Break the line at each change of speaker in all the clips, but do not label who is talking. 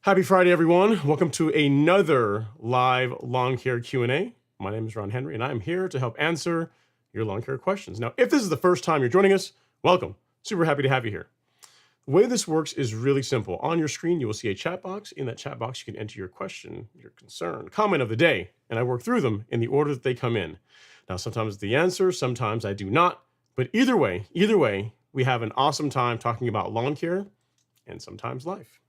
Happy Friday, everyone. Welcome to another live lawn care Q&A. My name is Ron Henry, and I'm here to help answer your lawn care questions. Now, if this is the first time you're joining us, welcome. Super happy to have you here. The way this works is really simple. On your screen, you will see a chat box. In that chat box, you can enter your question, your concern, comment of the day, and I work through them in the order that they come in. Now, sometimes the answer, sometimes I do not, but either way, we have an awesome time talking about lawn care and sometimes life.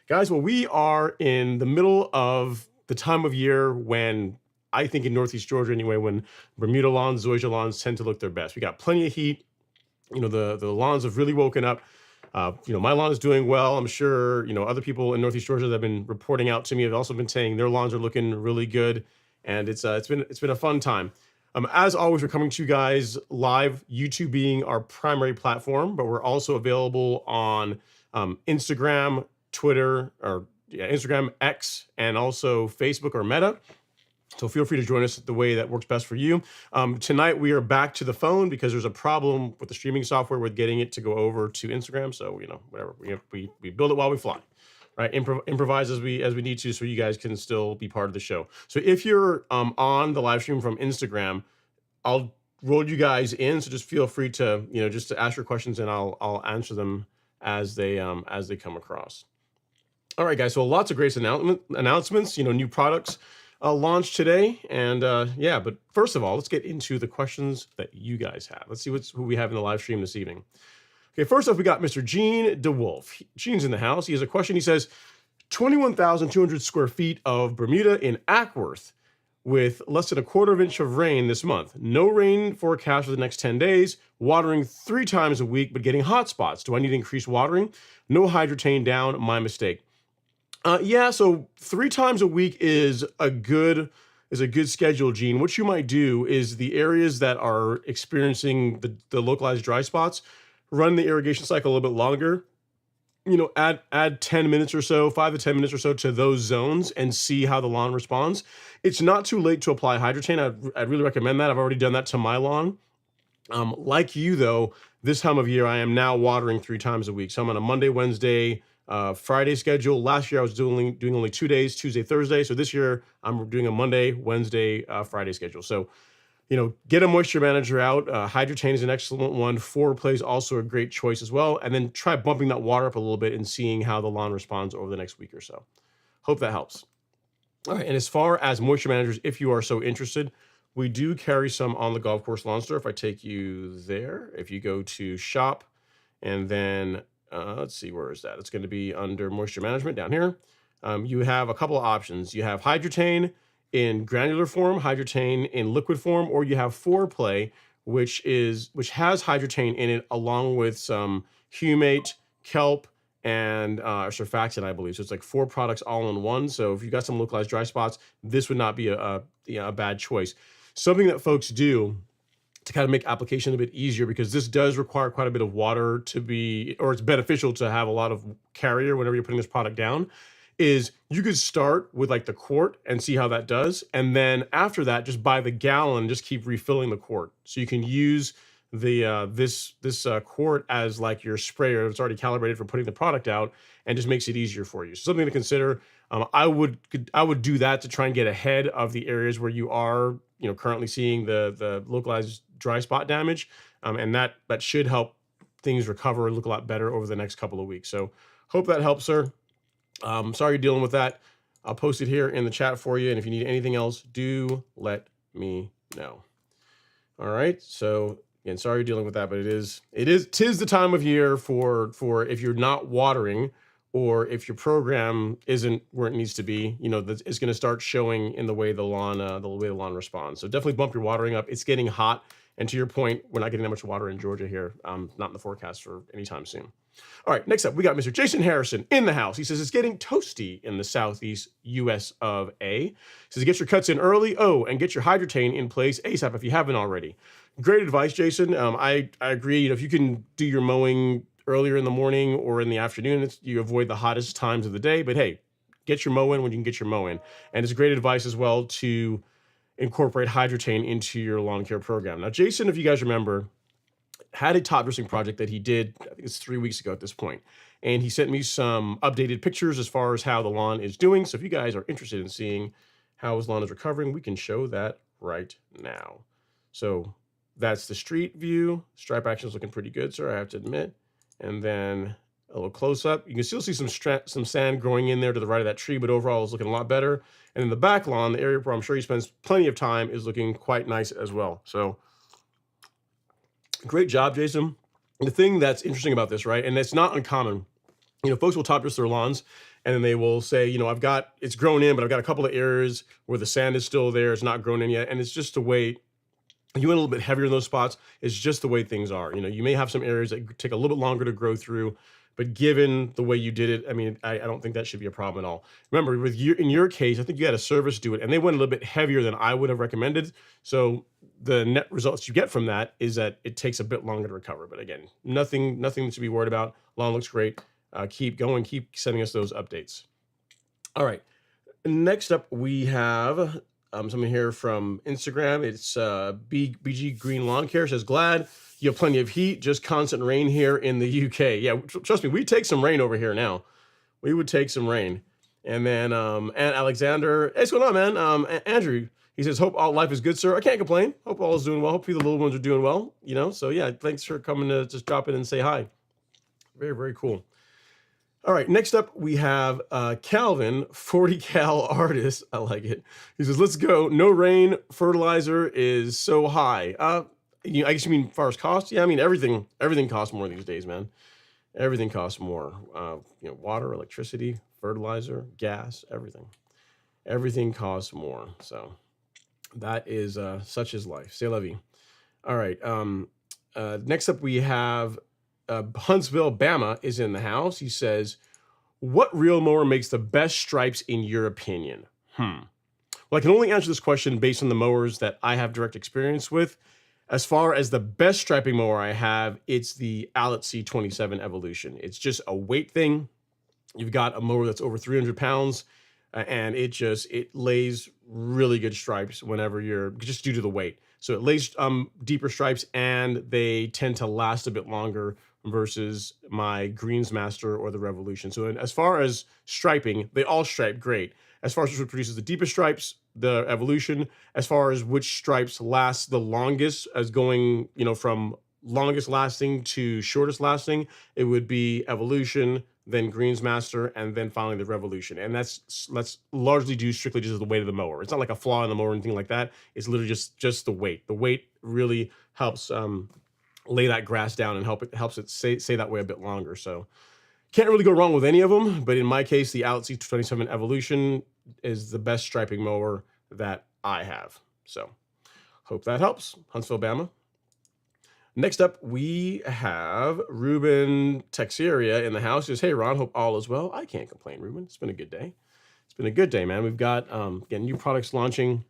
Guys, well, we are in the middle of the time of year when, I think in Northeast Georgia anyway, when Bermuda lawns, zoysia lawns tend to look their best. We got plenty of heat. You know, the lawns have really woken up. You know, my lawn is doing well. I'm sure, you know, other people in Northeast Georgia that have been reporting out to me have also been saying their lawns are looking really good. And it's been a fun time. As always, we're coming to you guys live, YouTube being our primary platform, but we're also available on Instagram, Twitter, or Instagram, X, and also Facebook or Meta. So feel free to join us the way that works best for you. Tonight we are back to the phone because there's a problem with the streaming software with getting it to go over to Instagram. So, you know, whatever, we build it while we fly, right? Improvise as we need to, so you guys can still be part of the show. So if you're on the live stream from Instagram, I'll roll you guys in. So just feel free to, you know, just to ask your questions, and I'll answer them as they come across. All right, guys, so lots of great announcements, you know, new products launched today. And yeah, but first of all, let's get into the questions that you guys have. Let's see who we have in the live stream this evening. Okay, first up, we got Mr. Gene DeWolf. Gene's in the house. He has a question. He says, 21,200 square feet of Bermuda in Ackworth with less than a quarter of an inch of rain this month. No rain forecast for the next 10 days. Watering 3 times a week, but getting hot spots. Do I need to increase watering? No hydrotain down. My mistake. Yeah, so 3 times a week is a good schedule, Gene. What you might do is the areas that are experiencing the localized dry spots, run the irrigation cycle a little bit longer. You know, add 10 minutes or so, 5 to 10 minutes or so to those zones and see how the lawn responds. It's not too late to apply hydrotain. I'd really recommend that. I've already done that to my lawn. Like you, though, this time of year, I am now watering 3 times a week. So I'm on a Monday, Wednesday, Friday schedule. Last year I was doing only 2 days, Tuesday, Thursday. So this year I'm doing a Monday, Wednesday, Friday schedule. So Get a moisture manager out. Hydrotain is an excellent one. 4-play is also a great choice as well. And then try bumping that water up a little bit and seeing how the lawn responds over the next week or so. Hope that helps. All right, and as far as moisture managers, if you are so interested, we do carry some on the golf course lawn store. If I take you there, if you go to shop, and then let's see, where is that? It's going to be under moisture management down here. You have a couple of options. You have Hydrotain in granular form, Hydrotain in liquid form, or you have 4-play, which has Hydrotain in it, along with some humate, kelp, and surfactant, I believe. So it's like 4 products all in one. So if you got some localized dry spots, this would not be a bad choice. Something that folks do to kind of make application a bit easier, because this does require quite a bit of water to be, or it's beneficial to have a lot of carrier whenever you're putting this product down, is you could start with like the quart and see how that does. And then after that, just buy the gallon, just keep refilling the quart. So you can use the this quart as like your sprayer. It's already calibrated for putting the product out, and just makes it easier for you. So something to consider. I would do that to try and get ahead of the areas where you are currently seeing the localized dry spot damage, and that should help things recover and look a lot better over the next couple of weeks. So hope that helps, sir. Sorry you're dealing with that. I'll post it here in the chat for you, and if you need anything else, do let me know. All right. So again, sorry you're dealing with that, but tis the time of year for if you're not watering, or if your program isn't where it needs to be, it's going to start showing in the way the lawn responds. So definitely bump your watering up. It's getting hot, and to your point, we're not getting that much water in Georgia here. Not in the forecast for anytime soon. All right, next up, we got Mr. Jason Harrison in the house. He says it's getting toasty in the southeast US of A. He says get your cuts in early. Oh, and get your Hydrotain in place ASAP if you haven't already. Great advice, Jason. I agree. If you can do your mowing earlier in the morning or in the afternoon, you avoid the hottest times of the day. But hey, get your mow in when you can get your mow in. And it's great advice as well to incorporate Hydrotain into your lawn care program. Now, Jason, if you guys remember, had a top dressing project that he did, I think it's 3 weeks ago at this point. And he sent me some updated pictures as far as how the lawn is doing. So if you guys are interested in seeing how his lawn is recovering, we can show that right now. So that's the street view. Stripe action is looking pretty good, sir, I have to admit. And then a little close up. You can still see some sand growing in there to the right of that tree, but overall it's looking a lot better. And in the back lawn, the area where I'm sure he spends plenty of time, is looking quite nice as well. So great job, Jason. The thing that's interesting about this, right, and it's not uncommon, folks will top dress their lawns, and then they will say, it's grown in, but I've got a couple of areas where the sand is still there, it's not grown in yet, and it's just the way, you went a little bit heavier in those spots, it's just the way things are. You may have some areas that take a little bit longer to grow through, but given the way you did it, I don't think that should be a problem at all. Remember, in your case, I think you had a service do it, and they went a little bit heavier than I would have recommended. So the net results you get from that is that it takes a bit longer to recover. But again, nothing to be worried about. Lawn looks great. Keep going. Keep sending us those updates. All right. Next up, we have someone here from Instagram. It's BG Green Lawn Care. Says, glad you have plenty of heat, just constant rain here in the UK. Yeah, trust me, we take some rain over here now. We would take some rain. And then and Alexander, hey, what's going on, man? Andrew, he says, hope all life is good, sir. I can't complain. Hope all is doing well. Hopefully the little ones are doing well, So yeah, thanks for coming to just drop in and say hi. Very, very cool. All right, next up we have Calvin, 40 cal artist. I like it. He says, let's go. No rain, fertilizer is so high. I guess you mean as far as cost? Yeah, everything costs more these days, man. Everything costs more. Water, electricity, fertilizer, gas, everything costs more. So that is such is life. C'est la vie. All right. Next up we have Huntsville, Bama is in the house. He says, what reel mower makes the best stripes in your opinion? Well, I can only answer this question based on the mowers that I have direct experience with. As far as the best striping mower I have, it's the Allet C27 Evolution. It's just a weight thing. You've got a mower that's over 300 pounds, and it lays really good stripes whenever you're, just due to the weight. So it lays deeper stripes, and they tend to last a bit longer versus my Greensmaster or the Revolution. So as far as striping, they all stripe great. As far as what produces the deepest stripes, the Evolution. As far as which stripes last the longest, as going, from longest lasting to shortest lasting, it would be Evolution, then Greensmaster, and then finally the Revolution. And that's largely due strictly just to the weight of the mower. It's not like a flaw in the mower or anything like that. It's literally just the weight. The weight really helps lay that grass down and helps it stay that way a bit longer. So can't really go wrong with any of them. But in my case, the Out C27 Evolution is the best striping mower that I have. So hope that helps. Huntsville, Bama. Next up, we have Ruben Texiera in the house. He says, hey, Ron, hope all is well. I can't complain, Ruben. It's been a good day. It's been a good day, man. We've got, again, new products launching.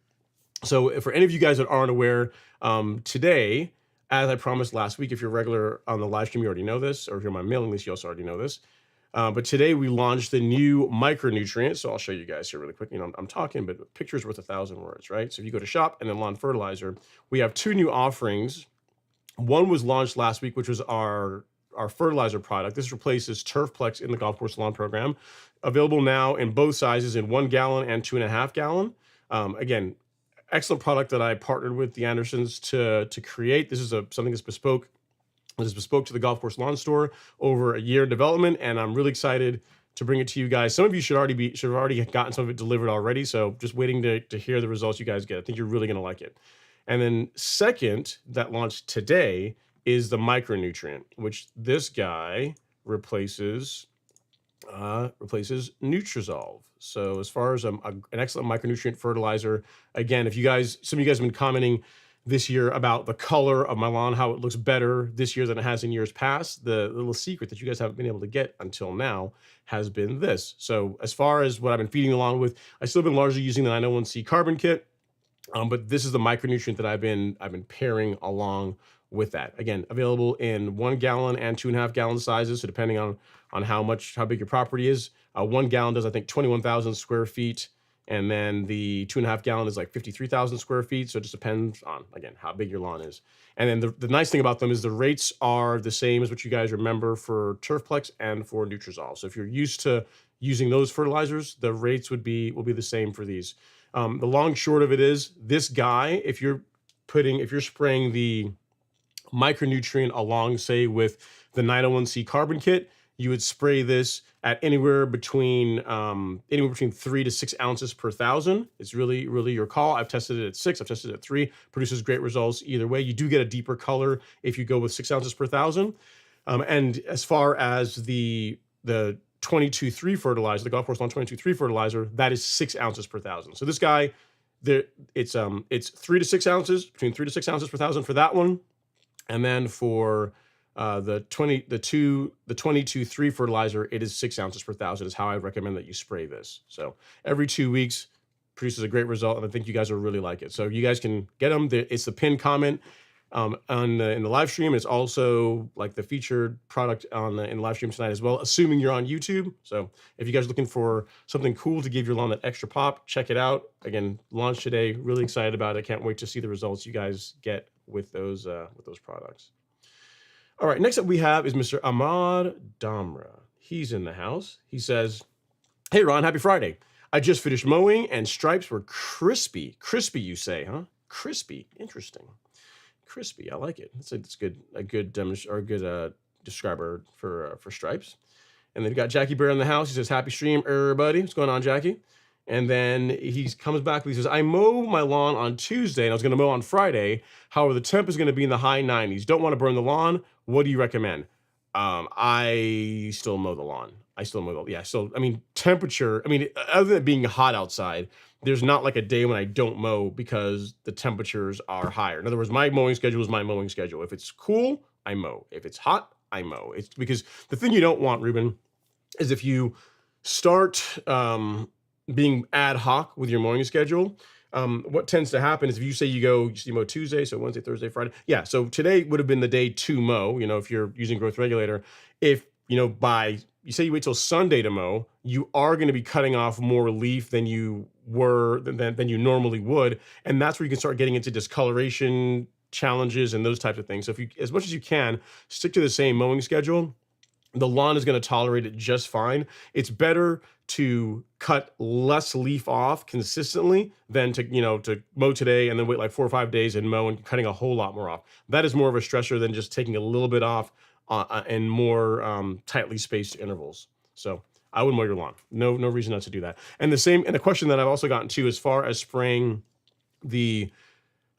So for any of you guys that aren't aware, today, as I promised last week, if you're regular on the live stream, you already know this, or if you're on my mailing list, you also already know this. But today we launched the new micronutrient. So I'll show you guys here really quick. I'm talking, but picture's worth 1,000 words, right? So if you go to shop and then lawn fertilizer, we have two new offerings. One was launched last week, which was our fertilizer product. This replaces Turfplex in the golf course lawn program. Available now in both sizes, in 1 gallon and 2.5 gallon. Again, excellent product that I partnered with the Andersons to create. This is something that's bespoke. This is bespoke to the golf course lawn store over a year in development, and I'm really excited to bring it to you guys. Some of you should have already gotten some of it delivered already. So just waiting to hear the results you guys get. I think you're really going to like it. And then second, that launched today, is the micronutrient, which this guy replaces Nutrizolve. So as far as an excellent micronutrient fertilizer, again, some of you guys have been commenting this year about the color of my lawn, how it looks better this year than it has in years past. The little secret that you guys haven't been able to get until now has been this. So as far as what I've been feeding the lawn with, I've still been largely using the 901C carbon kit. But this is the micronutrient that I've been pairing along with that. Again, available in 1 gallon and 2.5 gallon sizes. So depending on how big your property is, 1 gallon does, I think, 21,000 square feet. And then the 2.5 gallon is like 53,000 square feet. So it just depends on, again, how big your lawn is. And then the nice thing about them is the rates are the same as what you guys remember for Turfplex and for Nutrizol. So if you're used to using those fertilizers, the rates will be the same for these. The long short of it is, this guy, if you're spraying the micronutrient along, say, with the 901C carbon kit, you would spray this at anywhere between 3 to 6 ounces per 1,000. It's really, really your call. I've tested it at 6. I've tested it at 3. Produces great results either way. You do get a deeper color if you go with 6 ounces per 1,000. And as far as the 22-3 fertilizer, the golf course lawn 22-3 fertilizer, that is 6 ounces per 1,000. So this guy, it's 3 to 6 ounces, between 3 to 6 ounces per 1,000 for that one. And then for the 22-3 fertilizer, it is 6 ounces per 1,000 is how I recommend that you spray this. So every 2 weeks produces a great result, and I think you guys will really like it. So you guys can get them. It's the pinned comment in the live stream. It's also like the featured product in the live stream tonight as well, assuming you're on YouTube. So if you guys are looking for something cool to give your lawn that extra pop, check it out. Again, launched today. Really excited about it. Can't wait to see the results you guys get with those products. All right, next up we have is Mr. Ahmad Damra. He's in the house. He says, hey, Ron, happy Friday. I just finished mowing and stripes were crispy. Crispy, you say, huh? Crispy. Interesting. Crispy. I like it. It's good. A good describer for stripes. And then we got Jackie Bear in the house. He says, happy stream, everybody. What's going on, Jackie? And then he comes back. He says, I mow my lawn on Tuesday, and I was going to mow on Friday. However, the temp is going to be in the high 90s. Don't want to burn the lawn. What do you recommend? I still mow the lawn. Yeah. So, temperature, other than it being hot outside, there's not like a day when I don't mow because the temperatures are higher. In other words, my mowing schedule is my mowing schedule. If it's cool, I mow. If it's hot, I mow. It's because the thing you don't want, Ruben, is if you start being ad hoc with your mowing schedule, what tends to happen is if you say you mow Tuesday, so Wednesday, Thursday, Friday. Yeah, so today would have been the day to mow, if you're using growth regulator. If, you say you wait till Sunday to mow, you are going to be cutting off more leaf than you normally would. And that's where you can start getting into discoloration challenges and those types of things. So if you, as much as you can, stick to the same mowing schedule, the lawn is going to tolerate it just fine. It's better to cut less leaf off consistently than to, to mow today and then wait like 4 or 5 days and mow and cutting a whole lot more off. That is more of a stressor than just taking a little bit off and more tightly spaced intervals. So I would mow your lawn. No reason not to do that. And the question that I've also gotten to as far as spraying the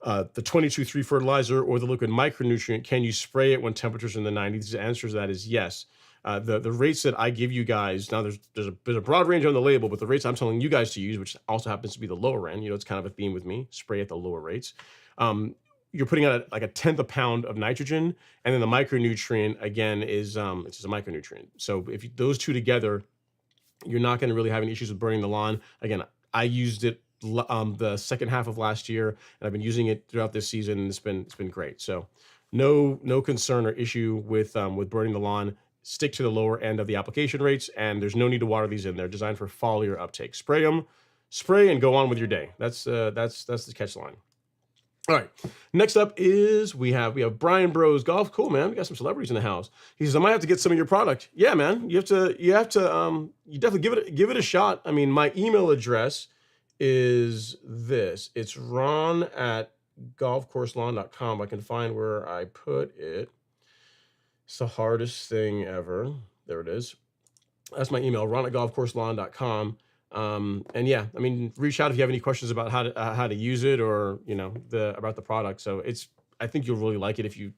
22-3 fertilizer or the liquid micronutrient, can you spray it when temperatures are in the 90s? The answer to that is yes. The rates that I give you guys, now there's a broad range on the label, but the rates I'm telling you guys to use, which also happens to be the lower end, it's kind of a theme with me, spray at the lower rates. You're putting out like a 1/10 a pound of nitrogen, and then the micronutrient again is it's just a micronutrient. So if those two together, you're not going to really have any issues with burning the lawn. Again, I used it the second half of last year, and I've been using it throughout this season, and it's been great. So no concern or issue with burning the lawn. Stick to the lower end of the application rates, and there's no need to water these in. They're designed for foliar uptake. Spray them, and go on with your day. That's the catch line. All right. Next up is we have Brian Bros Golf. Cool, man. We got some celebrities in the house. He says, I might have to get some of your product. Yeah, man. You definitely give it a shot. I mean, my email address is this. It's ron@golfcourselawn.com. I can find where I put it. It's the hardest thing ever. There it is. That's my email, ron@golfcourselawn.com. And yeah, I mean, reach out if you have any questions about how to use it or, about the product. So I think you'll really like it if you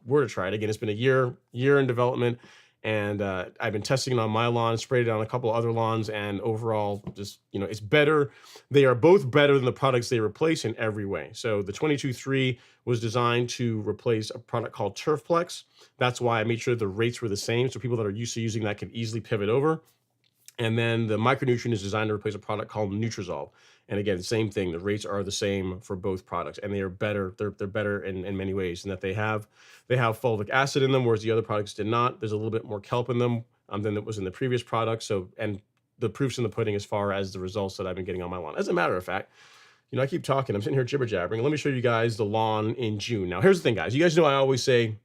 were to try it. Again, it's been a year in development, and I've been testing it on my lawn, sprayed it on a couple of other lawns, and overall just, it's better. They are both better than the products they replace in every way. So the 22-3 was designed to replace a product called Turfplex. That's why I made sure the rates were the same, so people that are used to using that can easily pivot over. And then the micronutrient is designed to replace a product called Nutrizol. And again, same thing. The rates are the same for both products, and they are better. They're better in many ways, in that they have fulvic acid in them, whereas the other products did not. There's a little bit more kelp in them than it was in the previous product. So, and the proof's in the pudding as far as the results that I've been getting on my lawn. As a matter of fact, I keep talking. I'm sitting here jibber jabbering. Let me show you guys the lawn in June. Now, here's the thing, guys. You guys know I always say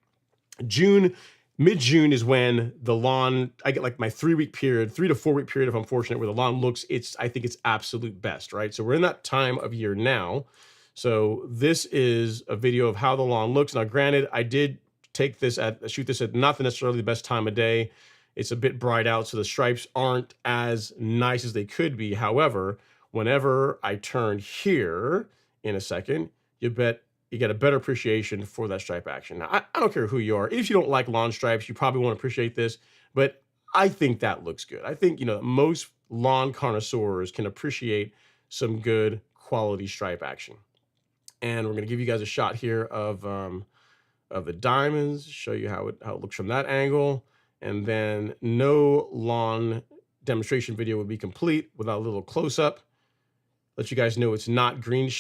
mid-June is when the lawn, I get like my 3 to 4 week period, if I'm fortunate, where the lawn looks, I think it's absolute best, right? So we're in that time of year now. So this is a video of how the lawn looks. Now, granted, I did shoot this at not necessarily the best time of day. It's a bit bright out, so the stripes aren't as nice as they could be. However, whenever I turn here in a second, you get a better appreciation for that stripe action. Now, I don't care who you are. If you don't like lawn stripes, you probably won't appreciate this, but I think that looks good. I think, most lawn connoisseurs can appreciate some good quality stripe action. And we're going to give you guys a shot here of the diamonds, show you how it looks from that angle. And then no lawn demonstration video would be complete without a little close-up. Let you guys know it's not green.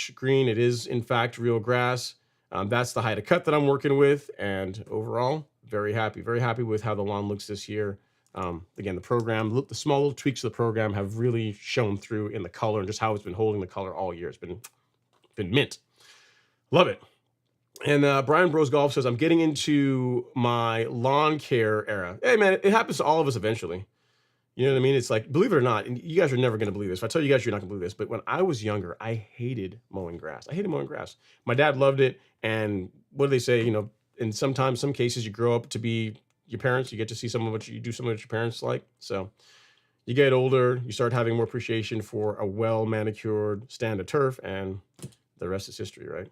It is, in fact, real grass. That's the height of cut that I'm working with. And overall, very happy with how the lawn looks this year. Again, the small little tweaks of the program have really shown through in the color and just how it's been holding the color all year. It's been mint. Love it. And Brian Bros Golf says, I'm getting into my lawn care era. Hey, man, it happens to all of us eventually. You know what I mean? It's like, believe it or not, and you guys are never going to believe this. If I tell you guys, you're not going to believe this. But when I was younger, I hated mowing grass. My dad loved it. And what do they say? In some cases, you grow up to be your parents. You get to see some of what your parents like. So you get older, you start having more appreciation for a well-manicured stand of turf, and the rest is history, right?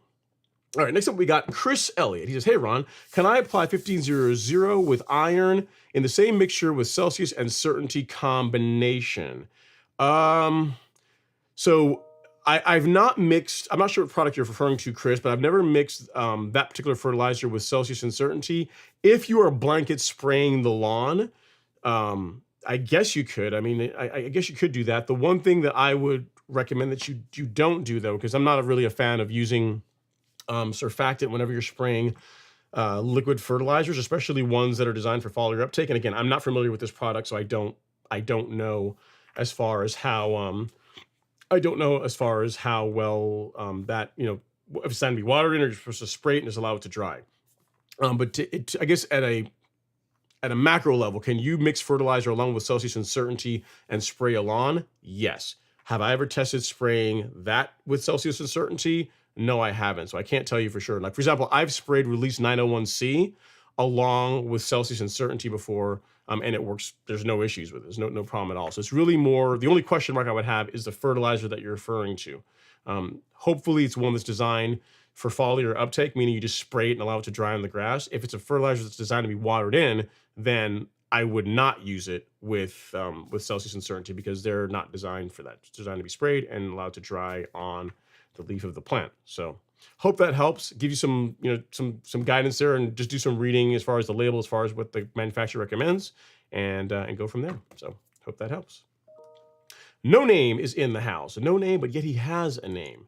All right, next up we got Chris Elliott. He says, hey, Ron, can I apply 1500 with iron in the same mixture with Celsius and Certainty combination? So I've not mixed, I'm not sure what product you're referring to, Chris, but I've never mixed that particular fertilizer with Celsius and Certainty. If you are blanket spraying the lawn, I guess you could. I mean, I guess you could do that. The one thing that I would recommend that you don't do, though, because I'm not really a fan of using surfactant whenever you're spraying liquid fertilizers, especially ones that are designed for foliar uptake. And again, I'm not familiar with this product, so I don't know as far as how well that if it's time to be watered in, or you're supposed to spray it and just allow it to dry. But I guess at a macro level, can you mix fertilizer along with Celsius uncertainty and spray a lawn? Yes. Have I ever tested spraying that with Celsius uncertainty? No, I haven't. So I can't tell you for sure. Like, for example, I've sprayed release 901C along with Celsius uncertainty before, and it works. There's no issues with it. There's no problem at all. So it's really more, the only question mark I would have is the fertilizer that you're referring to. Hopefully it's one that's designed for foliar uptake, meaning you just spray it and allow it to dry on the grass. If it's a fertilizer that's designed to be watered in, then I would not use it with Celsius uncertainty, because they're not designed for that. It's designed to be sprayed and allowed to dry on the leaf of the plant. So hope that helps, give you some, some guidance there, and just do some reading as far as the label, as far as what the manufacturer recommends, and go from there. So hope that helps. No Name is in the house. No name, but yet he has a name.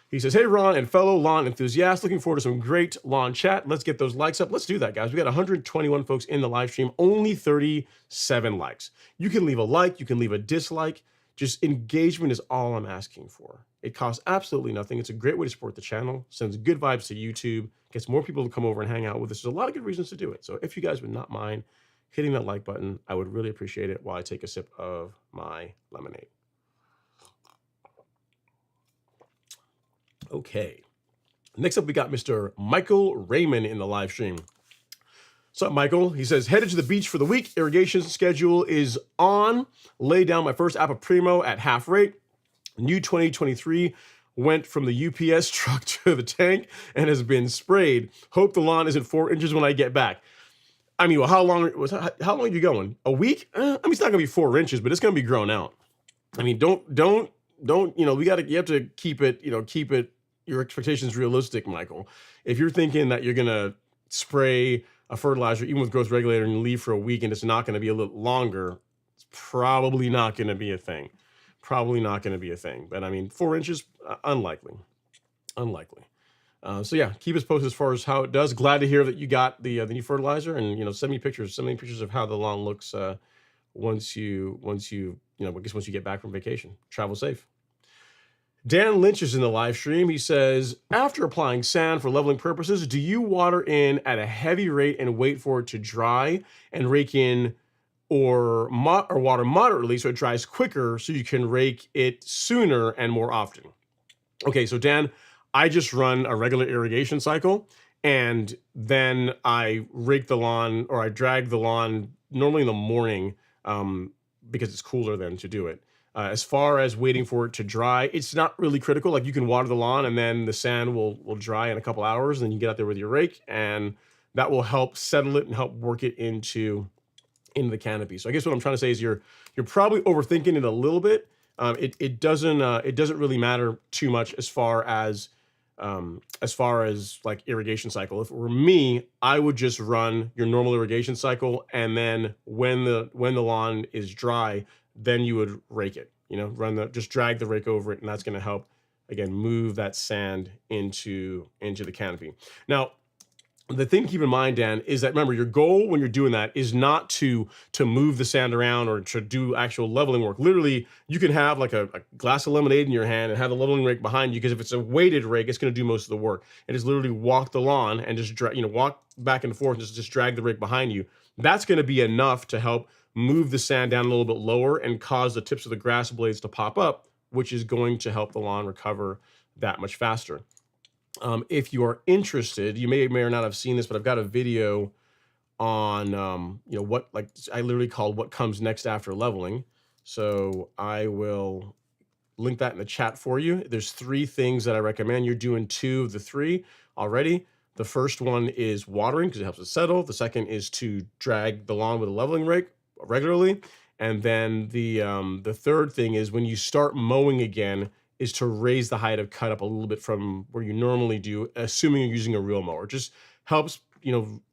He says, hey, Ron and fellow lawn enthusiasts, looking forward to some great lawn chat. Let's get those likes up. Let's do that, guys. We got 121 folks in the live stream, only 37 likes. You can leave a like, you can leave a dislike. Just engagement is all I'm asking for. It costs absolutely nothing. It's a great way to support the channel, sends good vibes to YouTube, gets more people to come over and hang out with us. There's a lot of good reasons to do it. So if you guys would not mind hitting that like button, I would really appreciate it while I take a sip of my lemonade. Okay. Next up, we got Mr. Michael Raymond in the live stream. What's up, Michael? He says, headed to the beach for the week. Irrigation schedule is on. Lay down my first Apple Primo at half rate. New 2023 went from the UPS truck to the tank and has been sprayed. Hope the lawn isn't 4 inches when I get back. I mean, well, how long are you going? A week? I mean, it's not gonna be 4 inches, but it's gonna be grown out. I mean, don't, you have to keep it, your expectations realistic, Michael. If you're thinking that you're gonna spray a fertilizer, even with growth regulator, and leave for a week and it's not gonna be a little longer, it's probably not gonna be a thing. Probably not gonna be a thing. But I mean, 4 inches, unlikely. So yeah, keep us posted as far as how it does. Glad to hear that you got the new fertilizer, and send me pictures of how the lawn looks once you get back from vacation. Travel safe. Dan Lynch is in the live stream. He says, after applying sand for leveling purposes, do you water in at a heavy rate and wait for it to dry and rake in, or water moderately so it dries quicker so you can rake it sooner and more often? Okay, so Dan, I just run a regular irrigation cycle, and then I rake the lawn, or I drag the lawn normally in the morning, because it's cooler then to do it. As far as waiting for it to dry, it's not really critical. Like, you can water the lawn and then the sand will dry in a couple hours, and then you get out there with your rake, and that will help settle it and help work it into the canopy. So I guess what I'm trying to say is you're probably overthinking it a little bit. It doesn't really matter too much as far as like irrigation cycle. If it were me, I would just run your normal irrigation cycle, and then when the lawn is dry, then you would rake it. Just drag the rake over it, and that's going to help, again, move that sand into the canopy. Now, the thing to keep in mind, Dan, is that, remember, your goal when you're doing that is not to move the sand around or to do actual leveling work. Literally, you can have like a glass of lemonade in your hand and have the leveling rake behind you, because if it's a weighted rake, it's going to do most of the work. And just literally walk the lawn and just walk back and forth and just drag the rake behind you. That's going to be enough to help move the sand down a little bit lower and cause the tips of the grass blades to pop up, which is going to help the lawn recover that much faster. If you are interested, you may or not have seen this, but I've got a video on, what, like, I literally called "What Comes Next After Leveling." So I will link that in the chat for you. There's 3 things that I recommend. You're doing 2 of the 3 already. The first one is watering, because it helps it settle. The second is to drag the lawn with a leveling rake regularly. And then the third thing is, when you start mowing again, is to raise the height of cut up a little bit from where you normally do, assuming you're using a real mower. It just helps,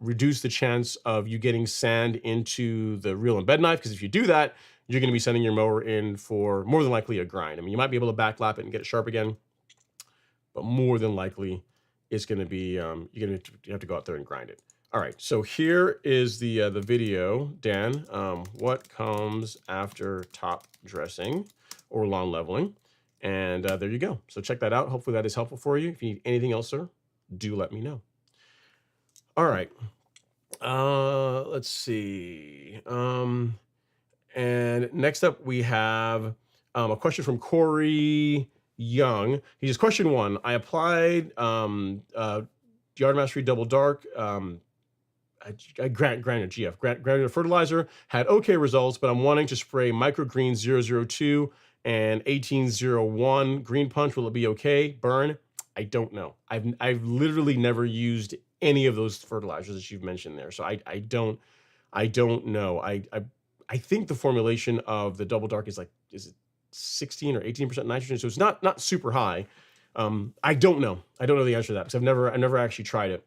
reduce the chance of you getting sand into the reel and bed knife, because if you do that, you're going to be sending your mower in for more than likely a grind. I mean, you might be able to backlap it and get it sharp again, but more than likely it's going to be, you have to go out there and grind it. All right, so here is the video, Dan. What comes after top dressing or lawn leveling? And there you go. So check that out. Hopefully that is helpful for you. If you need anything else, sir, do let me know. All right. Let's see. And next up we have a question from Corey Young. He says, question 1, I applied Yard Mastery Double Dark, granular fertilizer, had okay results, but I'm wanting to spray Microgreen 002 and 1801 Green Punch. Will it be okay? Burn? I don't know. I've literally never used any of those fertilizers that you've mentioned there, so I don't know. I think the formulation of the Double Dark is it 16 or 18% nitrogen, so it's not super high. I don't know. I don't know the answer to that because I've never actually tried it.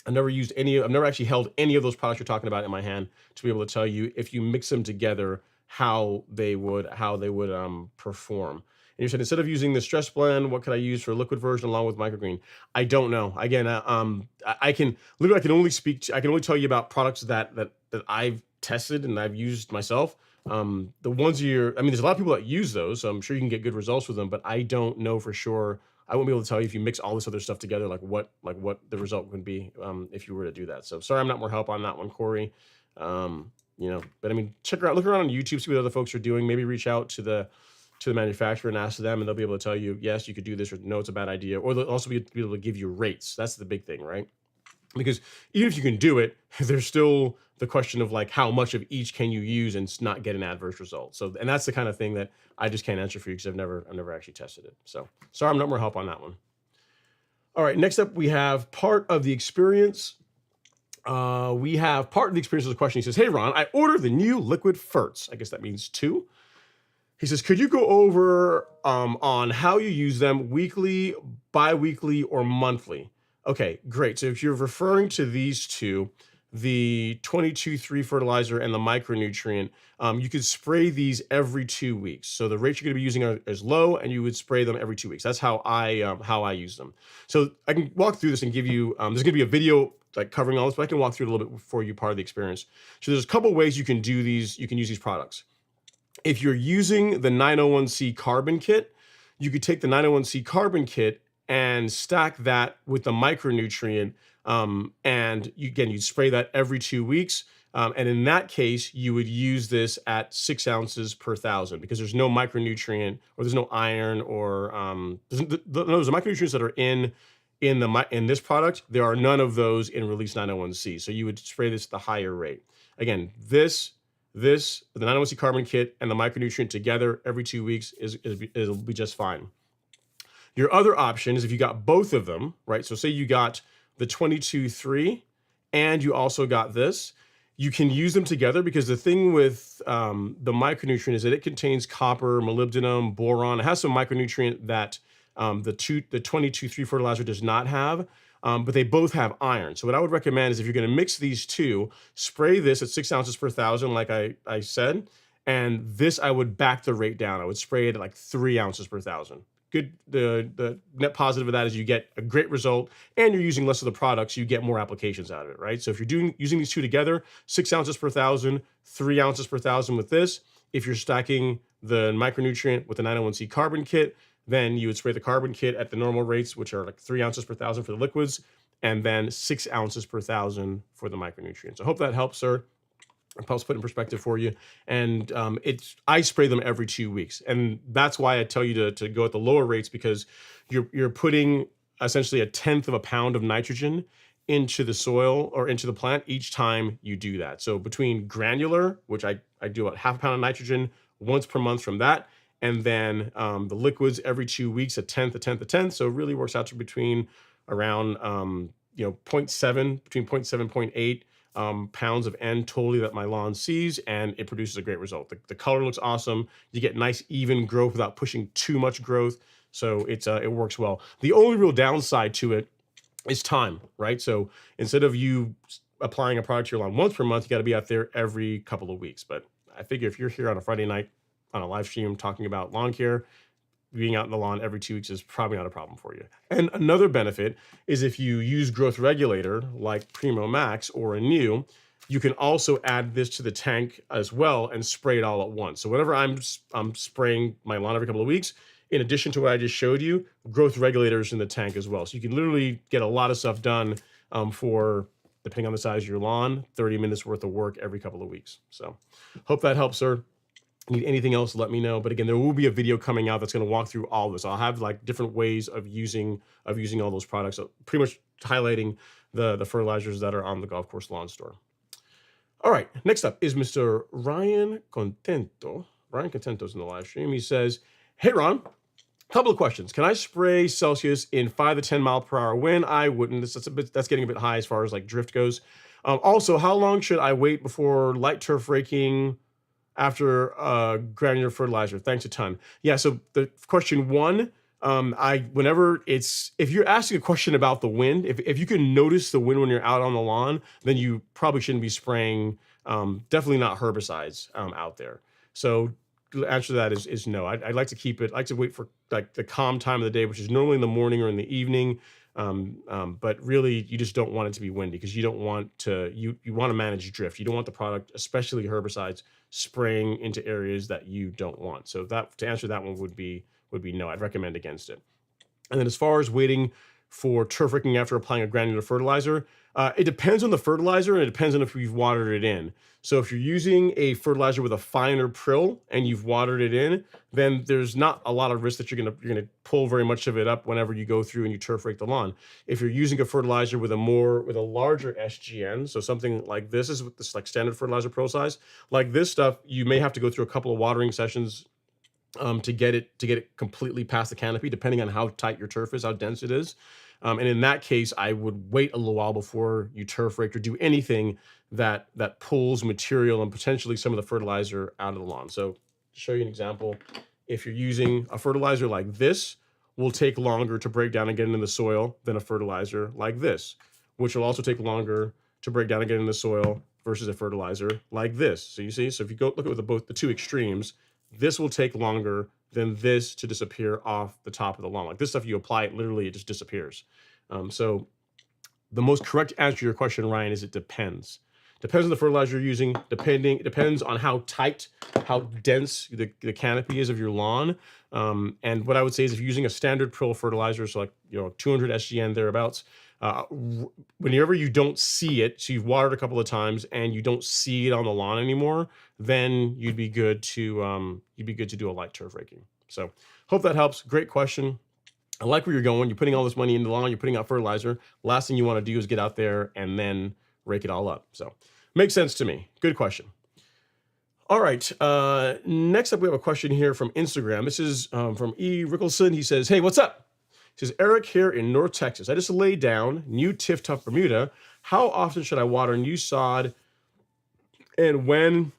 I've never actually held any of those products you're talking about in my hand to be able to tell you if you mix them together how they would perform. And you said, instead of using the stress blend, what could I use for a liquid version along with microgreen? I don't know. Again, I can only tell you about products that I've tested and I've used myself. The ones there's a lot of people that use those, so I'm sure you can get good results with them, but I don't know for sure. I won't be able to tell you if you mix all this other stuff together, what the result would be if you were to do that. So sorry, I'm not more help on that one, Corey. But I mean, look around on YouTube, see what other folks are doing. Maybe reach out to the manufacturer and ask them, and they'll be able to tell you, yes, you could do this, or no, it's a bad idea. Or they'll also be able to give you rates. That's the big thing, right? Because even if you can do it, there's still the question of how much of each can you use and not get an adverse result. So, and that's the kind of thing that I just can't answer for you because I've never actually tested it. So sorry, I'm not more help on that one. All right, next up we have part of the experience. Of the question. He says, hey Ron, I ordered the new liquid ferts. I guess that means 2. He says, could you go over on how you use them weekly, bi-weekly, or monthly? Okay, great. So if you're referring to these two, the 22-3 fertilizer and the micronutrient, you could spray these every 2 weeks. So the rates you're going to be using is low, and you would spray them every 2 weeks. That's how I use them. So I can walk through this and give you. There's going to be a video covering all this, but I can walk through it a little bit for you, part of the experience. So there's a couple ways you can do these. You can use these products. If you're using the 901C carbon kit, you could take the 901C carbon kit and stack that with the micronutrient, and you'd spray that every 2 weeks. And in that case, you would use this at 6 ounces per 1,000 because there's no micronutrient, or there's no iron, or those micronutrients that are in this product. There are none of those in Release 901C. So you would spray this at the higher rate. Again, the 901C carbon kit and the micronutrient together every 2 weeks it'll be just fine. Your other option is if you got both of them, right? So say you got the 22-3 and you also got this, you can use them together because the thing with the micronutrient is that it contains copper, molybdenum, boron. It has some micronutrient that the 22-3 fertilizer does not have, but they both have iron. So what I would recommend is if you're going to mix these two, spray this at 6 ounces per 1,000, like I said, and this I would back the rate down. I would spray it at 3 ounces per 1,000. Good. The net positive of that is you get a great result, and you're using less of the product, so you get more applications out of it, right? So if you're using these two together, 6 ounces per 1,000, 3 ounces per 1,000 with this. If you're stacking the micronutrient with the 901C carbon kit, then you would spray the carbon kit at the normal rates, which are 3 ounces per 1,000 for the liquids, and then 6 ounces per 1,000 for the micronutrients. I hope that helps, sir. It helps put in perspective for you. And I spray them every 2 weeks. And that's why I tell you to go at the lower rates, because you're putting essentially 1/10 of a pound of nitrogen into the soil or into the plant each time you do that. So between granular, which I do about 1/2 pound of nitrogen once per month from that, and then the liquids every 2 weeks, 1/10. So it really works out to between around 0.7, between 0.7, 0.8 pounds of N totally that my lawn sees, and it produces a great result. The color looks awesome. You get nice even growth without pushing too much growth. So it works well. The only real downside to it is time, right? So instead of you applying a product to your lawn once per month, you got to be out there every couple of weeks. But I figure if you're here on a Friday night on a live stream talking about lawn care, being out in the lawn every 2 weeks is probably not a problem for you. And another benefit is if you use growth regulator like Primo Max or a new, you can also add this to the tank as well and spray it all at once. So whenever I'm spraying my lawn every couple of weeks, in addition to what I just showed you, growth regulators in the tank as well. So you can literally get a lot of stuff done for, depending on the size of your lawn, 30 minutes worth of work every couple of weeks. So hope that helps, sir. Need anything else, let me know. But again, there will be a video coming out that's going to walk through all this. I'll have like different ways of using all those products, so pretty much highlighting the fertilizers that are on the golf course lawn store. All right, next up is Mr. Ryan Contento. Ryan Contento's in the live stream. He says, hey, Ron, couple of questions. Can I spray Celsius in 5 to 10 mile per hour wind? I wouldn't. That's getting a bit high as far as like drift goes. Also, how long should I wait before light turf raking after granular fertilizer? Thanks a ton. Yeah, so the question one, if you're asking a question about the wind, if you can notice the wind when you're out on the lawn, then you probably shouldn't be spraying, definitely not herbicides out there. So the answer to that is no. I'd like to keep it, I like to wait for like the calm time of the day, which is normally in the morning or in the evening. But really you just don't want it to be windy, because you don't want to, you want to manage drift. You don't want the product, especially herbicides, spraying into areas that you don't want. So that, to answer that one, would be no. I'd recommend against it. And then as far as waiting for turf raking after applying a granular fertilizer, it depends on the fertilizer, and it depends on if you've watered it in. So if you're using a fertilizer with a finer prill and you've watered it in, then there's not a lot of risk that you're gonna pull very much of it up whenever you go through and you turf rake the lawn. If you're using a fertilizer with a larger SGN, so something like this is with this like standard fertilizer prill size, like this stuff, you may have to go through a couple of watering sessions to get it completely past the canopy, depending on how tight your turf is, how dense it is. And in that case, I would wait a little while before you turf rake or do anything that pulls material and potentially some of the fertilizer out of the lawn. So to show you an example, if you're using a fertilizer like this, will take longer to break down and get into the soil than a fertilizer like this, which will also take longer to break down and get in the soil versus a fertilizer like this. So you see, so if you go look at both the two extremes, this will take longer than this to disappear off the top of the lawn. Like this stuff, you apply it, literally, it just disappears. So the most correct answer to your question, Ryan, is it depends. Depends on the fertilizer you're using. It depends on how tight, how dense the canopy is of your lawn. And what I would say is, if you're using a standard prill fertilizer, so like 200 SGN thereabouts, whenever you don't see it, so you've watered a couple of times and you don't see it on the lawn anymore, then you'd be good to do a light turf raking. So hope that helps. Great question. I like where you're going. You're putting all this money in the lawn, you're putting out fertilizer. Last thing you want to do is get out there and then rake it all up. So makes sense to me. Good question. All right. Next up, we have a question here from Instagram. This is from E. Rickelson. He says, hey, what's up? He says, Eric here in North Texas. I just laid down new Tiff Tough Bermuda. How often should I water new sod? And when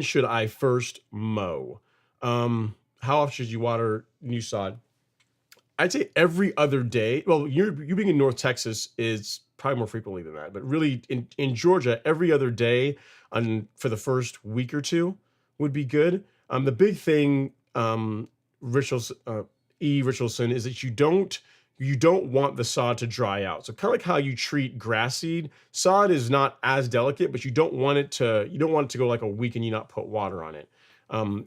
should I first mow? How often should you water new sod? I'd say every other day. Well, you being in North Texas is probably more frequently than that, but really in Georgia, every other day for the first week or two would be good. The big thing, Richelson, is that you don't want the sod to dry out. So kind of like how you treat grass seed, sod is not as delicate, but you don't want it to go like a week and you not put water on it.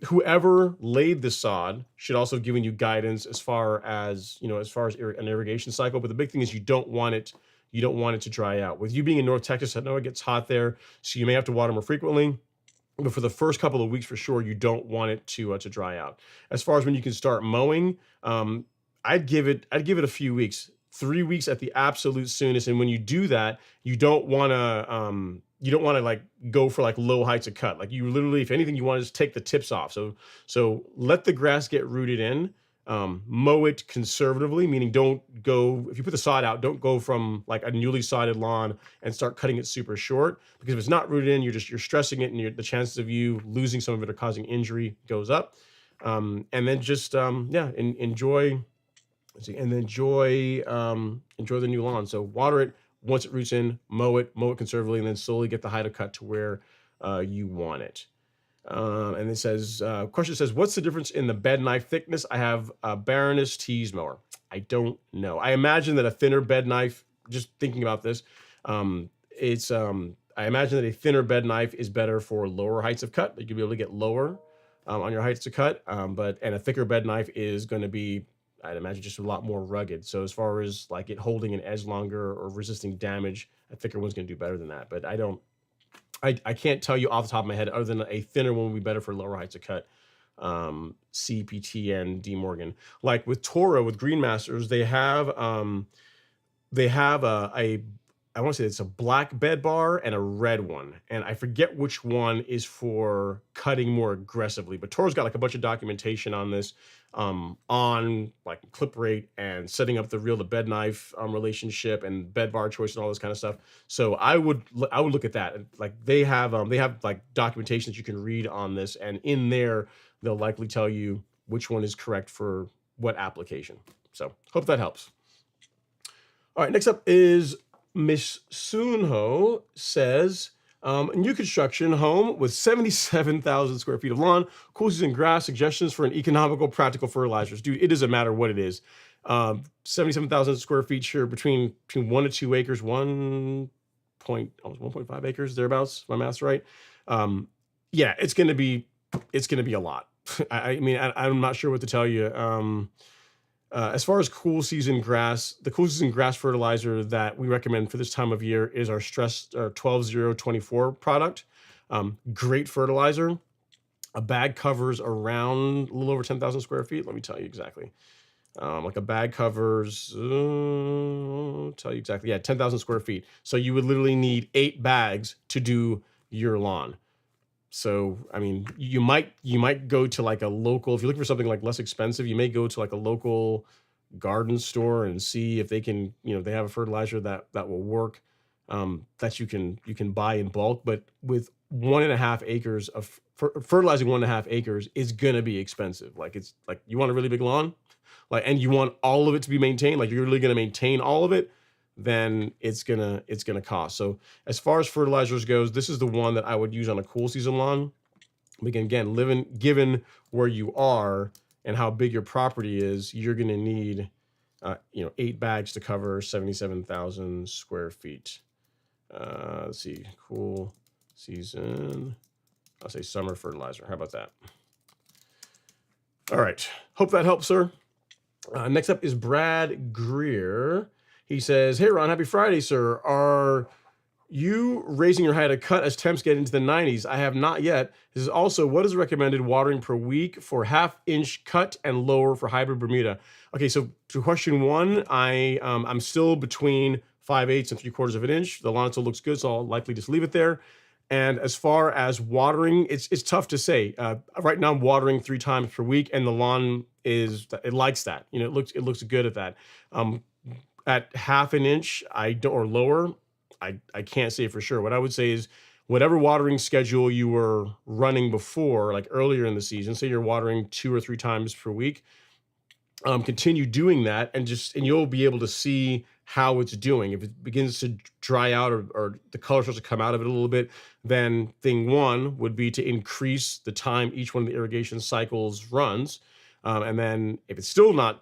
Whoever laid the sod should also have given you guidance as far as an irrigation cycle. But the big thing is you don't want it to dry out. With you being in North Texas, I know it gets hot there, so you may have to water more frequently. But for the first couple of weeks, for sure, you don't want it to dry out. As far as when you can start mowing, I'd give it a few weeks, 3 weeks at the absolute soonest. And when you do that, you don't want to like go for like low heights of cut. Like you literally, if anything, you want to just take the tips off. So let the grass get rooted in. Mow it conservatively, meaning don't go, if you put the sod out, don't go from like a newly sodded lawn and start cutting it super short, because if it's not rooted in, you're stressing it, and the chances of you losing some of it or causing injury goes up. And then just enjoy the new lawn. So water it once it roots in, mow it conservatively, and then slowly get the height of cut to where you want it. And it says, question says, what's the difference in the bed knife thickness? I have a Baroness tease mower. I don't know. I imagine that a thinner bed knife, just thinking about this, I imagine that a thinner bed knife is better for lower heights of cut. You'll be able to get lower. on your heights to cut. And a thicker bed knife is going to be, I'd imagine, just a lot more rugged. So as far as like it holding an edge longer or resisting damage, a thicker one's going to do better than that. But I can't tell you off the top of my head, other than a thinner one would be better for lower heights to cut. CPT and D Morgan. Like with Toro, with Greenmasters, they have a I want to say it's a black bed bar and a red one, and I forget which one is for cutting more aggressively. But Toro's got like a bunch of documentation on this, on like clip rate and setting up the reel to bed knife relationship and bed bar choice and all this kind of stuff. So I would look at that. Like they have like documentation that you can read on this, and in there they'll likely tell you which one is correct for what application. So hope that helps. All right, next up is Miss Sunho says, new construction home with 77,000 square feet of lawn, cool season grass, suggestions for an economical, practical fertilizers. Dude, it doesn't matter what it is. 77,000 square feet, sure, between 1 to 2 acres, almost 1.5 acres, thereabouts, if my math's right. Yeah, it's gonna be a lot. I mean, I'm not sure what to tell you. As far as cool season grass, the cool season grass fertilizer that we recommend for this time of year is our Stress 12024 product. Great fertilizer. A bag covers around a little over 10,000 square feet. Let me tell you exactly. Like a bag covers, tell you exactly, yeah, 10,000 square feet. So you would literally need 8 bags to do your lawn. So, I mean, you might go to like a local, if you're looking for something like less expensive, you may go to like a local garden store and see if they can, they have a fertilizer that will work, that you can buy in bulk. But with 1.5 acres of fertilizing 1.5 acres is going to be expensive. Like it's like, you want a really big lawn, like, and you want all of it to be maintained, like you're really going to maintain all of it, then it's gonna cost. So as far as fertilizers goes, this is the one that I would use on a cool season lawn. Again, given where you are and how big your property is, you're gonna need 8 bags to cover 77,000 square feet. Let's see, cool season, I'll say summer fertilizer. How about that? All right, hope that helps, sir. Next up is Brad Greer. He says, hey, Ron, happy Friday, sir. Are you raising your height to cut as temps get into the 90s? I have not yet. This is also, what is the recommended watering per week for 1/2 inch cut and lower for hybrid Bermuda? Okay, so to question 1, I'm still between 5/8 and 3/4 of an inch. The lawn still looks good, so I'll likely just leave it there. And as far as watering, it's tough to say. Right now I'm watering 3 times per week, and the lawn it likes that. It looks good at that. At 1/2 an inch, or lower, I can't say for sure. What I would say is whatever watering schedule you were running before, like earlier in the season, say you're watering 2 or 3 times per week, continue doing that, and you'll be able to see how it's doing. If it begins to dry out or the color starts to come out of it a little bit, then thing 1 would be to increase the time each one of the irrigation cycles runs. And then if it's still not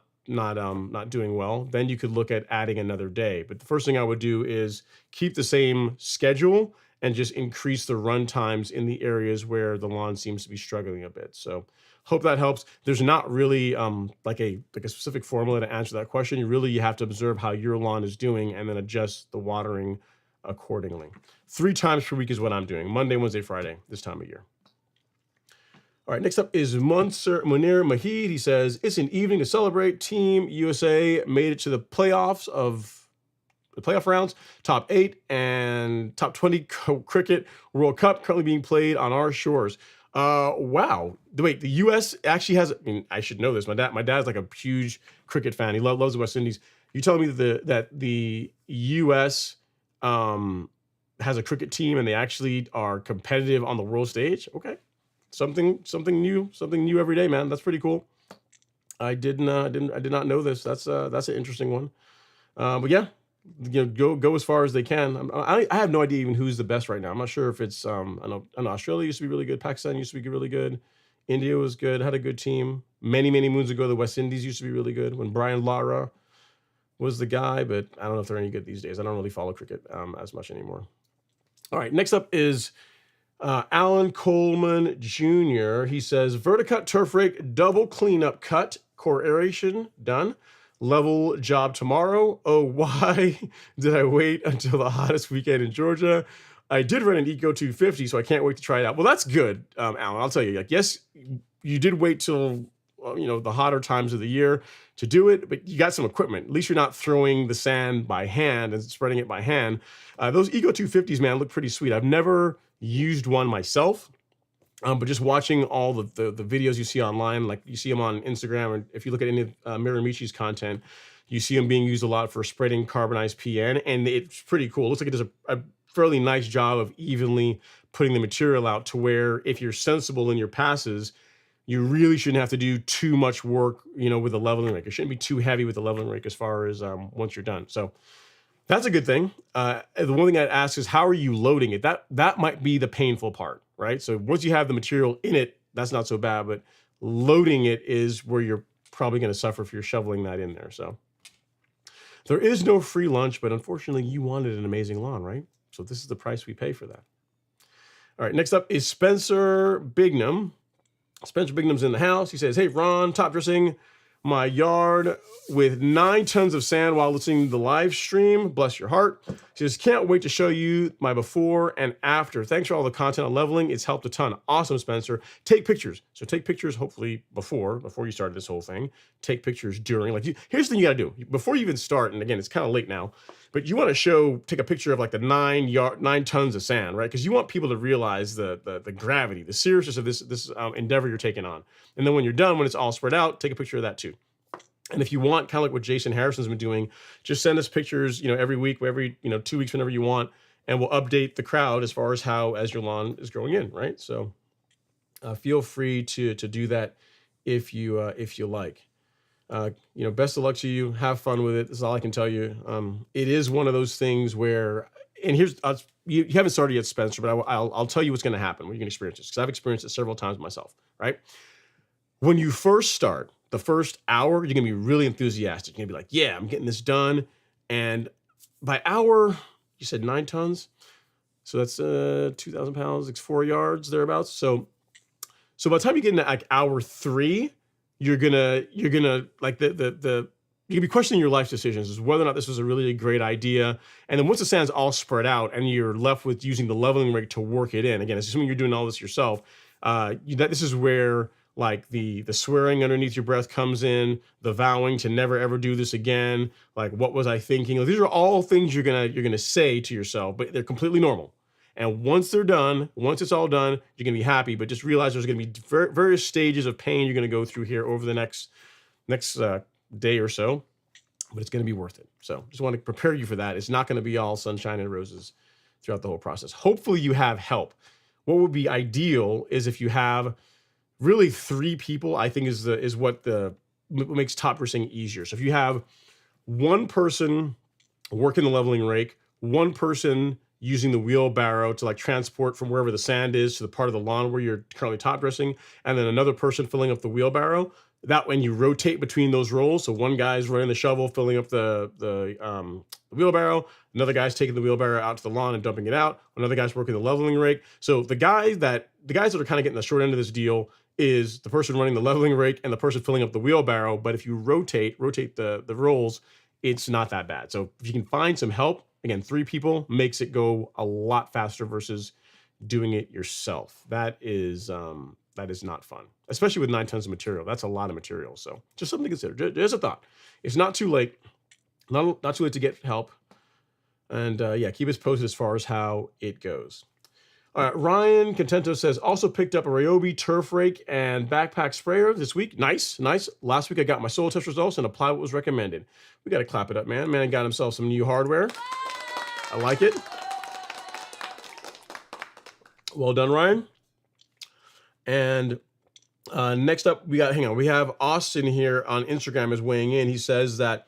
doing well, then you could look at adding another day. But the first thing I would do is keep the same schedule and just increase the run times in the areas where the lawn seems to be struggling a bit. So hope that helps. There's not really like a specific formula to answer that question. You have to observe how your lawn is doing and then adjust the watering accordingly. 3 times per week is what I'm doing: Monday, Wednesday, Friday, this time of year. All right, next up is Munir Mahid. He says, it's an evening to celebrate. Team USA made it to the playoff rounds, top 8 and top 20 cricket World Cup currently being played on our shores. Wow. Wait, the US actually has, I should know this. My dad's like a huge cricket fan. He loves the West Indies. You telling me that the US has a cricket team and they actually are competitive on the world stage? Okay. Something new every day, man. That's pretty cool. I did not know this. That's an interesting one. But yeah, go as far as they can. I have no idea even who's the best right now. I'm not sure if it's I know Australia used to be really good. Pakistan used to be really good. India was good, had a good team. Many moons ago, the West Indies used to be really good when Brian Lara was the guy, but I don't know if they're any good these days. I don't really follow cricket as much anymore. All right, next up is Alan Coleman Jr., he says, Verticut turf rake, double cleanup cut, core aeration, done. Level job tomorrow. Oh, why did I wait until the hottest weekend in Georgia? I did run an Eco 250, so I can't wait to try it out. Well, that's good, Alan. I'll tell you, like, yes, you did wait till the hotter times of the year to do it, but you got some equipment. At least you're not throwing the sand by hand and spreading it by hand. Those Eco 250s, man, look pretty sweet. I've never used one myself, but just watching all the videos you see online, like you see them on Instagram, or if you look at any of Miramichi's content, you see them being used a lot for spreading carbonized PN, and it's pretty cool. It looks like it does a fairly nice job of evenly putting the material out to where if you're sensible in your passes, you really shouldn't have to do too much work, with the leveling rake. It shouldn't be too heavy with the leveling rake as far as once you're done. So that's a good thing. The one thing I'd ask is, how are you loading it? That might be the painful part, right? So once you have the material in it, that's not so bad, but loading it is where you're probably going to suffer if you're shoveling that in there. So there is no free lunch, but unfortunately you wanted an amazing lawn, right? So this is the price we pay for that. All right, next up is Spencer Bignum. Spencer Bignum's in the house. He says, hey, Ron, top dressing my yard with 9 tons of sand while listening to the live stream. Bless your heart. He says, can't wait to show you my before and after. Thanks for all the content on leveling. It's helped a ton. Awesome, Spencer. Take pictures. So take pictures, hopefully before you started this whole thing. Take pictures during. Here's the thing you got to do. Before you even start, and again, it's kind of late now, but you want to take a picture of like the 9 tons of sand, right? Because you want people to realize the gravity, the seriousness of this endeavor you're taking on. And then when you're done, when it's all spread out, take a picture of that too. And if you want, kind of like what Jason Harrison's been doing, just send us pictures, every week, every 2 weeks, whenever you want, and we'll update the crowd as far as as your lawn is growing in, right? So feel free to do that if you like. Best of luck to you. Have fun with it. That's all I can tell you. It is one of those things where, and you haven't started yet, Spencer, but I'll tell you what's going to happen when you can experience this, because I've experienced it several times myself, right? When you first start, the first hour, you're going to be really enthusiastic. You're going to be like, yeah, I'm getting this done. And by hour, you said 9 tons. So that's 2,000 pounds, like 4 yards, thereabouts. So by the time you get into like hour 3, you're gonna like you're gonna be questioning your life decisions as whether or not this was a really great idea. And then once the sand's all spread out and you're left with using the leveling rake to work it in, again, assuming you're doing all this yourself, this is where like the swearing underneath your breath comes in, the vowing to never ever do this again. Like, what was I thinking? Like, these are all things you're gonna say to yourself, but they're completely normal. And once they're done, once it's all done, you're going to be happy. But just realize there's going to be various stages of pain you're going to go through here over the next day or so. But it's going to be worth it. So just want to prepare you for that. It's not going to be all sunshine and roses throughout the whole process. Hopefully you have help. What would be ideal is if you have really 3 people, I think is what makes top dressing easier. So if you have one person working the leveling rake, one person using the wheelbarrow to like transport from wherever the sand is to the part of the lawn where you're currently top dressing, and then another person filling up the wheelbarrow. That when you rotate between those roles, so one guy's running the shovel, filling up the wheelbarrow, another guy's taking the wheelbarrow out to the lawn and dumping it out, another guy's working the leveling rake. So the guys that are kind of getting the short end of this deal is the person running the leveling rake and the person filling up the wheelbarrow. But if you rotate the roles, it's not that bad. So if you can find some help, again, 3 people makes it go a lot faster versus doing it yourself. That is not fun, especially with 9 tons of material. That's a lot of material. So just something to consider. Just a thought. It's not too late. Not too late to get help. And keep us posted as far as how it goes. All right, Ryan Contento says, also picked up a Ryobi turf rake and backpack sprayer this week. Nice. Last week I got my soil test results and applied what was recommended. We got to clap it up, man. Man got himself some new hardware. I like it. Well done, Ryan. And next up, we have Austin here on Instagram is weighing in. He says that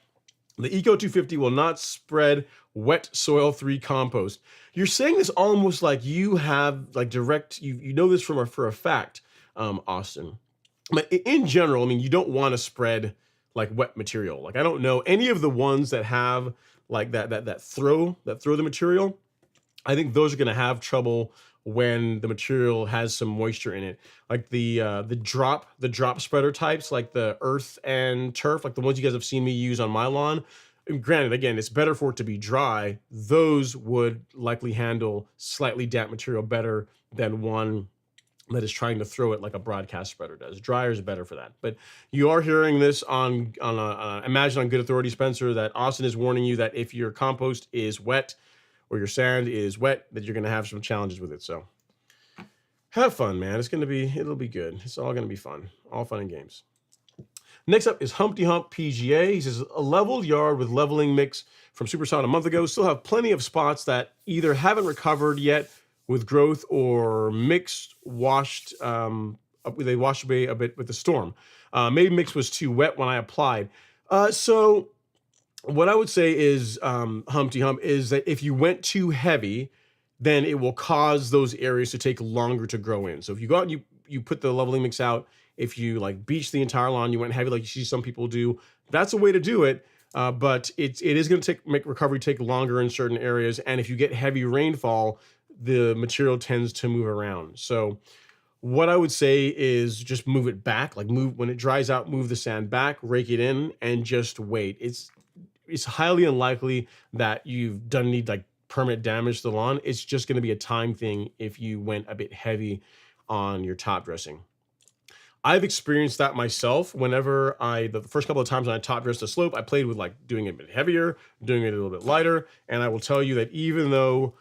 the Eco 250 will not spread wet soil 3 compost. You're saying this almost like you have like direct, you know this for a fact, Austin. But in general, I mean, you don't want to spread like wet material. Like, I don't know any of the ones that have like that throw the material. I think those are going to have trouble when the material has some moisture in it, like the drop spreader types, like the earth and turf, like the ones you guys have seen me use on my lawn. And granted, again, it's better for it to be dry. Those would likely handle slightly damp material better than one that is trying to throw it like a broadcast spreader does. Dryer is better for that. But you are hearing this Imagine on good authority, Spencer, that Austin is warning you that if your compost is wet or your sand is wet, that you're going to have some challenges with it. So have fun, man. It'll be good. It's all going to be fun. All fun and games. Next up is Humpty Hump PGA. He says, a leveled yard with leveling mix from Supersonic a month ago. Still have plenty of spots that either haven't recovered yet with growth or they washed away a bit with the storm. Maybe mix was too wet when I applied. So what I would say is, Humpty Hump, is that if you went too heavy, then it will cause those areas to take longer to grow in. So if you go out and you put the leveling mix out, if you like beach the entire lawn, you went heavy like you see some people do, that's a way to do it. But it is going to make recovery take longer in certain areas. And if you get heavy rainfall, the material tends to move around. So what I would say is just move it back, like move when it dries out, move the sand back, rake it in, and just wait. It's highly unlikely that you've done any like permanent damage to the lawn. It's just going to be a time thing if you went a bit heavy on your top dressing. I've experienced that myself. Whenever the first couple of times when I top dressed a slope, I played with like doing it a bit heavier, doing it a little bit lighter. And I will tell you that even though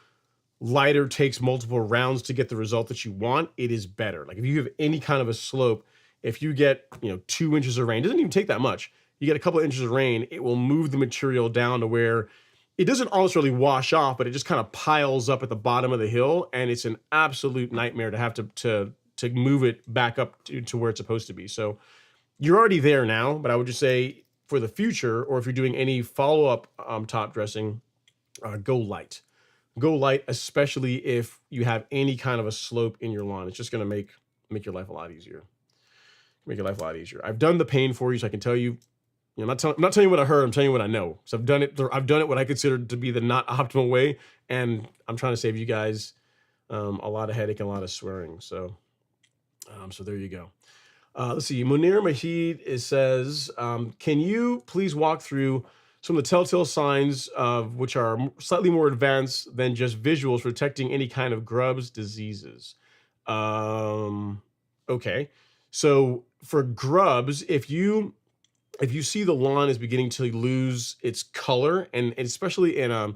lighter takes multiple rounds to get the result that you want, it is better. Like if you have any kind of a slope, if you get 2 inches of rain, it doesn't even take that much. You get a couple of inches of rain, it will move the material down to where it doesn't always really wash off, but it just kind of piles up at the bottom of the hill, and it's an absolute nightmare to have to move it back up to where it's supposed to be. So you're already there now, but I would just say for the future, or if you're doing any follow-up top dressing, go light. Go light, especially if you have any kind of a slope in your lawn. It's just going to make your life a lot easier. Make your life a lot easier. I've done the pain for you, so I can tell you. I'm not telling you what I heard. I'm telling you what I know. So I've done it. I've done it what I consider to be the not optimal way, and I'm trying to save you guys a lot of headache and a lot of swearing. So there you go. Let's see. Munir Mahid says, can you please walk through some of the telltale signs of which are slightly more advanced than just visuals for detecting any kind of grubs, diseases? Okay. So for grubs, if you see the lawn is beginning to lose its color, and especially in a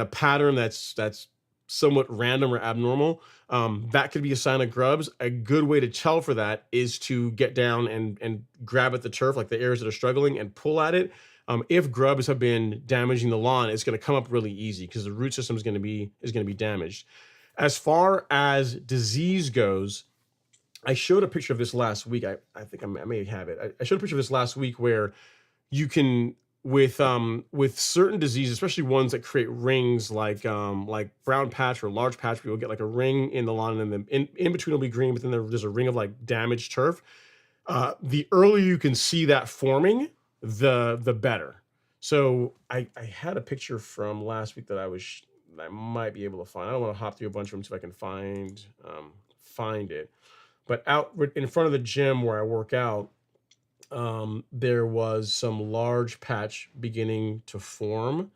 pattern that's somewhat random or abnormal, that could be a sign of grubs. A good way to tell for that is to get down and grab at the turf, like the areas that are struggling, and pull at it. If grubs have been damaging the lawn, it's going to come up really easy because the root system is going to be damaged. As far as disease goes, I showed a picture of this last week. I think I may have it. I showed a picture of this last week where you can, with certain diseases, especially ones that create rings, like brown patch or large patch, where you'll get like a ring in the lawn, and then in between will be green, but then there's a ring of like damaged turf. The earlier you can see that forming, the better. So I had a picture from last week that I might be able to find. I don't want to hop through a bunch of them, see if I can find it. But out in front of the gym where I work out, there was some large patch beginning to form,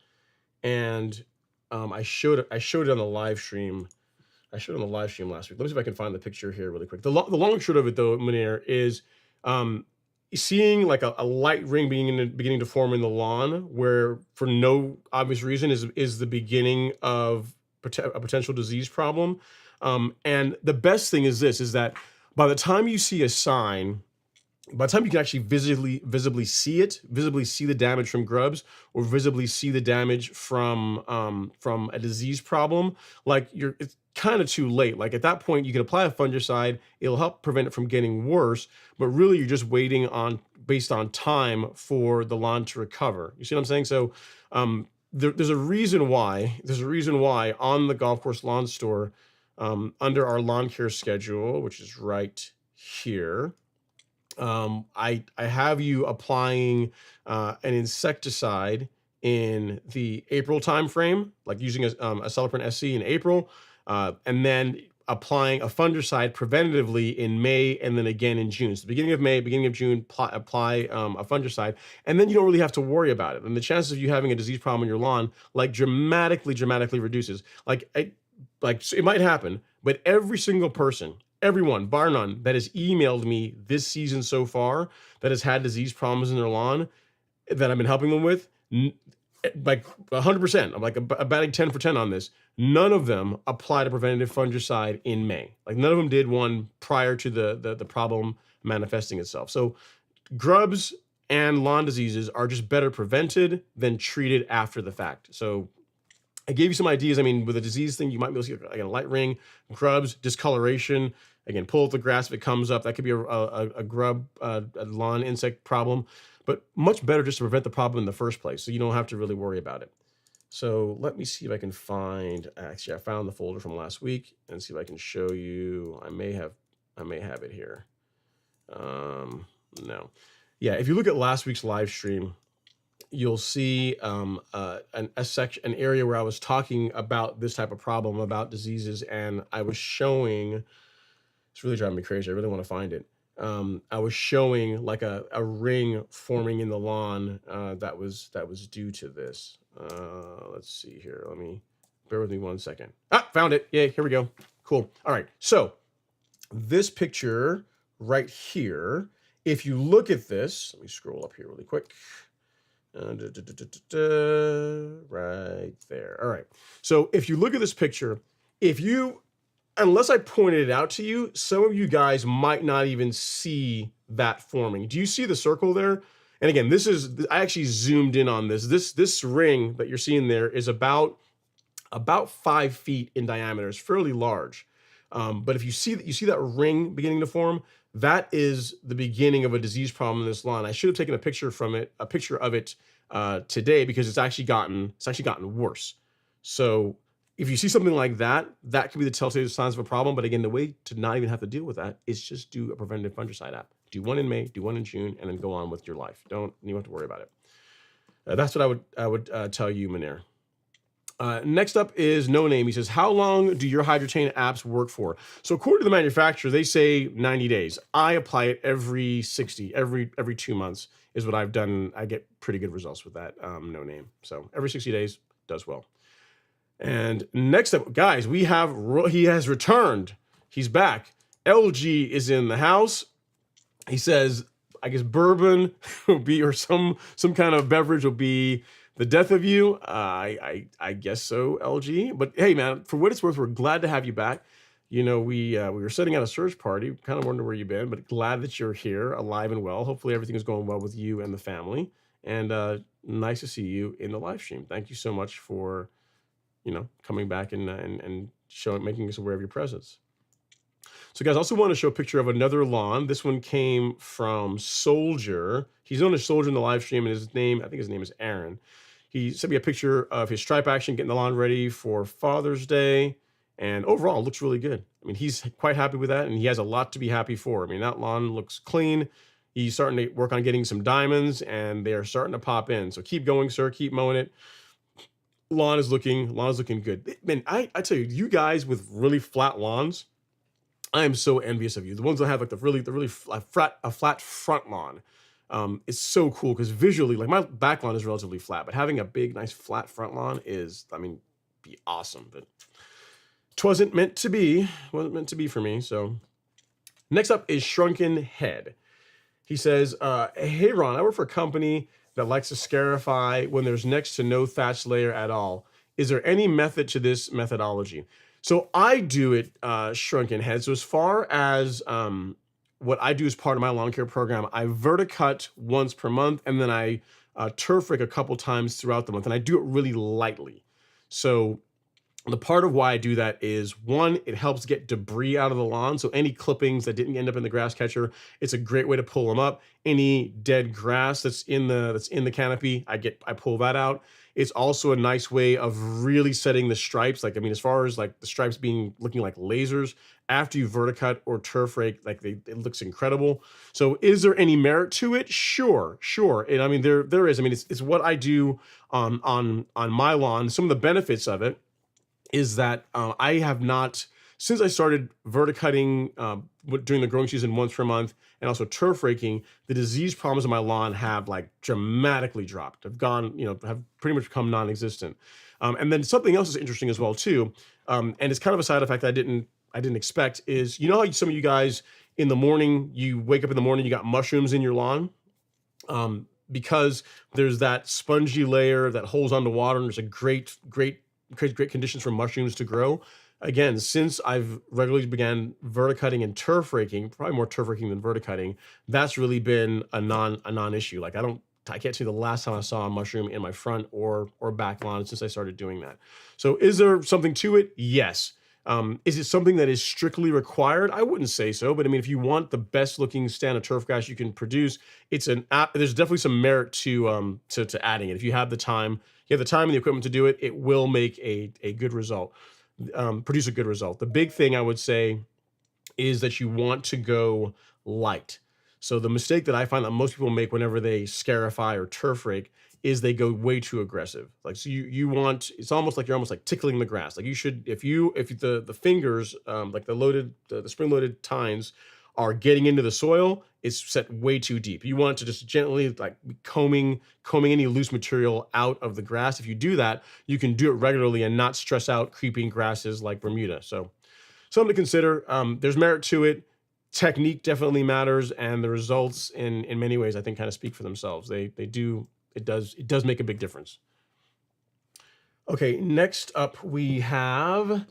and I showed it on the live stream. I showed it on the live stream last week. Let me see if I can find the picture here really quick. The long and short of it, though, Munir, is seeing like a light ring beginning to form in the lawn, where for no obvious reason is the beginning of a potential disease problem. And the best thing is that by the time you see a sign, by the time you can actually visibly see the damage from grubs, or visibly see the damage from a disease problem, like it's kind of too late. Like at that point, you can apply a fungicide; it'll help prevent it from getting worse. But really, you're just waiting based on time for the lawn to recover. You see what I'm saying? So there's a reason why. On the Golf Course Lawn Store, under our lawn care schedule, which is right here, I have you applying an insecticide in the April timeframe, like using a Celiprin SC in April, and then applying a fungicide preventatively in May and then again in June. So the beginning of May, beginning of June, apply a fungicide, and then you don't really have to worry about it. And the chances of you having a disease problem in your lawn like dramatically reduces. Like it might happen, but every single person, everyone, bar none, that has emailed me this season so far that has had disease problems in their lawn that I've been helping them with, like 100%, I'm like a batting 10 for 10 on this. None of them applied a preventative fungicide in May. Like none of them did one prior to the problem manifesting itself. So grubs and lawn diseases are just better prevented than treated after the fact. So I gave you some ideas. I mean, with a disease thing, you might be able to see like a light ring, grubs, discoloration. Again, pull up the grass if it comes up. That could be a grub, a lawn insect problem, but much better just to prevent the problem in the first place, so you don't have to really worry about it. So let me see if I can find, actually I found the folder from last week and see if I can show you. I may have it here. No. Yeah, if you look at last week's live stream, you'll see an area where I was talking about this type of problem, about diseases, and I was showing, it's really driving me crazy. I really want to find it. I was showing like a ring forming in the lawn that was due to this. Let's see here. Bear with me 1 second. Found it. Yay, here we go. Cool. All right. So this picture right here, if you look at this, let me scroll up here really quick. Right there. All right. So if you look at this picture, unless I pointed it out to you, some of you guys might not even see that forming. Do you see the circle there? And again, I actually zoomed in on this. This ring that you're seeing there is about 5 feet in diameter. It's fairly large. But if you see that ring beginning to form, that is the beginning of a disease problem in this lawn. I should have taken a picture of it today, because it's actually gotten worse. So if you see something like that, that could be the telltale signs of a problem. But again, the way to not even have to deal with that is just do a preventative fungicide app. Do one in May, do one in June, and then go on with your life. You don't have to worry about it. That's what I would tell you, Manir. Next up is No Name. He says, how long do your Hydrotain apps work for? So according to the manufacturer, they say 90 days. I apply it every 2 months is what I've done. I get pretty good results with that No Name. So every 60 days does well. And next up, guys, he has returned. He's back. LG is in the house. He says, I guess bourbon will be, or some kind of beverage will be the death of you. I guess so, LG. But hey, man, for what it's worth, we're glad to have you back. You know, we were setting out a search party, kind of wondering where you've been, but glad that you're here, alive and well. Hopefully everything is going well with you and the family. And nice to see you in the live stream. Thank you so much for, coming back and making us aware of your presence. So guys, I also want to show a picture of another lawn. This one came from Soldier. He's known as Soldier in the live stream, and I think his name is Aaron. He sent me a picture of his stripe action, getting the lawn ready for Father's Day. And overall, it looks really good. I mean, he's quite happy with that, and he has a lot to be happy for. I mean, that lawn looks clean. He's starting to work on getting some diamonds, and they are starting to pop in. So keep going, sir. Keep mowing it. Lawn is looking good. Man, I tell you, you guys with really flat lawns, I am so envious of you. The ones that have like the really flat front lawn. It's so cool because visually, like my back lawn is relatively flat, but having a big, nice flat front lawn is, be awesome. But it wasn't meant to be. Wasn't meant to be for me. So next up is Shrunken Head. He says, hey, Ron, I work for a company that likes to scarify when there's next to no thatch layer at all. Is there any method to this methodology? So I do it, Shrunken Head. So as far as what I do as part of my lawn care program, I verticut once per month, and then I turf rake a couple times throughout the month, and I do it really lightly. So the part of why I do that is, one, it helps get debris out of the lawn. So any clippings that didn't end up in the grass catcher, it's a great way to pull them up. Any dead grass that's in the canopy, I pull that out. It's also a nice way of really setting the stripes. As far as like the stripes looking like lasers after you verticut or turf rake, it looks incredible. So is there any merit to it? Sure. And there is. It's what I do on my lawn. Some of the benefits of it is that I have not since I started verticutting during the growing season once per month, and also turf raking, the disease problems in my lawn have like dramatically dropped. Have gone, have pretty much become non-existent. And then something else is interesting as well too, and it's kind of a side effect I didn't expect is, how some of you guys in the morning, you wake up in the morning, you got mushrooms in your lawn. Because there's that spongy layer that holds onto water, and there's a great conditions for mushrooms to grow. Again, since I've regularly began verticutting and turf raking, probably more turf raking than verticutting, that's really been a non-issue. Like I can't see the last time I saw a mushroom in my front or back lawn since I started doing that. So is there something to it? Yes. Is it something that is strictly required? I wouldn't say so, but I mean, if you want the best looking stand of turf grass you can produce, there's definitely some merit to adding it. If you have the time, and the equipment to do it, it will make a good result, produce a good result. The big thing I would say is that you want to go light. So the mistake that I find that most people make whenever they scarify or turf rake is they go way too aggressive. Like, so it's almost like you're almost like tickling the grass. Like you should, if the fingers, like the spring loaded tines are getting into the soil, it's set way too deep. You want to just gently like combing any loose material out of the grass. If you do that, you can do it regularly and not stress out creeping grasses like Bermuda. So something to consider. There's merit to it. Technique definitely matters, and the results in many ways I think kind of speak for themselves. It does make a big difference. Okay, next up we have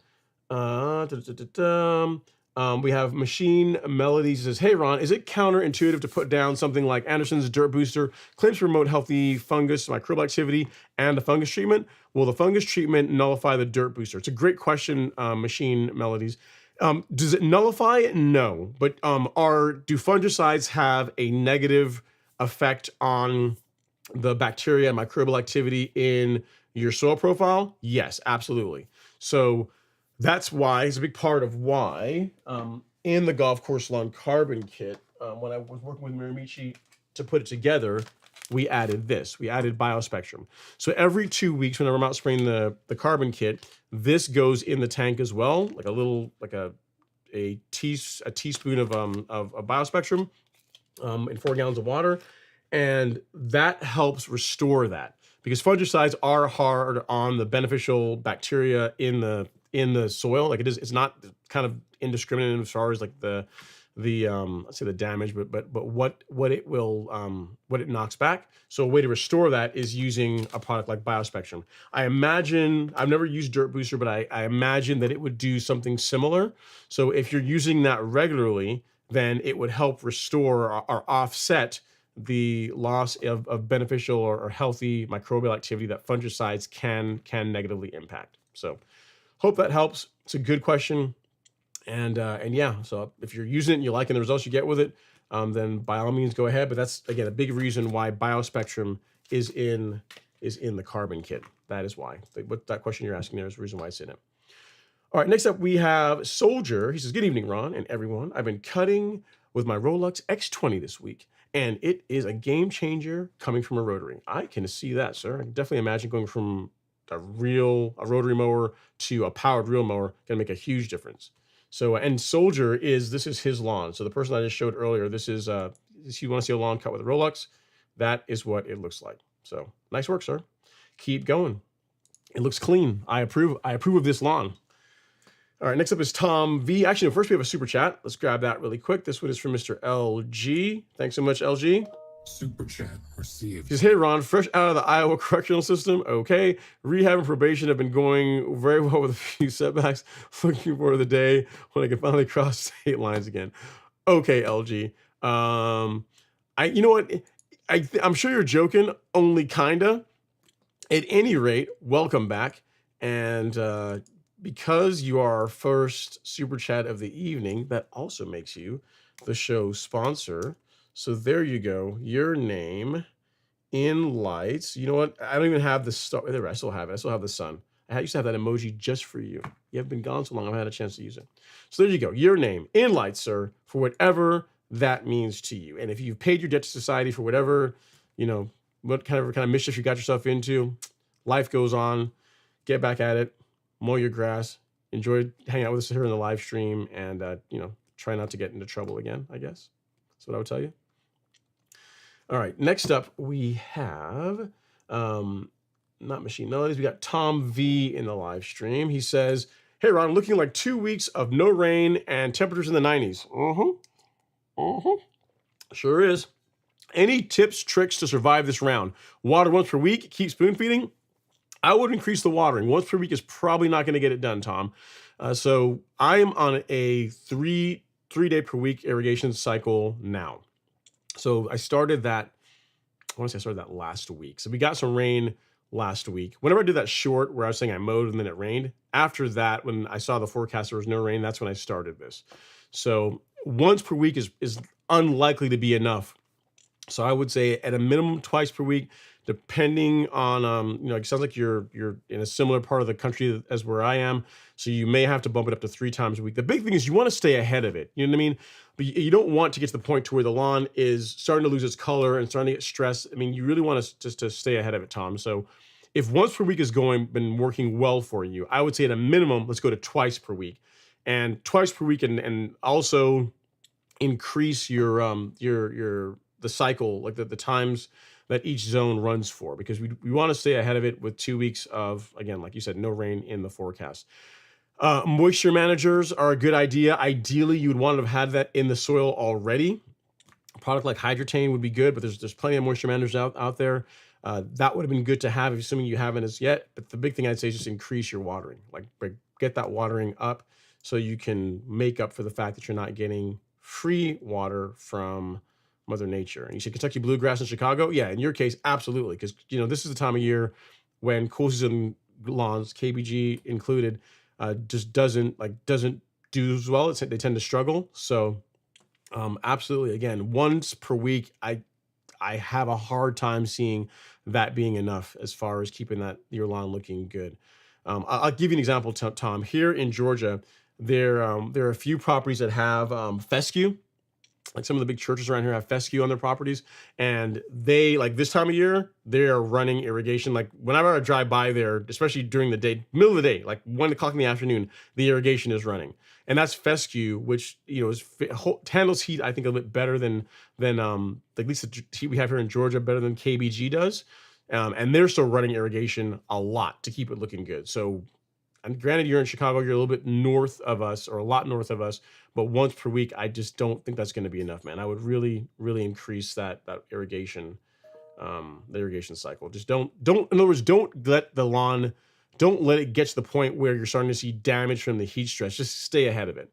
we have Machine Melodies. It says, hey Ron, is it counterintuitive to put down something like Anderson's Dirt Booster, claims to promote healthy fungus microbial activity and the fungus treatment? Will the fungus treatment nullify the Dirt Booster? It's a great question, Machine Melodies. Does it nullify it? No, but do fungicides have a negative effect on the bacteria and microbial activity in your soil profile? Yes, absolutely. So that's why, it's a big part of why in the golf course lawn carbon kit, when I was working with Miramichi to put it together, we added this. We added Biospectrum. So every 2 weeks, whenever I'm out spraying the carbon kit, this goes in the tank as well, like a teaspoon of Biospectrum in 4 gallons of water. And that helps restore that, because fungicides are hard on the beneficial bacteria in the soil. Like it's not kind of indiscriminate as far as like the let's say the damage, but what it knocks back. So a way to restore that is using a product like Biospectrum. I imagine, I've never used Dirt Booster, but I imagine that it would do something similar. So if you're using that regularly, then it would help restore or offset the loss of beneficial or healthy microbial activity that fungicides can negatively impact. So hope that helps. It's a good question. And yeah, so if you're using it and you're liking the results you get with it, then by all means go ahead. But that's, again, a big reason why Biospectrum is in the carbon kit. That is why. What that question you're asking there is the reason why it's in it. All right, next up we have Soldier. He says, good evening, Ron and everyone. I've been cutting with my Rolex X20 this week, and it is a game changer coming from a rotary. I can see that, sir. I can definitely imagine going from a rotary mower to a powered reel mower can make a huge difference. So, and Soldier this is his lawn. So the person I just showed earlier, this is, if you want to see a lawn cut with a Rolex, that is what it looks like. So nice work, sir. Keep going. It looks clean. I approve of this lawn. All right, next up is Tom V. Actually, no, first we have a super chat. Let's grab that really quick. This one is from Mr. LG. Thanks so much, LG.
Super chat received.
He says, hey, Ron, fresh out of the Iowa correctional system. Okay. Rehab and probation have been going very well with a few setbacks. Looking for the day when I can finally cross state lines again. Okay, LG. You know what? I'm sure you're joking, only kinda. At any rate, welcome back. And because you are our first super chat of the evening, that also makes you the show sponsor. So there you go. Your name in lights. You know what? I don't even have the star. There, I still have it. I still have the sun. I used to have that emoji just for you. You have been gone so long, I haven't had a chance to use it. So there you go. Your name in lights, sir, for whatever that means to you. And if you've paid your debt to society for whatever, what kind of mischief you got yourself into, life goes on. Get back at it. Mow your grass. enjoy hanging out with us here in the live stream, and try not to get into trouble again, I guess. That's what I would tell you. All right, next up we have not Machine Melodies. We got Tom V in the live stream. He says, "Hey Ron, looking like 2 weeks of no rain and temperatures in the 90s." Sure is. Any tips, tricks to survive this round? Water once per week, keep spoon feeding. I would increase the watering. Once per week is probably not going to get it done, Tom. So I am on a three-day per week irrigation cycle now. So I started that, I want to say I started that last week. So we got some rain last week. Whenever I did that short where I was saying I mowed and then it rained, after that, when I saw the forecast there was no rain, that's when I started this. So once per week is unlikely to be enough. So I would say at a minimum twice per week, depending on it sounds like you're in a similar part of the country as where I am, so you may have to bump it up to 3 times a week. The big thing is you want to stay ahead of it. You know what I mean? But you don't want to get to the point to where the lawn is starting to lose its color and starting to get stressed. I mean, you really want to just to stay ahead of it, Tom. So if once per week is been working well for you, I would say at a minimum, let's go to twice per week, and twice per week, and also increase your the cycle, like the times that each zone runs for, because we want to stay ahead of it with 2 weeks of, again, like you said, no rain in the forecast. Moisture managers are a good idea. Ideally, you would want to have had that in the soil already. A product like Hydrotane would be good, but there's plenty of moisture managers out there. That would have been good to have, assuming you haven't as yet. But the big thing I'd say is just increase your watering. Like get that watering up so you can make up for the fact that you're not getting free water from Mother Nature. And you said Kentucky bluegrass in Chicago. Yeah, in your case, absolutely, because this is the time of year when cool season lawns, KBG included, just doesn't do as well. They tend to struggle. So absolutely, again, once per week, I have a hard time seeing that being enough as far as keeping your lawn looking good. I'll give you an example, Tom. Here in Georgia, there are a few properties that have fescue. Like some of the big churches around here have fescue on their properties, and they, like this time of year, they are running irrigation. Like whenever I drive by there, especially during the day, middle of the day, like 1 o'clock in the afternoon, the irrigation is running, and that's fescue, which handles heat, I think, a bit better than at least the heat we have here in Georgia, better than KBG does, and they're still running irrigation a lot to keep it looking good. So. And granted, you're in Chicago, you're a little bit north of us, or a lot north of us, but once per week, I just don't think that's going to be enough, man. I would really, really increase that irrigation, the irrigation cycle. Just don't, in other words, don't let it get to the point where you're starting to see damage from the heat stress. Just stay ahead of it.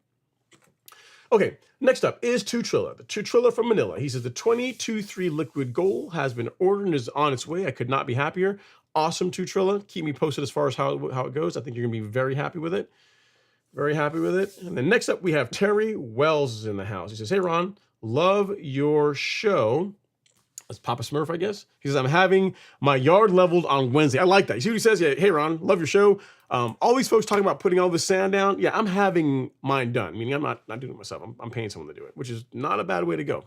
Okay, next up is Tutrilla, the Tutrilla from Manila. He says the 2023 liquid gold has been ordered and is on its way. I could not be happier. Awesome, Tutrilla. Keep me posted as far as how it goes. I think you're going to be very happy with it. Very happy with it. And then next up, we have Terry Wells is in the house. He says, "Hey, Ron, love your show." That's Papa Smurf, I guess. He says, "I'm having my yard leveled on Wednesday." I like that. You see what he says? Yeah, "Hey, Ron, love your show. All these folks talking about putting all the sand down. Yeah, I'm having mine done. Meaning I'm not doing it myself. I'm paying someone to do it, which is not a bad way to go.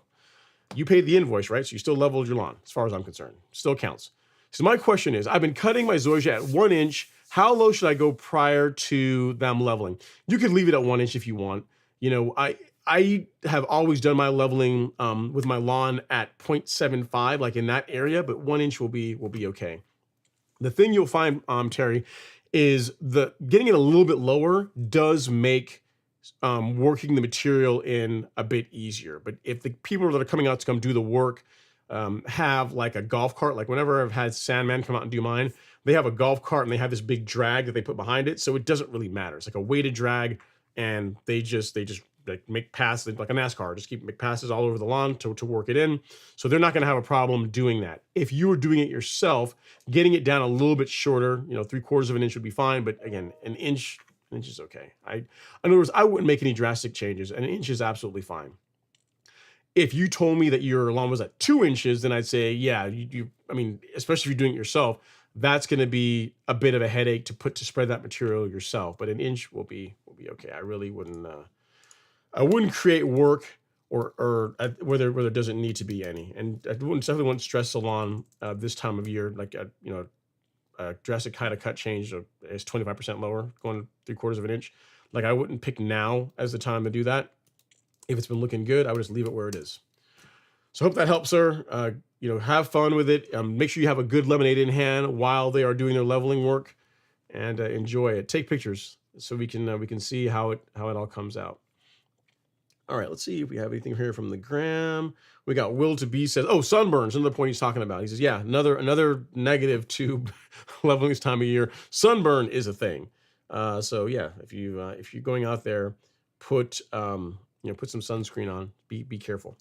You paid the invoice, right? So you still leveled your lawn, as far as I'm concerned. Still counts. So my question is, I've been cutting my zoysia at 1 inch. How low should I go prior to them leveling? You could leave it at 1 inch if you want. I have always done my leveling with my lawn at 0.75, like in that area, but 1 inch will be okay. The thing you'll find, Terry, is getting it a little bit lower does make working the material in a bit easier. But if the people that are coming out to come do the work have like a golf cart, like whenever I've had Sandman come out and do mine, they have a golf cart and they have this big drag that they put behind it. So it doesn't really matter. It's like a weighted drag, and they just like make passes like a NASCAR, just make passes all over the lawn to work it in. So they're not going to have a problem doing that. If you were doing it yourself, getting it down a little bit shorter, 3/4 of an inch would be fine. But again, an inch is okay. In other words, I wouldn't make any drastic changes. An inch is absolutely fine. If you told me that your lawn was at 2 inches, then I'd say, yeah, especially if you're doing it yourself, that's going to be a bit of a headache to spread that material yourself. But an inch will be okay. I really wouldn't. I wouldn't create work or where there doesn't need to be any. And I definitely wouldn't stress the lawn this time of year, like a a drastic height of cut change is 25% lower, going 3/4 of an inch. Like I wouldn't pick now as the time to do that. If it's been looking good, I would just leave it where it is. So hope that helps, sir. Have fun with it. Make sure you have a good lemonade in hand while they are doing their leveling work, and enjoy it. Take pictures so we can see how it all comes out. All right, let's see if we have anything here from the gram. We got Will to Be says, oh, sunburns, another point he's talking about. He says, yeah, another negative to leveling this time of year. Sunburn is a thing. So yeah, if you're going out there, put some sunscreen on. Be careful.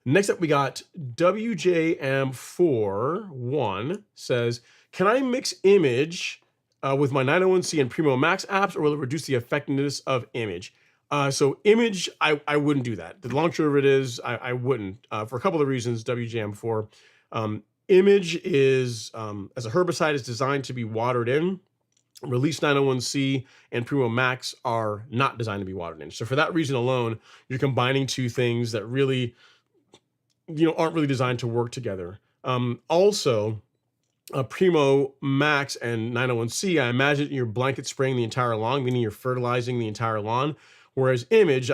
Next up, we got WJM41 says, can I mix image with my 901C and Primo Max apps, or will it reduce the effectiveness of image? So image, I wouldn't do that. The long short of it is I wouldn't, for a couple of reasons, WJM4. Image is, as a herbicide, is designed to be watered in. Release 901C and Primo Max are not designed to be watered in. So for that reason alone, you're combining two things that really, aren't really designed to work together. Also, Primo Max and 901C, I imagine you're blanket spraying the entire lawn, meaning you're fertilizing the entire lawn. Whereas image,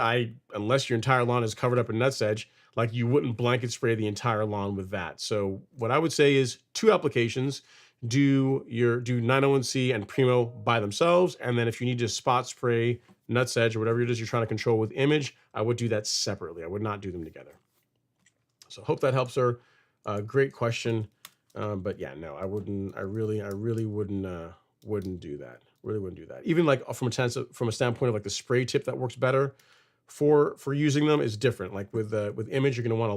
unless your entire lawn is covered up in nutsedge, like you wouldn't blanket spray the entire lawn with that. So what I would say is 2 applications. Do 901C and Primo by themselves, and then if you need to spot spray nutsedge or whatever it is you're trying to control with image, I would do that separately. I would not do them together. So hope that helps, sir. Great question. But yeah, no, I wouldn't. I really wouldn't do that. Really wouldn't do that. Even like from a standpoint of like the spray tip that works better for using them is different. Like with image, you're going to want a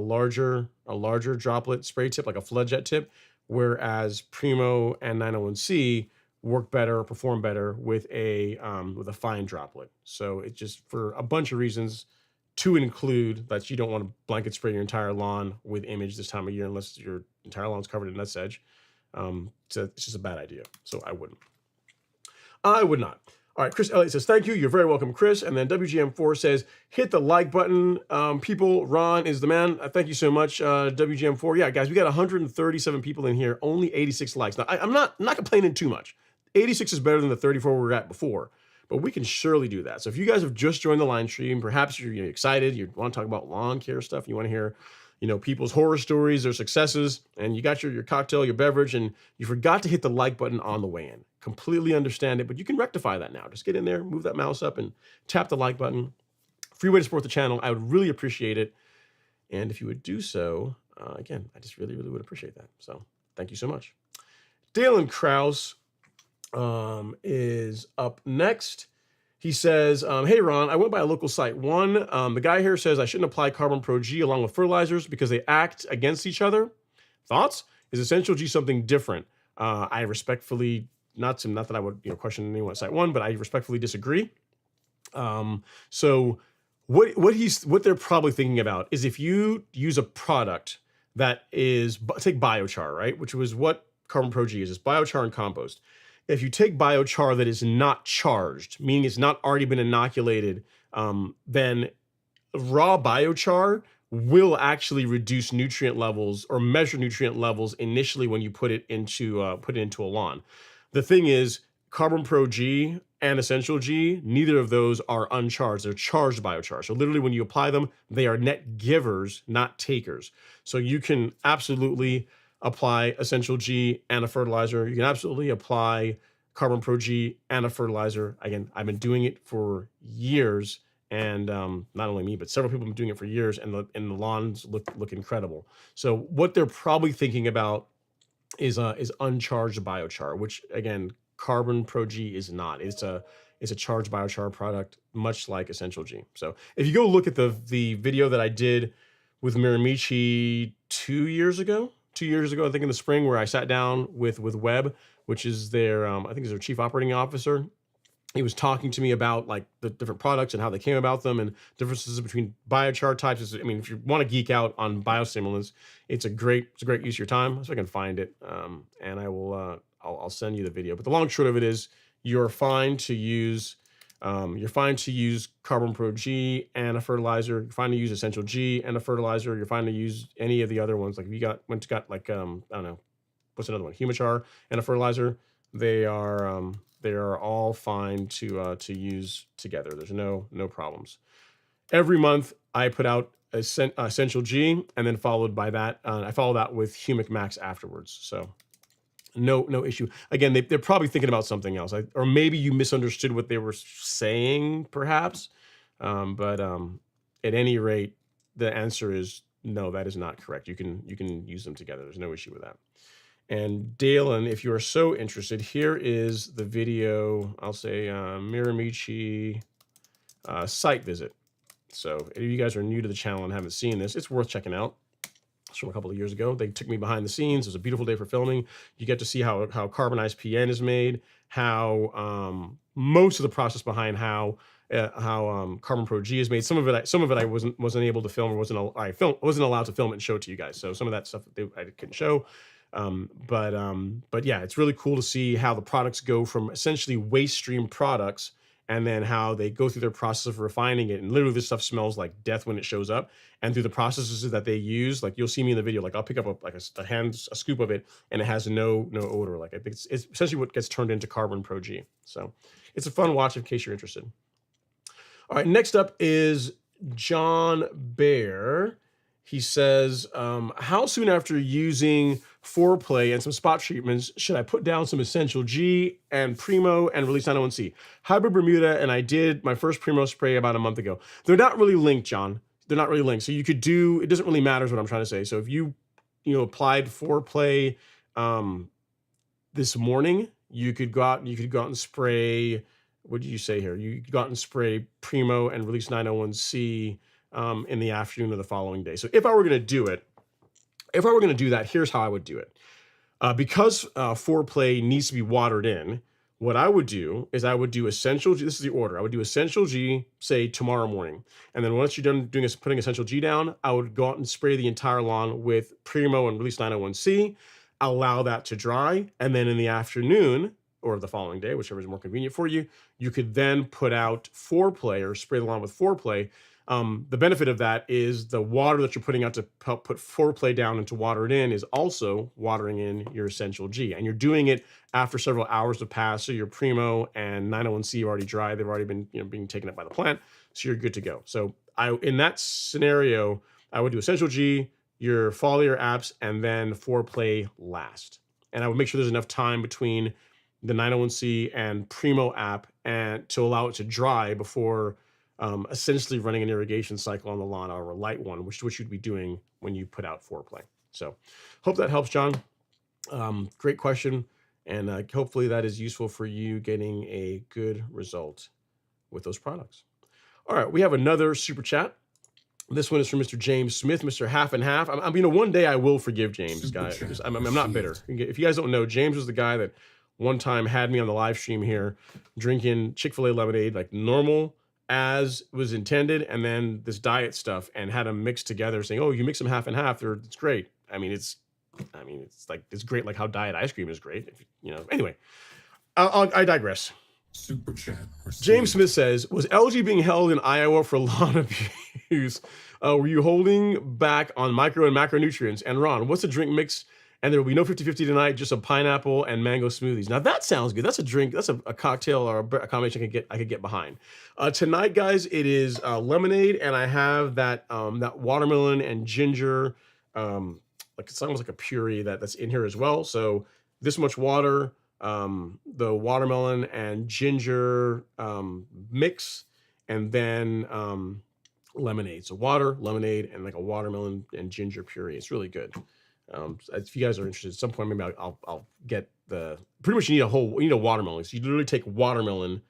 larger droplet spray tip, like a flood jet tip, whereas Primo and 901C work better, perform better with a fine droplet. So it's just for a bunch of reasons, to include that you don't want to blanket spray your entire lawn with image this time of year unless your entire lawn's covered in nutsedge. So it's just a bad idea. So I wouldn't. I would not. All right, Chris Elliott says, thank you. You're very welcome, Chris. And then WGM4 says, hit the like button. People, Ron is the man. Thank you so much, WGM4. Yeah, guys, we got 137 people in here, only 86 likes. Now, I'm not complaining too much. 86 is better than the 34 we were at before, but we can surely do that. So if you guys have just joined the line stream, perhaps you're excited, you want to talk about lawn care stuff, you want to hear people's horror stories, their successes, and you got your cocktail, your beverage, and you forgot to hit the like button on the way in. Completely understand it, but you can rectify that now. Just get in there, move that mouse up, and tap the like button. Free way to support the channel. I would really appreciate it. And if you would do so, again, I just really, really would appreciate that. So thank you so much. Dalen Krause is up next. He says, hey, Ron, I went by a local site. The guy here says I shouldn't apply Carbon Pro G along with fertilizers because they act against each other. Thoughts? Is Essential G something different? I respectfully, not that I would question anyone at site 1, but I respectfully disagree. So what they're probably thinking about is if you use a product that is, take biochar, right? Which was what Carbon Pro G is. It's biochar and compost. If you take biochar that is not charged, meaning it's not already been inoculated, then raw biochar will actually reduce nutrient levels or measure nutrient levels initially when you put it into a lawn. The thing is, Carbon Pro G and Essential G, neither of those are uncharged. They're charged biochar. So literally when you apply them, they are net givers, not takers. So you can absolutely apply Essential G and a fertilizer. You can absolutely apply Carbon Pro G and a fertilizer. Again, I've been doing it for years, and not only me, but several people have been doing it for years, and the lawns look incredible. So what they're probably thinking about is uncharged biochar, which again, Carbon Pro G is not. It's a charged biochar product, much like Essential G. So if you go look at the video that I did with Miramichi 2 years ago, I think in the spring, where I sat down with Webb, which is their, I think is their chief operating officer. He was talking to me about like the different products and how they came about them and differences between biochar types. I mean, if you want to geek out on biostimulants, it's a great use of your time. So I can find it, and I will, I'll send you the video. But the long and short of it is, you're fine to use Carbon Pro G and a fertilizer. You're fine to use Essential G and a fertilizer. You're fine to use any of the other ones. Like if you got like I don't know, what's another one? Humichar and a fertilizer. They are all fine to use together. There's no problems. Every month I put out Essential G, and then followed by that, I follow that with Humic Max afterwards. So no issue. Again, they're probably thinking about something else, or maybe you misunderstood what they were saying, perhaps. But at any rate, the answer is no. That is not correct. You can use them together. There's no issue with that. And Dalen, if you are so interested, here is the video. I'll say Miramichi site visit. So if you guys are new to the channel and haven't seen this, it's worth checking out. It's from a couple of years ago. They took me behind the scenes. It was a beautiful day for filming. You get to see how carbonized PN is made, how most of the process behind how Carbon Pro G is made. Some of it I wasn't able to film, or wasn't allowed to film it and show it to you guys. So some of that stuff I couldn't show. But yeah, it's really cool to see how the products go from essentially waste stream products, and then how they go through their process of refining it. And literally this stuff smells like death when it shows up. And through the processes that they use, like you'll see me in the video, like I'll pick up a scoop of it, and it has no odor. Like I think it's essentially what gets turned into Carbon Pro G. So it's a fun watch in case you're interested. All right, next up is John Bear. He says, how soon after using Foreplay and some spot treatments should I put down some Essential G and Primo and Release 901C? Hybrid Bermuda, and I did my first Primo spray about a month ago. They're not really linked, John. They're not really linked. So you could do, it doesn't really matter is what I'm trying to say. So if you applied Foreplay this morning, you could go out and spray, what did you say here? You could go out and spray Primo and Release 901C in the afternoon of the following day. So if I were going to do that, here's how I would do it. Because Foreplay needs to be watered in, what I would do is I would do Essential G. This is the order. I would do Essential G, say tomorrow morning. And then once you're done putting Essential G down, I would go out and spray the entire lawn with Primo and Release 901C, allow that to dry. And then in the afternoon, or the following day, whichever is more convenient for you, you could then put out Foreplay or spray the lawn with Foreplay. The benefit of that is the water that you're putting out to help put Foreplay down and to water it in is also watering in your Essential G. And you're doing it after several hours have passed. So your Primo and 901C are already dry. They've already been being taken up by the plant. So you're good to go. So in that scenario, I would do Essential G, your foliar apps, and then Foreplay last. And I would make sure there's enough time between the 901C and Primo app and to allow it to dry before essentially running an irrigation cycle on the lawn, or a light one, which you'd be doing when you put out Foreplay. So hope that helps, John. Great question. And hopefully that is useful for you getting a good result with those products. All right, we have another super chat. This one is from Mr. James Smith, Mr. Half and Half. One day I will forgive James, guys. I'm not bitter. If you guys don't know, James was the guy that one time had me on the live stream here drinking Chick-fil-A lemonade like normal as was intended, and then this diet stuff, and had them mixed together, saying, "Oh, you mix them half and half. It's great." It's great, like how diet ice cream is great. Anyway, I digress.
Super chat.
James Smith says, was LG being held in Iowa for lawn abuse? Were you holding back on micro and macronutrients? And Ron, what's the drink mix? And there will be no 50-50 tonight, just a pineapple and mango smoothies. Now that sounds good. That's a drink. That's a cocktail or a combination I could get behind. Tonight, guys, it is lemonade, and I have that watermelon and ginger, it's almost like a puree that's in here as well. So this much water, the watermelon and ginger mix, and then lemonade. So water, lemonade, and like a watermelon and ginger puree. It's really good. If you guys are interested, at some point maybe I'll get pretty much you need a watermelon. So you literally take watermelon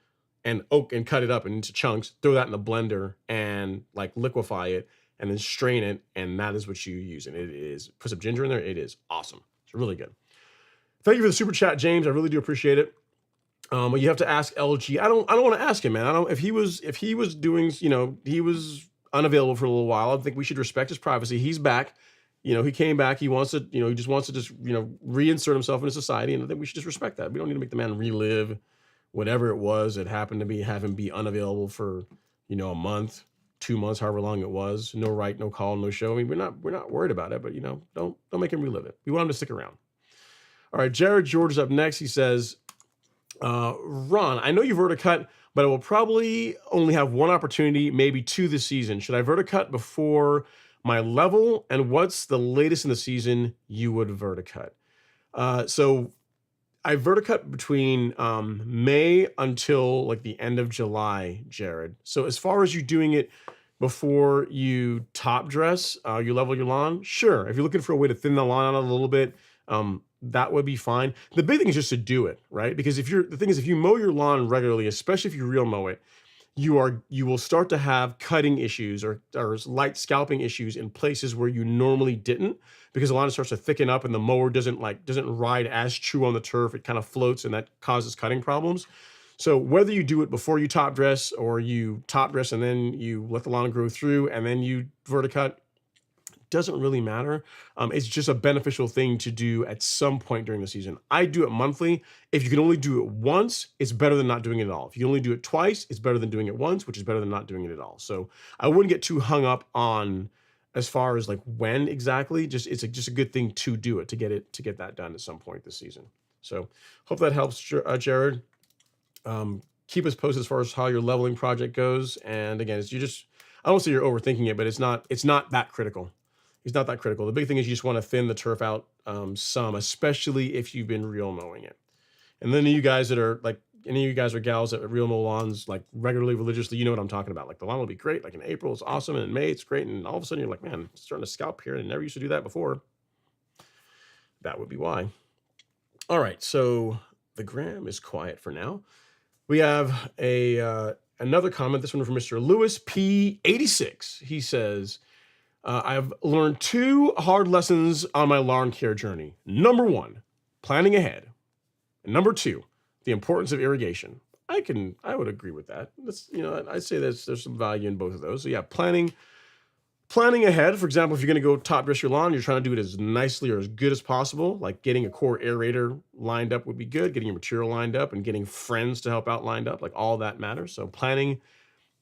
and cut it up into chunks, throw that in the blender and like liquefy it, and then strain it, and that is what you use. And it is, put some ginger in there. It is awesome. It's really good. Thank you for the super chat, James. I really do appreciate it. You have to ask LG. I don't want to ask him, man. If he was doing, he was unavailable for a little while. I think we should respect his privacy. He's back. He came back. He wants to, he just wants to reinsert himself into society. And I think we should just respect that. We don't need to make the man relive whatever it was that happened to have him be unavailable for, a month, 2 months, however long it was. No right, no call, no show. We're not worried about it, but don't make him relive it. We want him to stick around. All right, Jared George is up next. He says, Ron, I know you verticut, but I will probably only have one opportunity, maybe two this season. Should I verticut before my level? And what's the latest in the season you would verticut? So I verticut between May until like the end of July, Jared. So as far as you doing it before you top dress, you level your lawn, sure. If you're looking for a way to thin the lawn out a little bit, that would be fine. The big thing is just to do it, right? Because if you mow your lawn regularly, especially if you real mow it, you will start to have cutting issues or light scalping issues in places where you normally didn't, because the lawn starts to thicken up and the mower doesn't ride as true on the turf. It kind of floats, and that causes cutting problems. So whether you do it before you top dress or you top dress and then you let the lawn grow through and then you verticut, doesn't really matter. It's just a beneficial thing to do at some point during the season. I do it monthly. If you can only do it once, it's better than not doing it at all. If you can only do it twice, it's better than doing it once, which is better than not doing it at all. So I wouldn't get too hung up on as far as like when exactly. It's just a good thing to do it, to get that done at some point this season. So hope that helps, Jared. Keep us posted as far as how your leveling project goes. And again, I don't say you're overthinking it, but it's not that critical. It's not that critical. The big thing is you just want to thin the turf out some, especially if you've been real mowing it. And then you guys that are like, any of you guys or gals that real mow lawns like regularly, religiously, you know what I'm talking about. Like the lawn will be great. Like in April, it's awesome. And in May, it's great. And all of a sudden you're like, man, it's starting to scalp here and never used to do that before. That would be why. All right. So the gram is quiet for now. We have another comment, this one from Mr. Lewis P86. He says, I've learned two hard lessons on my lawn care journey. Number one, planning ahead. And number two, the importance of irrigation. I would agree with that. I'd say there's some value in both of those. So yeah, planning ahead. For example, if you're going to go top dress your lawn, you're trying to do it as nicely or as good as possible. Like getting a core aerator lined up would be good. Getting your material lined up and getting friends to help out lined up, like all that matters. So planning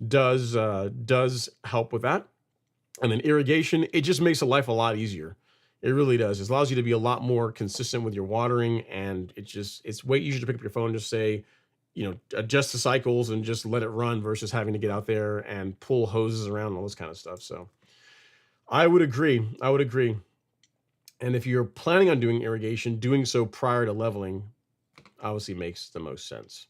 does help with that. And then irrigation, it just makes the life a lot easier. It really does. It allows you to be a lot more consistent with your watering, and it's way easier to pick up your phone and just say, adjust the cycles and just let it run versus having to get out there and pull hoses around and all this kind of stuff. So I would agree. And if you're planning on doing irrigation, doing so prior to leveling obviously makes the most sense.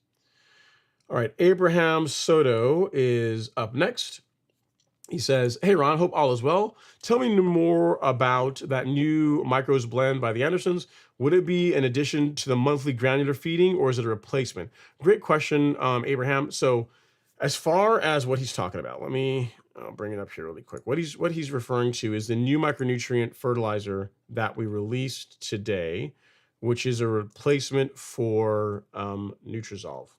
All right, Abraham Soto is up next. He says, hey, Ron, hope all is well. Tell me more about that new Micros blend by the Andersons. Would it be an addition to the monthly granular feeding, or is it a replacement? Great question, Abraham. So as far as what he's talking about, I'll bring it up here really quick. What he's referring to is the new micronutrient fertilizer that we released today, which is a replacement for Nutrizolve.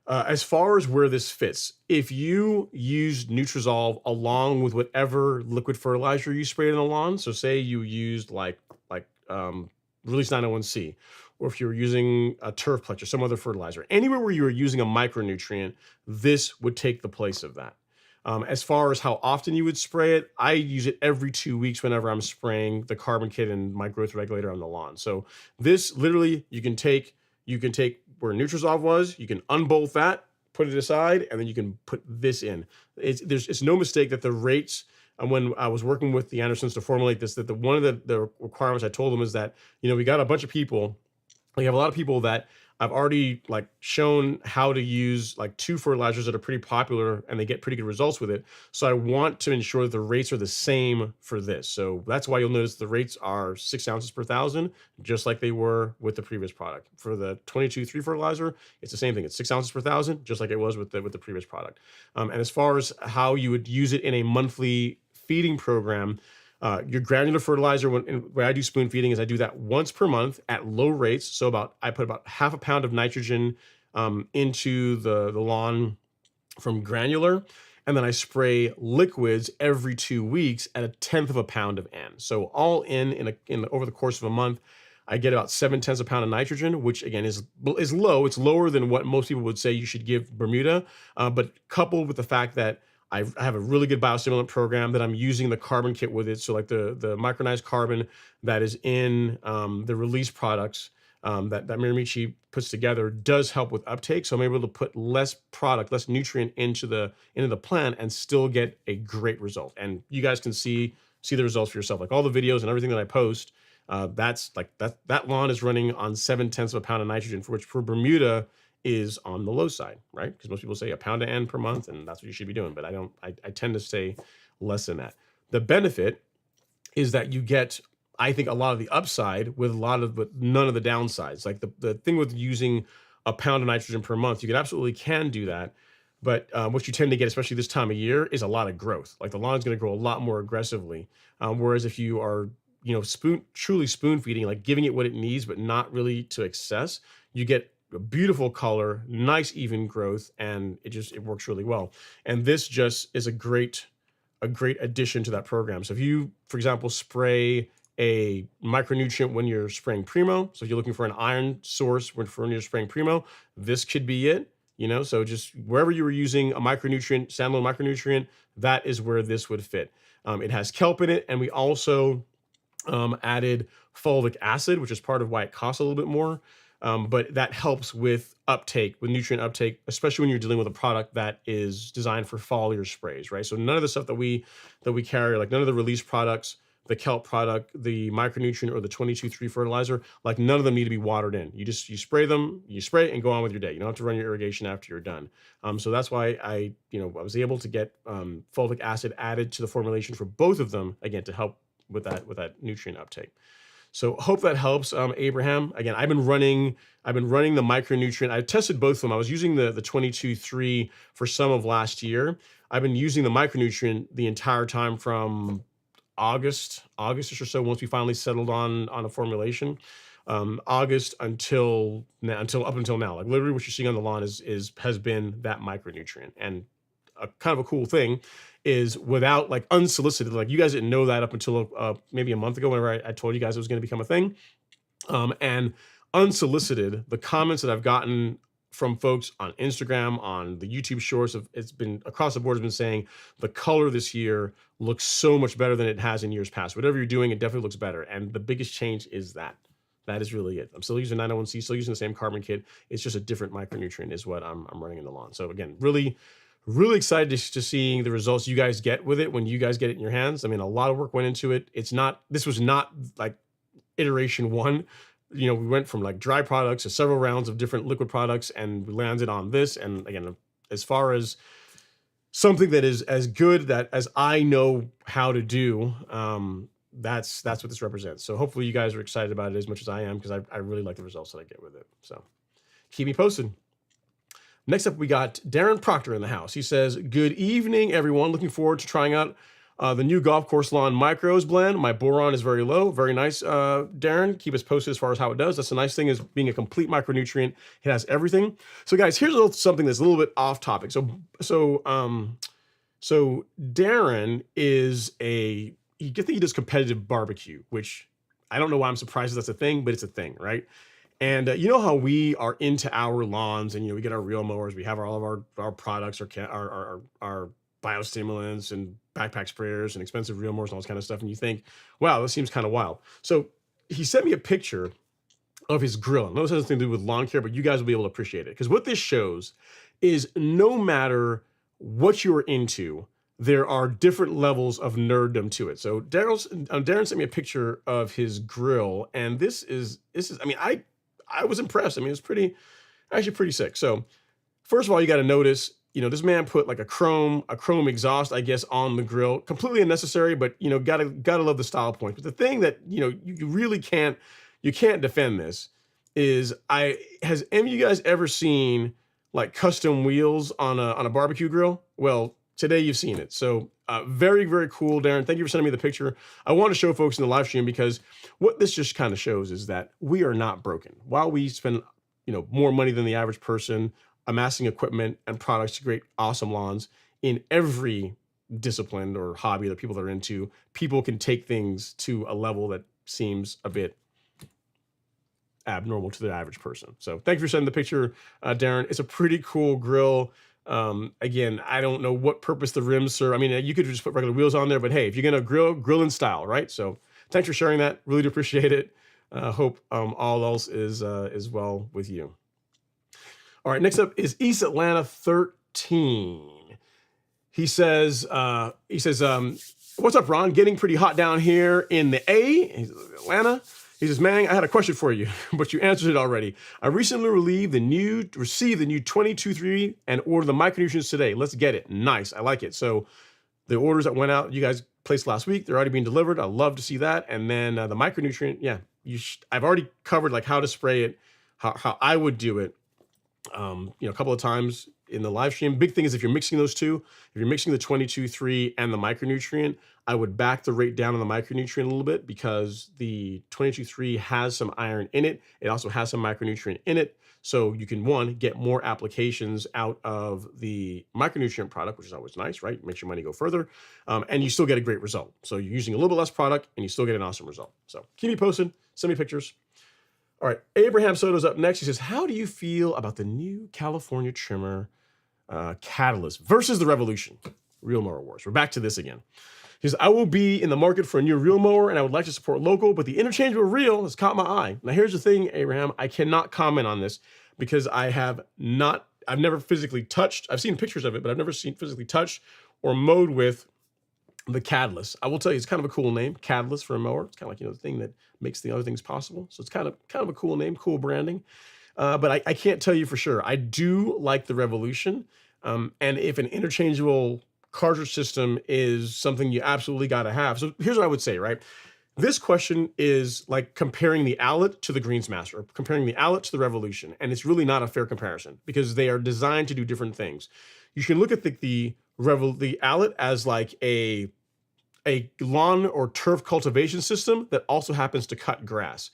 As far as where this fits, if you used Nutrizolve along with whatever liquid fertilizer you sprayed in the lawn, so say you used Release 901C, or if you were using a turf pletch or some other fertilizer, anywhere where you were using a micronutrient, this would take the place of that. As far as how often you would spray it, I use it every 2 weeks whenever I'm spraying the carbon kit and my growth regulator on the lawn. So this literally, you can take where Nutrizolve was, you can unbolt that, put it aside, and then you can put this in. It's no mistake that the rates, and when I was working with the Andersons to formulate this, that one of the requirements I told them is that, we got a bunch of people, we have a lot of people that I've already shown how to use two fertilizers that are pretty popular and they get pretty good results with it. So I want to ensure that the rates are the same for this. So that's why you'll notice the rates are 6 ounces per thousand, just like they were with the previous product. For the 22-3 fertilizer, it's the same thing. It's 6 ounces per thousand, just like it was with the previous product. And as far as how you would use it in a monthly feeding program, your granular fertilizer, when I do spoon feeding, is I do that once per month at low rates. So I put about half a pound of nitrogen into the lawn from granular, and then I spray liquids every 2 weeks at 1/10 of a pound of N. So all in over the course of a month, I get about 7/10 a pound of nitrogen, which again is low. It's lower than what most people would say you should give Bermuda, but coupled with the fact that I have a really good biostimulant program that I'm using the carbon kit with it. So like the micronized carbon that is in the release products that Miramichi puts together does help with uptake. So I'm able to put less product, less nutrient into the plant and still get a great result. And you guys can see the results for yourself. Like all the videos and everything that I post, that's like that lawn is running on 0.7 of a pound of nitrogen, for which for Bermuda is on the low side, right? Because most people say a pound of N per month, and that's what you should be doing. But I don't. I tend to say less than that. The benefit is that you get, I think, a lot of the upside with none of the downsides. Like the thing with using a pound of nitrogen per month, you can do that. But what you tend to get, especially this time of year, is a lot of growth. Like the lawn's going to grow a lot more aggressively. Whereas if you are, truly spoon feeding, like giving it what it needs, but not really to excess, you get a beautiful color, nice even growth, and it works really well. And this just is a great addition to that program. So if you, for example, spray a micronutrient when you're spraying Primo, so if you're looking for an iron source when you're spraying Primo, this could be it. So just wherever you were using a micronutrient, standalone micronutrient, that is where this would fit. It has kelp in it, and we also added fulvic acid, which is part of why it costs a little bit more. But that helps with uptake, with nutrient uptake, especially when you're dealing with a product that is designed for foliar sprays, right? So none of the stuff that we carry, like none of the release products, the kelp product, the micronutrient, or the 22-3 fertilizer, like none of them need to be watered in. You spray them, you spray and go on with your day. You don't have to run your irrigation after you're done. So that's why I was able to get fulvic acid added to the formulation for both of them, again, to help with that nutrient uptake. So hope that helps, Abraham. Again, I've been running the micronutrient. I tested both of them. I was using the 22-3 for some of last year. I've been using the micronutrient the entire time from August or so, once we finally settled on a formulation. August until up until now. Like literally what you're seeing on the lawn has been that micronutrient. And a kind of a cool thing is, without, like, unsolicited, like you guys didn't know that up until maybe a month ago, whenever I told you guys it was going to become a thing. And unsolicited, the comments that I've gotten from folks on Instagram, on the YouTube shorts, it's been across the board, has been saying the color this year looks so much better than it has in years past. Whatever you're doing, it definitely looks better. And the biggest change is that is really it. I'm still using 901C, still using the same carbon kit. It's just a different micronutrient is what I'm running in the lawn. So again, really excited to seeing the results you guys get with it when you guys get it in your hands. I mean, a lot of work went into it. This was not like iteration one. We went from like dry products to several rounds of different liquid products, and we landed on this. And again, as far as something that is as good that as I know how to do, that's what this represents. So hopefully you guys are excited about it as much as I am, because I really like the results that I get with it. So keep me posted. Next up, we got Darren Proctor in the house. He says, "Good evening, everyone. Looking forward to trying out the new golf course lawn micros blend. My boron is very low." Very nice, Darren. Keep us posted as far as how it does. That's the nice thing, is being a complete micronutrient. It has everything. So guys, here's something that's a little bit off topic. So Darren is I think he does competitive barbecue, which I don't know why I'm surprised that's a thing, but it's a thing, right? And you know how we are into our lawns, and we get our real mowers, we have all of our products, our biostimulants and backpack sprayers and expensive real mowers and all this kind of stuff, and you think, wow, this seems kind of wild. So he sent me a picture of his grill. I know this has nothing to do with lawn care, but you guys will be able to appreciate it, because what this shows is, no matter what you're into, there are different levels of nerddom to it. So Darren sent me a picture of his grill, and this is I mean, I was impressed. I mean, it's actually pretty sick. So first of all, you got to notice, this man put like a chrome exhaust, I guess, on the grill. Completely unnecessary, but gotta love the style point. But the thing that you really can't defend this is, has any of you guys ever seen like custom wheels on a barbecue grill? Well, today you've seen it. So very, very cool, Darren. Thank you for sending me the picture. I want to show folks in the live stream, because what this just kind of shows is that we are not broken. While we spend more money than the average person amassing equipment and products to create awesome lawns in every discipline or hobby that people are into, people can take things to a level that seems a bit abnormal to the average person. So thank you for sending the picture, Darren. It's a pretty cool grill. Again, I don't know what purpose the rims serve. I mean, you could just put regular wheels on there, but hey, if you're gonna grill in style, right? So thanks for sharing that. Really do appreciate it. Hope all else is well with you. All right, next up is East Atlanta 13. He says, what's up, Ron? Getting pretty hot down here in the A, Atlanta. He says, man, I had a question for you, but you answered it already. I recently received the new 22.3 and ordered the micronutrients today. Let's get it. Nice. I like it. So the orders that went out, you guys placed last week, they're already being delivered. I love to see that. And then the micronutrient, yeah, I've already covered like how to spray it, how I would do it. A couple of times in the live stream. Big thing is if you're mixing those two, if you're mixing the 22.3 and the micronutrient, I would back the rate down on the micronutrient a little bit because the 22.3 has some iron in it. It also has some micronutrient in it. So you can, one, get more applications out of the micronutrient product, which is always nice, right? Makes your money go further. And you still get a great result. So you're using a little bit less product and you still get an awesome result. So keep me posted, send me pictures. All right, Abraham Soto's up next. He says, how do you feel about the new California trimmer Catalyst versus the Revolution? Real mower wars. We're back to this again. He says, I will be in the market for a new reel mower and I would like to support local, but the interchangeable reel has caught my eye. Now, here's the thing, Abraham. I cannot comment on this because I've never physically touched. I've seen pictures of it, but I've never seen physically touched or mowed with the Catalyst. I will tell you, it's kind of a cool name, Catalyst for a mower. It's kind of like, the thing that makes the other things possible. So it's kind of a cool name, cool branding. But I can't tell you for sure. I do like the Revolution. And if an interchangeable cartridge system is something you absolutely got to have. So here's what I would say, right? This question is like comparing the Owlet to the Greensmaster, or comparing the Owlet to the Revolution. And it's really not a fair comparison because they are designed to do different things. You can look at the Owlet as like a lawn or turf cultivation system that also happens to cut grass.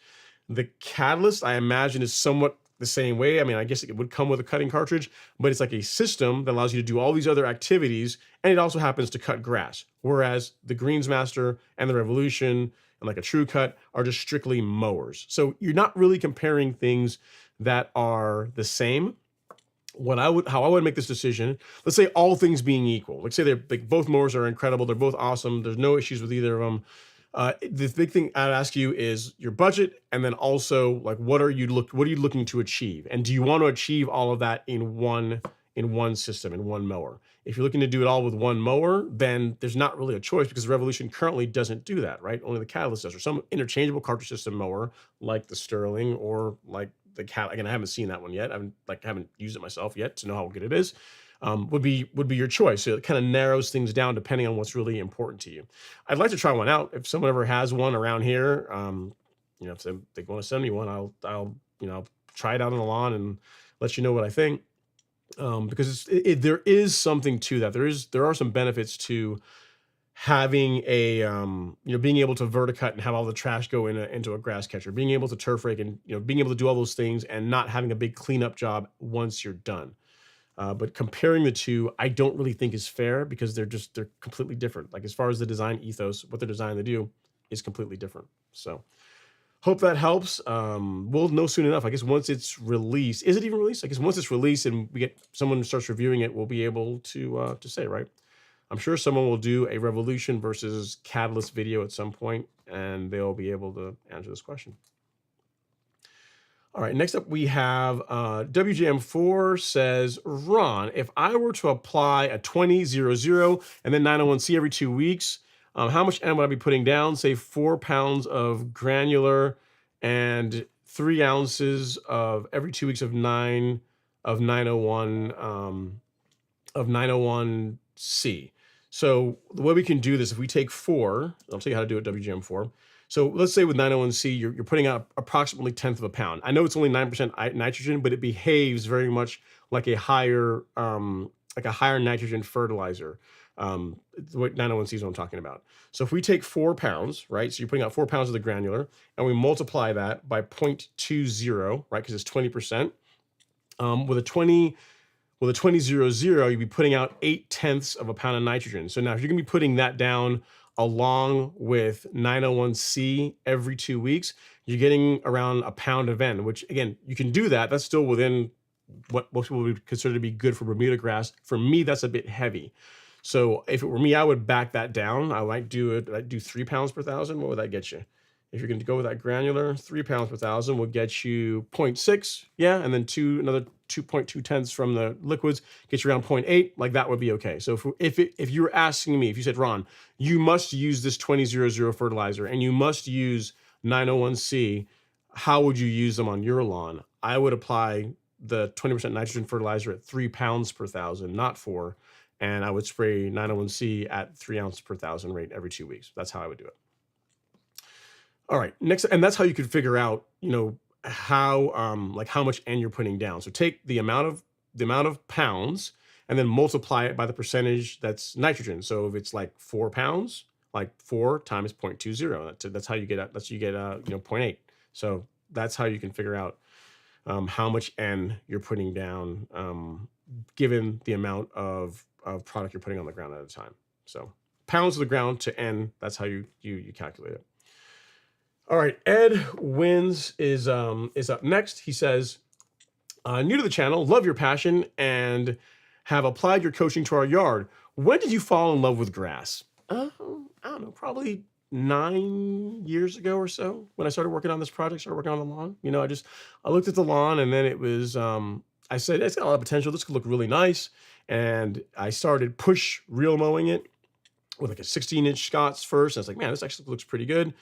The Catalyst, I imagine, is somewhat the same way. I mean, I guess it would come with a cutting cartridge, but it's like a system that allows you to do all these other activities, and it also happens to cut grass. Whereas the Greensmaster and the Revolution and like a True Cut are just strictly mowers. So you're not really comparing things that are the same. How I would make this decision, let's say all things being equal. Let's say both mowers are incredible. They're both awesome. There's no issues with either of them. The big thing I'd ask you is your budget, and then also like what are you looking to achieve, and do you want to achieve all of that in one system, in one mower? If you're looking to do it all with one mower, then there's not really a choice because the Revolution currently doesn't do that, right? Only the Catalyst does, or some interchangeable cartridge system mower like the Sterling or like the Cat. Again, I haven't seen that one yet. I haven't used it myself yet to know how good it is. Would be your choice. So it kind of narrows things down depending on what's really important to you. I'd like to try one out. If someone ever has one around here, if they want to send me one, I'll try it out on the lawn and let you know what I think. Because there is something to that. There are some benefits to having a being able to verticut and have all the trash go into a grass catcher, being able to turf rake, and being able to do all those things and not having a big cleanup job once you're done. But comparing the two, I don't really think is fair because they're completely different. Like as far as the design ethos, what they're designed to do is completely different. So hope that helps. We'll know soon enough. I guess once it's released, is it even released? I guess once it's released and someone starts reviewing it, we'll be able to say, right? I'm sure someone will do a Revolution versus Catalyst video at some point, and they'll be able to answer this question. All right, next up we have WJM4 says, Ron, if I were to apply a 20-0-0 and then 901C every 2 weeks, how much N would I be putting down? Say 4 pounds of granular and 3 ounces of every 2 weeks of 901C. So the way we can do this, if we take 4, I'll tell you how to do it, WGM4. So let's say with 901C, you're putting out approximately 1/10 of a pound. I know it's only 9% nitrogen, but it behaves very much like a higher nitrogen fertilizer. What 901C is what I'm talking about. So if we take 4 pounds, right? So you're putting out 4 pounds of the granular, and we multiply that by 0.20, right? Because it's 20%. With a 20-0-0, you'd be putting out 0.8 of a pound of nitrogen. So now if you're gonna be putting that down along with 901C every 2 weeks, you're getting around a pound of N, which again, you can do that. That's still within what most people would consider to be good for Bermuda grass. For me, that's a bit heavy. So if it were me, I would back that down. I'd do 3 pounds per thousand. What would that get you? If you're going to go with that granular, 3 pounds per thousand will get you 0.6, yeah, and then another 2.2 tenths from the liquids gets you around 0.8. Like that would be okay. So if you were asking me, if you said, Ron, you must use this 2000 fertilizer and you must use 901C, how would you use them on your lawn? I would apply the 20% nitrogen fertilizer at 3 pounds per thousand, not 4, and I would spray 901C at 3 ounces per thousand rate every 2 weeks. That's how I would do it. All right, next, and that's how you could figure out, how like how much N you're putting down. So take the amount of pounds and then multiply it by the percentage that's nitrogen. So if it's like 4 pounds, like 4 times 0.20, that's how you get 0.8. So that's how you can figure out how much N you're putting down, given the amount of product you're putting on the ground at a time. So pounds of the ground to N, that's how you calculate it. All right, Ed Wins is up next. He says, new to the channel, love your passion and have applied your coaching to our yard. When did you fall in love with grass? I don't know, probably 9 years ago or so when I started working on this project, started working on the lawn. I looked at the lawn and then it was, I said, it's got a lot of potential. This could look really nice. And I started push reel mowing it with like a 16-inch Scots first. And I was like, man, this actually looks pretty good.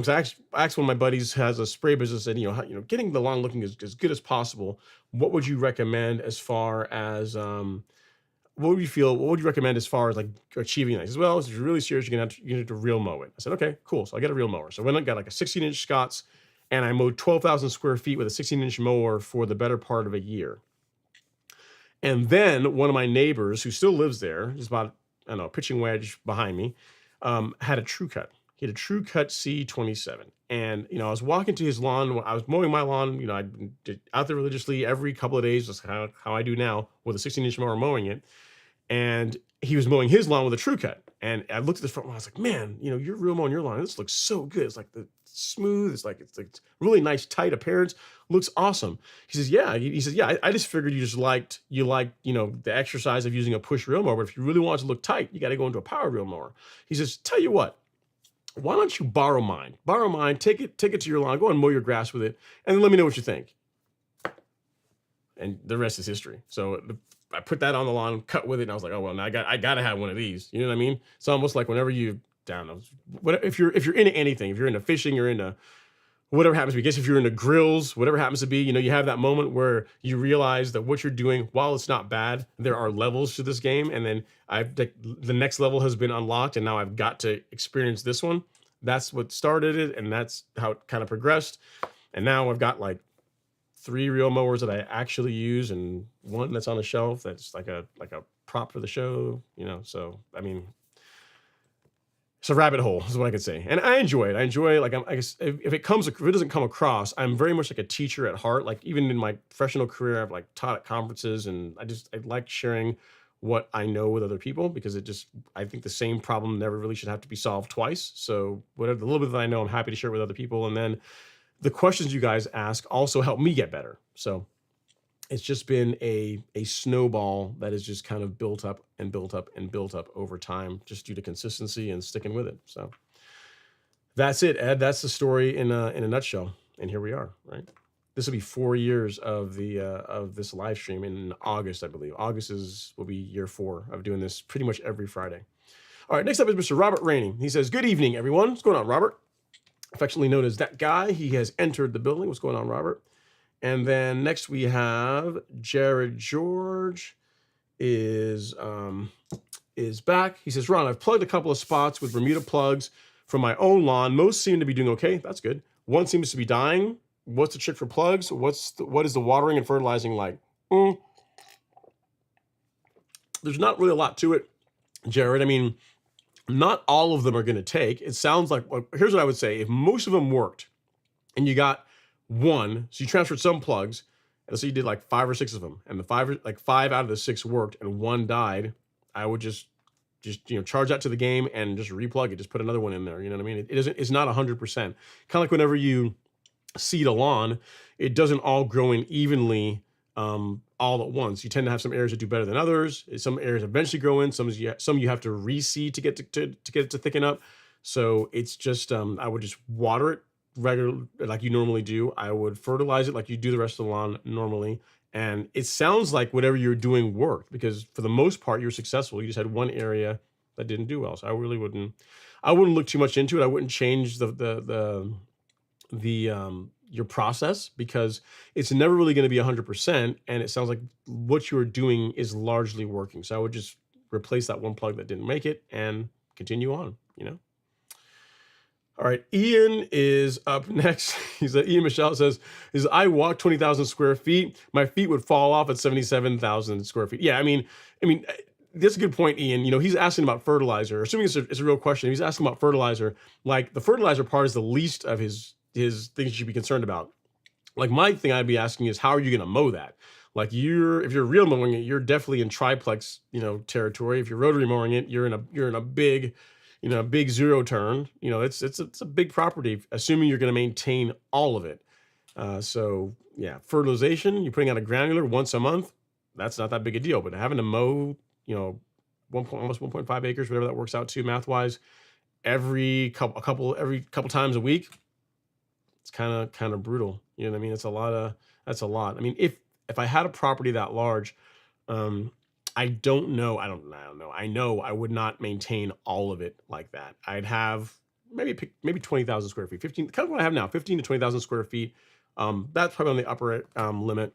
So I asked one of my buddies who has a spray business, and getting the lawn looking as good as possible. What would you recommend as far as what would you recommend as far as like achieving that? As well, if you're really serious, you're gonna have to reel mow it. I said, okay, cool. So I got a reel mower. So I went and got like a 16-inch Scots, and I mowed 12,000 square feet with a 16-inch mower for the better part of a year. And then one of my neighbors who still lives there, just about a pitching wedge behind me, had a True Cut. He had a True Cut C27. And, I was walking to his lawn. I was mowing my lawn. I did out there religiously every couple of days, just how I do now with a 16-inch mower mowing it. And he was mowing his lawn with a True Cut. And I looked at the front lawn. I was like, man, you're real mowing your lawn. This looks so good. It's like smooth. It's like really nice, tight appearance. Looks awesome. He says, yeah. He says, yeah, I just figured you liked, the exercise of using a push reel mower. But if you really want it to look tight, you got to go into a power reel mower. He says, tell you what, why don't you borrow mine? Take it to your lawn, go and mow your grass with it, and then let me know what you think. And the rest is history. So I put that on the lawn, cut with it, and I was like, oh well, now I gotta have one of these. You know what I mean? It's almost like whenever if you're into anything, if you're into fishing, you're into whatever happens to be. I guess if you're into grills, whatever happens to be, you have that moment where you realize that what you're doing, while it's not bad, there are levels to this game. And then the next level has been unlocked, and now I've got to experience this one. That's what started it, and that's how it kind of progressed. And now I've got like 3 reel mowers that I actually use, and one that's on a shelf that's like a prop for the show. So I mean, it's a rabbit hole is what I could say. And I enjoy it. I enjoy, like, I guess if it doesn't come across, I'm very much like a teacher at heart. Like even in my professional career, I've like taught at conferences, and I like sharing what I know with other people, because I think the same problem never really should have to be solved twice. So whatever, the little bit that I know, I'm happy to share with other people. And then the questions you guys ask also help me get better. So it's just been a snowball that has just kind of built up and built up and built up over time, just due to consistency and sticking with it. So that's it, Ed. That's the story in a nutshell. And here we are, right? This will be 4 years of this live stream in August, I believe. August will be year 4 of doing this pretty much every Friday. All right, next up is Mr. Robert Rainey. He says, good evening, everyone. What's going on, Robert? Affectionately known as that guy. He has entered the building. What's going on, Robert? And then next we have Jared George is back. He says, Ron, I've plugged a couple of spots with Bermuda plugs from my own lawn. Most seem to be doing okay. That's good. One seems to be dying. What's the trick for plugs? What is the watering and fertilizing like? There's not really a lot to it, Jared. I mean, not all of them are going to take. It sounds like, here's what I would say. If most of them worked and you got one, so you transferred some plugs, and so you did like 5 or 6 of them, and the 5 out of the 6 worked and 1 died, I would just charge that to the game and just replug it. Just put another one in there. You know what I mean? It's not 100%. Kind of like whenever you seed a lawn, it doesn't all grow in evenly all at once. You tend to have some areas that do better than others. Some areas eventually grow in. Some you have to reseed to get to get it to thicken up. So it's just I would just water it regular like you normally do. I would fertilize it like you do the rest of the lawn normally. And it sounds like whatever you're doing worked, because for the most part you're successful. You just had one area that didn't do well. So I wouldn't look too much into it. I wouldn't change the your process, because it's never really going to be 100%, and it sounds like what you're doing is largely working. So I would just replace that one plug that didn't make it and continue on, you know. All right, Ian is up next. Ian Michelle says, I walk 20,000 square feet. My feet would fall off at 77,000 square feet. Yeah, I mean, that's a good point, Ian. You know, he's asking about fertilizer. Assuming it's a real question, he's asking about fertilizer. Like, the fertilizer part is the least of his things you should be concerned about. Like, my thing I'd be asking is, how are you going to mow that? Like, if you're real mowing it, you're definitely in triplex, territory. If you're rotary mowing it, you're in a big, big zero turn. It's a big property, assuming you're going to maintain all of it. So yeah, fertilization, you're putting out a granular once a month. That's not that big a deal, but having to mow, almost 1.5 acres, whatever that works out to math wise, every couple times a week, it's kind of brutal. You know what I mean? That's a lot. I mean, if I had a property that large, I don't know. I know I would not maintain all of it like that. I'd have maybe 20,000 square feet, 15, kind of what I have now, 15 to 20,000 square feet. That's probably on the upper limit,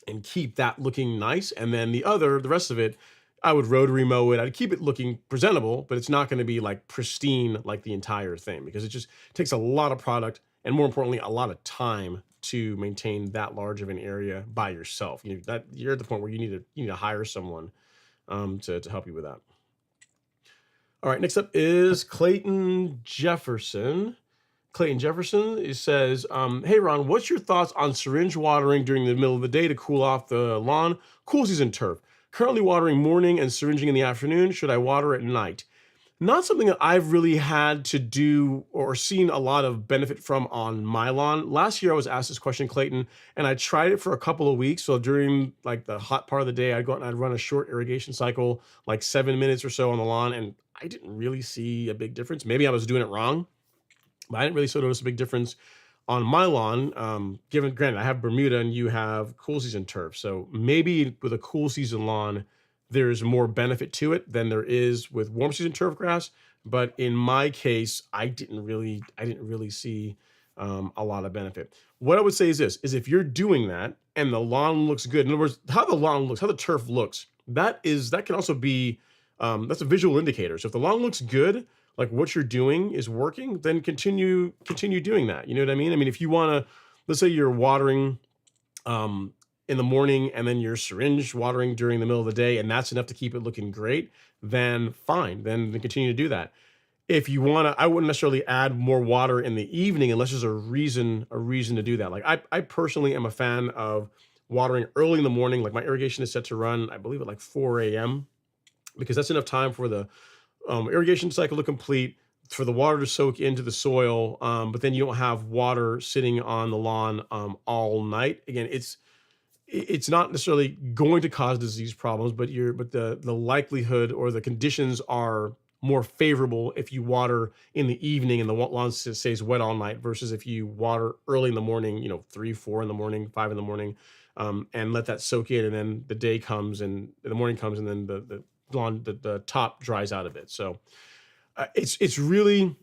and keep that looking nice. And then the rest of it, I would rotary mow it. I'd keep it looking presentable, but it's not going to be like pristine like the entire thing, because it just takes a lot of product, and more importantly, a lot of time to maintain that large of an area by yourself. You're at the point where you need to hire someone to help you with that. All right, next up is Clayton Jefferson. Clayton Jefferson says, hey, Ron, what's your thoughts on syringe watering during the middle of the day to cool off the lawn? Cool season turf. Currently watering morning and syringing in the afternoon. Should I water at night? Not something that I've really had to do or seen a lot of benefit from on my lawn. Last year, I was asked this question, Clayton, and I tried it for a couple of weeks. So during like the hot part of the day, I'd go out and I'd run a short irrigation cycle, like 7 minutes or so on the lawn, and I didn't really see a big difference. Maybe I was doing it wrong, but I didn't really notice a big difference on my lawn. Granted, I have Bermuda and you have cool season turf. So maybe with a cool season lawn, there's more benefit to it than there is with warm season turf grass. But in my case, I didn't really see a lot of benefit. What I would say is this, is if you're doing that and the lawn looks good, in other words, how the lawn looks, how the turf looks, that can also be, that's a visual indicator. So if the lawn looks good, like what you're doing is working, then continue doing that. You know what I mean? I mean, if you want to, let's say you're watering, in the morning and then you're syringe watering during the middle of the day, and that's enough to keep it looking great, then fine, then continue to do that. If you want to, I wouldn't necessarily add more water in the evening unless there's a reason to do that. Like I personally am a fan of watering early in the morning. Like my irrigation is set to run, I believe at like 4 a.m. because that's enough time for the irrigation cycle to complete, for the water to soak into the soil, but then you don't have water sitting on the lawn all night. Again, it's not necessarily going to cause disease problems, but the likelihood or the conditions are more favorable if you water in the evening and the lawn stays wet all night, versus if you water early in the morning, 3, 4 in the morning, 5 in the morning, and let that soak in, and then the day comes and the morning comes, and then the lawn, the top dries out a bit. So it's really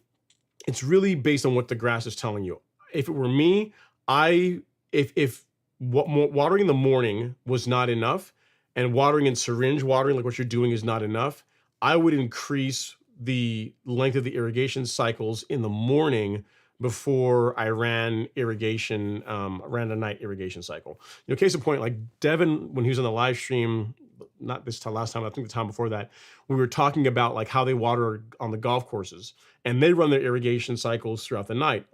based on what the grass is telling you. If it were me, if watering in the morning was not enough, and watering in syringe watering, like what you're doing, is not enough, I would increase the length of the irrigation cycles in the morning before I ran a night irrigation cycle. Case in point, like Devin, when he was on the live stream, not this time, last time, I think the time before that, we were talking about like how they water on the golf courses, and they run their irrigation cycles throughout the night.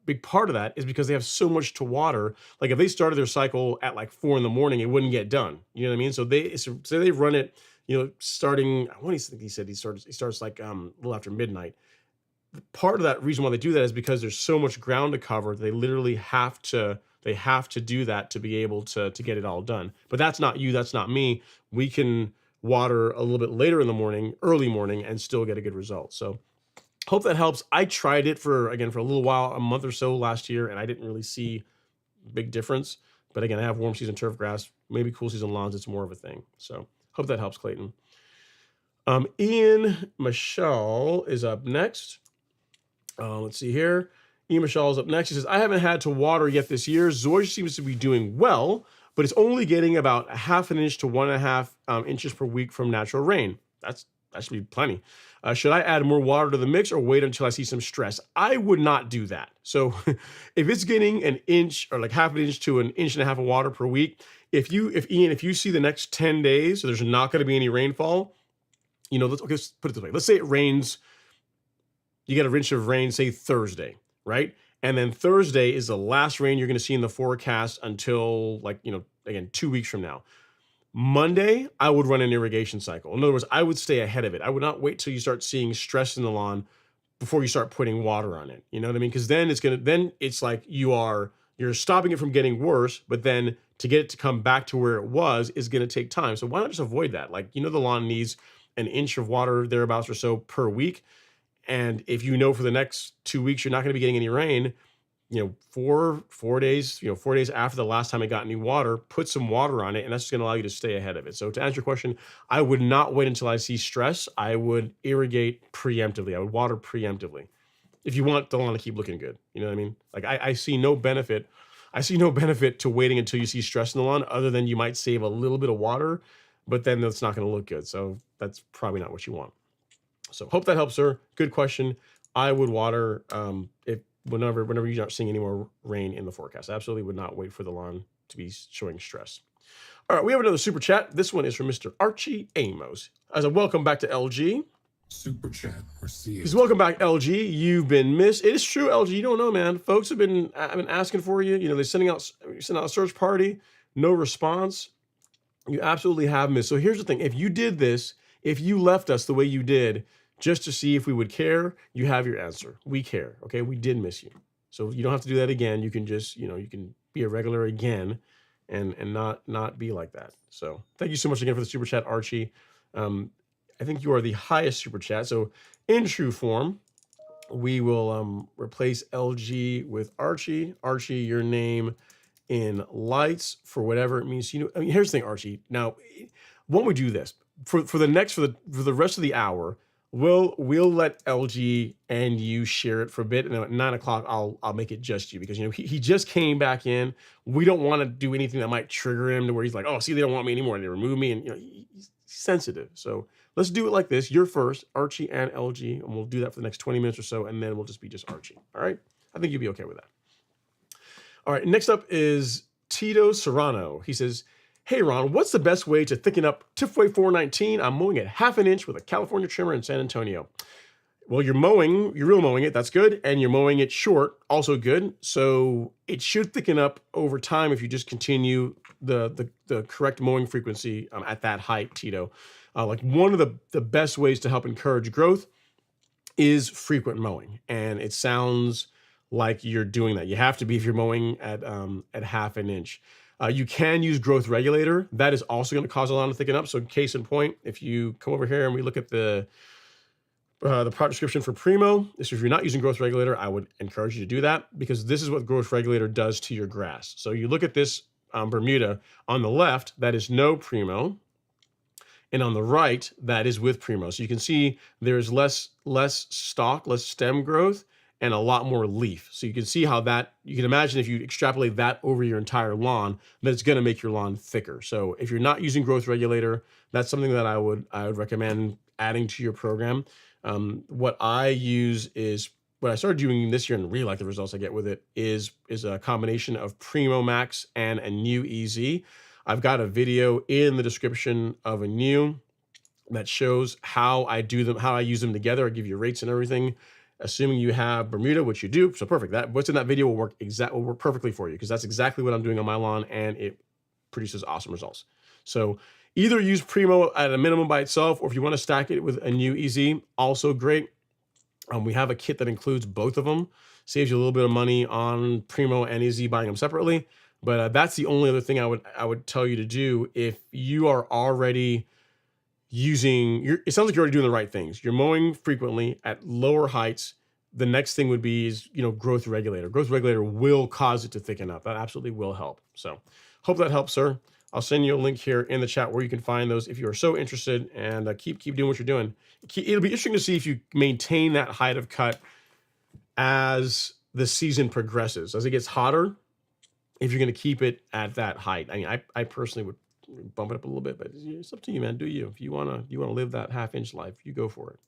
Big part of that is because they have so much to water. Like if they started their cycle at like 4 in the morning, it wouldn't get done. You know what I mean? So they run it, starting, I think he said he starts like a little after midnight. Part of that reason why they do that is because there's so much ground to cover. They literally have to They have to do that to be able to get it all done. But that's not you, that's not me. We can water a little bit later in the morning, early morning, and still get a good result. So hope that helps. I tried it for a little while, a month or so last year, and I didn't really see big difference. But again, I have warm season turf grass, maybe cool season lawns. It's more of a thing. So hope that helps, Clayton. Ian Michelle is up next. Let's see here. Ian Michelle is up next. He says, I haven't had to water yet this year. Zoysia seems to be doing well, but it's only getting about 1/2 inch to 1.5 inches per week from natural rain. That should be plenty. Should I add more water to the mix or wait until I see some stress? I would not do that. So if it's getting an inch or like 1/2 inch to 1.5 inches of water per week, if you see the next 10 days, so there's not going to be any rainfall, let's put it this way. Let's say it rains, you get an inch of rain, say Thursday, right? And then Thursday is the last rain you're going to see in the forecast until again, 2 weeks from now. Monday, I would run an irrigation cycle. In other words, I would stay ahead of it. I would not wait till you start seeing stress in the lawn before you start putting water on it. You know what I mean? Because then it's like you're stopping it from getting worse, but then to get it to come back to where it was is going to take time. So why not just avoid that? the lawn needs an inch of water thereabouts or so per week. And if for the next 2 weeks, you're not going to be getting any rain, 4 days, 4 days after the last time it got any water, put some water on it, and that's just going to allow you to stay ahead of it. So to answer your question, I would not wait until I see stress. I would irrigate preemptively. I would water preemptively if you want the lawn to keep looking good. You know what I mean? I see no benefit. I see no benefit to waiting until you see stress in the lawn other than you might save a little bit of water, but then that's not going to look good. So that's probably not what you want. So hope that helps, sir. Good question. I would water whenever you're not seeing any more rain in the forecast. I absolutely would not wait for the lawn to be showing stress. All right, we have another super chat. This one is from Mr. Archie Amos. As a welcome back to LG.
Super chat received.
He's welcome back, LG. You've been missed. It is true, LG. You don't know, man. Folks have been asking for you. They're sending out a search party. No response. You absolutely have missed. So here's the thing. If you did this, if you left us the way you did, just to see if we would care, you have your answer. We care, okay? We did miss you. So you don't have to do that again. You can just, you can be a regular again and not be like that. So thank you so much again for the super chat, Archie. I think you are the highest super chat. So in true form, we will replace LG with Archie. Archie, your name in lights for whatever it means. Here's the thing, Archie. Now, when we do this, for the rest of the hour, we'll let LG and you share it for a bit, and then at 9 o'clock I'll make it just you, because he just came back in. We don't want to do anything that might trigger him to where he's like, oh, see, they don't want me anymore and they remove me, and he's sensitive. So let's do it like this. You're first, Archie and LG, and we'll do that for the next 20 minutes or so, and then we'll just be just Archie. All right? I think you'll be okay with that. All right, next up is Tito Serrano. He says, hey, Ron, what's the best way to thicken up Tifway 419? I'm mowing it 1/2 inch with a California trimmer in San Antonio. Well, you're real mowing it. That's good. And you're mowing it short. Also good. So it should thicken up over time if you just continue the correct mowing frequency at that height, Tito. One of the best ways to help encourage growth is frequent mowing. And it sounds like you're doing that. You have to be if you're mowing at 1/2 inch. You can use growth regulator. That is also going to cause a lawn to thicken up. So case in point, if you come over here and we look at the product description for Primo, if you're not using growth regulator, I would encourage you to do that, because this is what growth regulator does to your grass. So you look at this Bermuda on the left, that is no Primo. And on the right, that is with Primo. So you can see there's less stalk, less stem growth, and a lot more leaf. So you can see how you can imagine if you extrapolate that over your entire lawn, that it's gonna make your lawn thicker. So if you're not using growth regulator, that's something that I would recommend adding to your program. What I use is, what I started doing this year and really like the results I get with it, is a combination of Primo Max and a new EZ. I've got a video in the description of a new that shows how I do them, how I use them together. I give you rates and everything, assuming you have Bermuda, which you do. So perfect. What's in that video will work perfectly for you, because that's exactly what I'm doing on my lawn, and it produces awesome results. So either use Primo at a minimum by itself, or if you want to stack it with a new EZ, also great. We have a kit that includes both of them. saves you a little bit of money on Primo and EZ buying them separately. But that's the only other thing I would tell you to do if you are already using it sounds like you're already doing the right things. You're mowing frequently at lower heights. The next thing would be is, growth regulator. Growth regulator will cause it to thicken up. That absolutely will help. So hope that helps, sir. I'll send you a link here in the chat where you can find those if you are so interested, and keep doing what you're doing. It'll be interesting to see if you maintain that height of cut as the season progresses. As it gets hotter, if you're going to keep it at that height. I mean, I personally would bump it up a little bit, but it's up to you, man. Do you? If you wanna live that half-inch life, you go for it.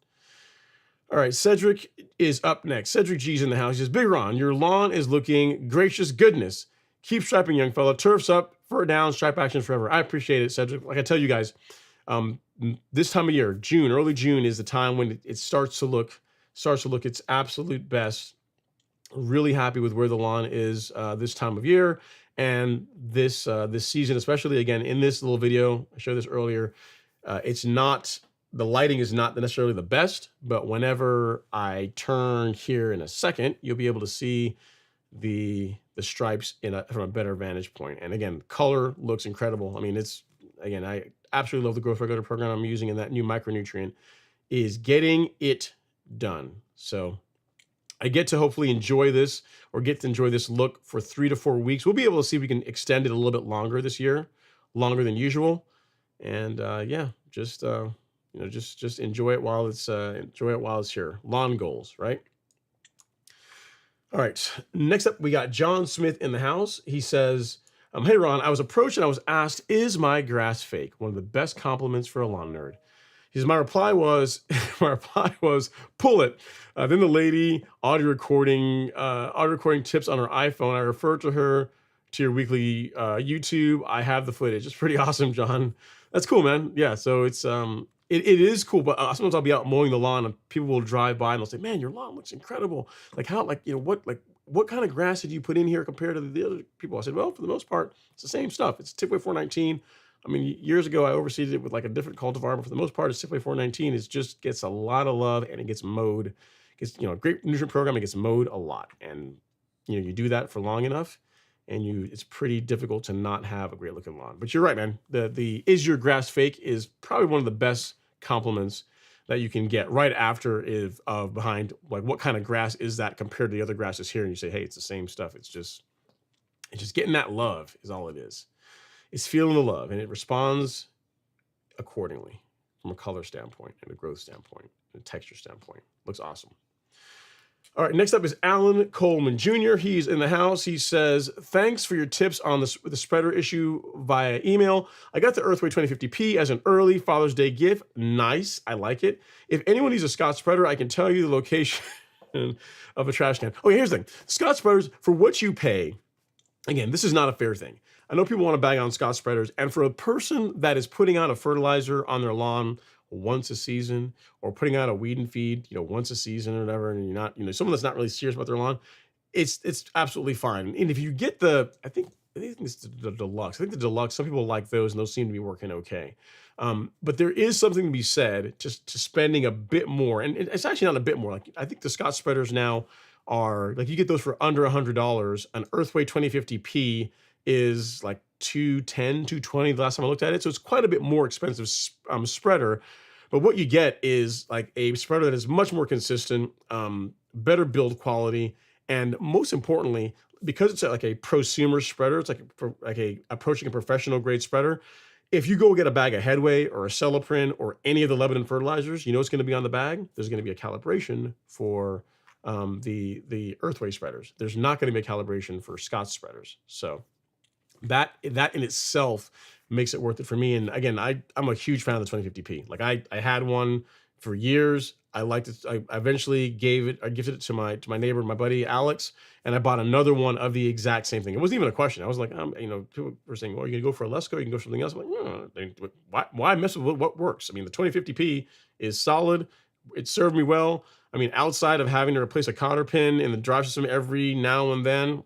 All right, Cedric is up next. Cedric G's in the house. He says, Big Ron, your lawn is looking gracious goodness. Keep striping, young fella. Turf's up, fur down, stripe action forever. I appreciate it, Cedric. Like I tell you guys, this time of year, June, early June, is the time when it starts to look its absolute best. Really happy with where the lawn is this time of year. And this season, especially, again, in this little video, I showed this earlier, the lighting is not necessarily the best, but whenever I turn here in a second, you'll be able to see the stripes from a better vantage point. And again, color looks incredible. I mean, I absolutely love the growth regulator program I'm using, and that new micronutrient is getting it done. So I get to hopefully enjoy this look for 3 to 4 weeks. We'll be able to see if we can extend it a little bit longer this year, longer than usual. And just enjoy it while it's here. Lawn goals, right? All right. Next up, we got John Smith in the house. He says, hey Ron, I was approached and I was asked, is my grass fake? One of the best compliments for a lawn nerd. He says, my reply was, pull it. Then the lady audio recording tips on her iPhone. I referred to her to your weekly YouTube. I have the footage. It's pretty awesome, John. That's cool, man. Yeah. So it's it is cool. But sometimes I'll be out mowing the lawn and people will drive by and they'll say, man, your lawn looks incredible. Like what kind of grass did you put in here compared to the other people? I said, well, for the most part, it's the same stuff. It's Tipway 419. I mean, years ago, I overseeded it with like a different cultivar, but for the most part, it's Tipway 419. It just gets a lot of love and it gets mowed. It's, a great nutrient program. It gets mowed a lot. And, you do that for long enough and it's pretty difficult to not have a great looking lawn. But you're right, man. The is your grass fake is probably one of the best compliments that you can get right after behind, like, what kind of grass is that compared to the other grasses here? And you say, hey, it's the same stuff. It's just getting that love is all it is. It's feeling the love, and it responds accordingly from a color standpoint and a growth standpoint and a texture standpoint. Looks awesome. All right, next up is Alan Coleman Jr. He's in the house. He says, thanks for your tips on the spreader issue via email. I got the Earthway 2050P as an early Father's Day gift. Nice. I like it. If anyone needs a Scott spreader, I can tell you the location of a trash can. Oh, here's the thing. Scott spreaders, for what you pay, again, this is not a fair thing. I know people want to bag on Scott spreaders, and for a person that is putting out a fertilizer on their lawn once a season, or putting out a weed and feed, once a season or whatever, and you're not, someone that's not really serious about their lawn, it's absolutely fine. And if you get I think it's the deluxe. I think the deluxe, some people like those, and those seem to be working okay. But there is something to be said just to spending a bit more, and it's actually not a bit more. Like, I think the Scott spreaders now are like, you get those for under $100. An Earthway 2050P is like $210, $220 the last time I looked at it. So it's quite a bit more expensive spreader. But what you get is like a spreader that is much more consistent, better build quality, and most importantly, because it's like a prosumer spreader, it's like approaching a professional grade spreader. If you go get a bag of Headway or a Celoprin or any of the Lebanon fertilizers, it's going to be on the bag. There's going to be a calibration for the Earthway spreaders. There's not going to be a calibration for Scott spreaders. So that in itself makes it worth it for me. And again, I'm a huge fan of the 2050P. Like I had one for years. I liked it. I eventually gifted it to my neighbor, my buddy Alex, and I bought another one of the exact same thing. It wasn't even a question. I was like, people were saying, well, you're gonna go for a Lesco, you can go for something else. I'm like, no, why mess with what works? I mean, the 2050P is solid. It served me well. I mean, outside of having to replace a cotter pin in the drive system every now and then,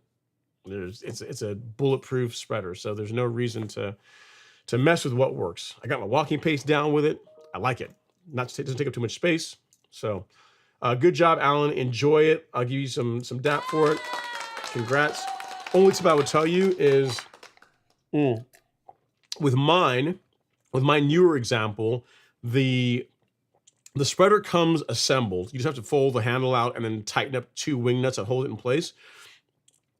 it's a bulletproof spreader. So there's no reason to mess with what works. I got my walking pace down with it. I like it. It doesn't take up too much space. So Good job, Alan. Enjoy it. I'll give you some DAP for it. Congrats. Only tip I would tell you is with my newer example, the spreader comes assembled. You just have to fold the handle out and then tighten up 2 wing nuts that hold it in place.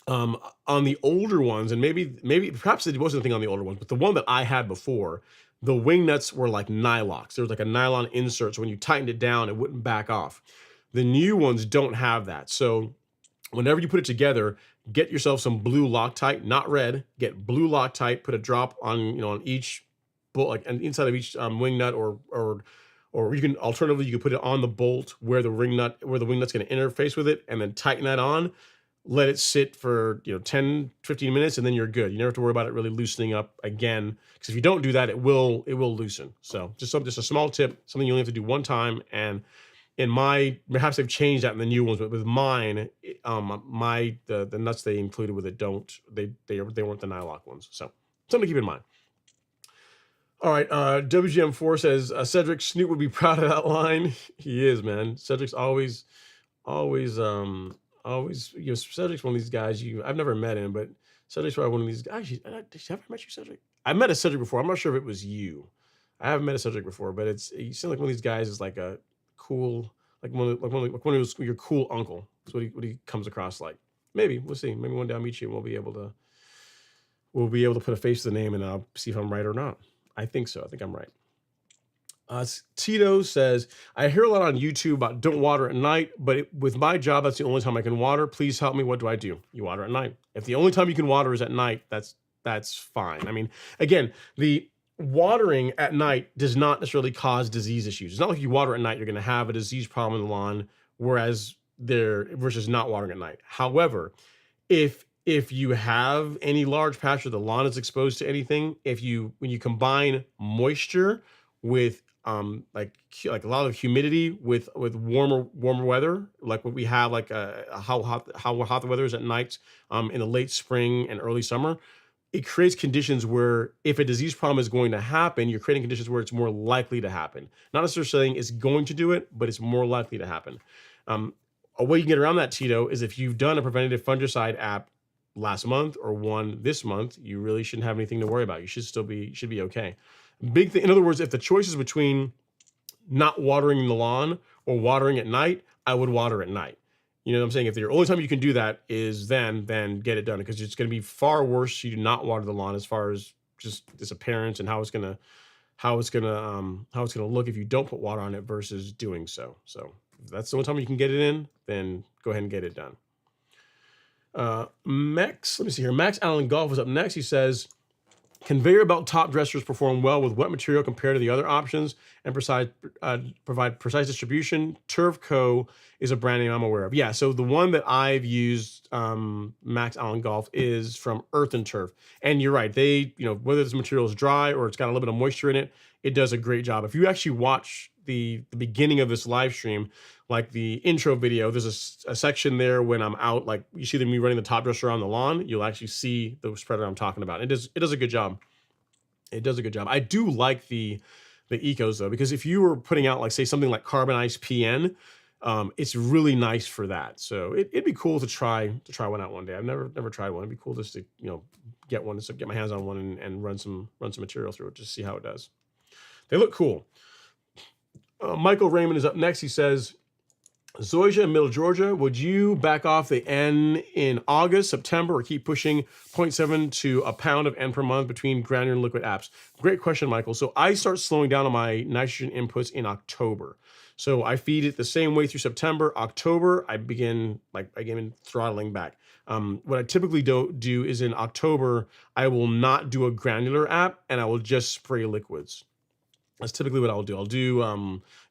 On the older ones, and maybe perhaps it wasn't a thing on the older ones, but the one that I had before, the wing nuts were like nylocks. There was like a nylon insert, so when you tightened it down, it wouldn't back off. The new ones don't have that. So whenever you put it together, get yourself some blue Loctite, not red. Get blue Loctite. Put a drop on on each bolt, like inside of each wing nut, or you can alternatively you can put it on the bolt where the wing nut's going to interface with it, and then tighten that on. Let it sit for 10, 15 minutes, and then you're good. You never have to worry about it really loosening up again, because if you don't do that, it will loosen. So just a small tip, something you only have to do one time. And perhaps they've changed that in the new ones, but with mine, the nuts they included with it they weren't the nylock ones. So something to keep in mind. All right, WGM4 says Cedric Snoop would be proud of that line. He is, man. Cedric's always. Cedric's one of these guys. I've never met him, but Cedric's probably one of these guys. Have I ever met you, Cedric? I met a Cedric before. I'm not sure if it was you. I haven't met a Cedric before, but you seem like one of these guys is like a cool, like one of your cool uncle. That's what he comes across like. Maybe we'll see. Maybe one day I'll meet you and we'll be able to put a face to the name, and I'll see if I'm right or not. I think so. I think I'm right. Tito says, I hear a lot on YouTube about don't water at night, but with my job, that's the only time I can water. Please help me. What do I do? You water at night. If the only time you can water is at night, that's fine. I mean, again, the watering at night does not necessarily cause disease issues. It's not like you water at night, you're going to have a disease problem in the lawn, versus not watering at night. However, if you have any large patch where the lawn is exposed to anything, when you combine moisture with like a lot of humidity with warmer weather, like what we have, like how hot the weather is at night in the late spring and early summer, it creates conditions where if a disease problem is going to happen, you're creating conditions where it's more likely to happen. Not necessarily saying it's going to do it, but it's more likely to happen. A way you can get around that, Tito, is if you've done a preventative fungicide app last month or one this month, you really shouldn't have anything to worry about. You should be okay. Big thing, in other words, if the choice is between not watering the lawn or watering at night, I would water at night. You know what I'm saying? If the only time you can do that is then get it done, because it's going to be far worse. You do not water the lawn, as far as just this appearance and how it's gonna look if you don't put water on it versus doing so. So if that's the only time you can get it in, then go ahead and get it done. Max, let me see here. Max Allen Golf is up next. He says, conveyor belt top dressers perform well with wet material compared to the other options and provide precise distribution. Turf Co. is a brand name I'm aware of. Yeah, so the one that I've used, Max Allen Golf, is from Earth and Turf. And you're right, they, whether this material is dry or it's got a little bit of moisture in it, it does a great job. If you actually watch the beginning of this live stream, like the intro video, there's a section there when I'm out, like you see me running the top dresser on the lawn, you'll actually see the spreader I'm talking about. It does a good job. It does a good job. I do like the Ecos though, because if you were putting out, like, say, something like carbonized PN, it's really nice for that. So it'd be cool to try one out one day. I've never tried one. It'd be cool just to get one, get my hands on one and run some material through it, just see how it does. They look cool. Michael Raymond is up next. He says, Zoysia in Middle Georgia, would you back off the N in August, September, or keep pushing 0.7 to a pound of N per month between granular and liquid apps? Great question, Michael. So I start slowing down on my nitrogen inputs in October. So I feed it the same way through September. October, I begin throttling back. What I typically do is in October, I will not do a granular app and I will just spray liquids. That's typically what I'll do. I'll do,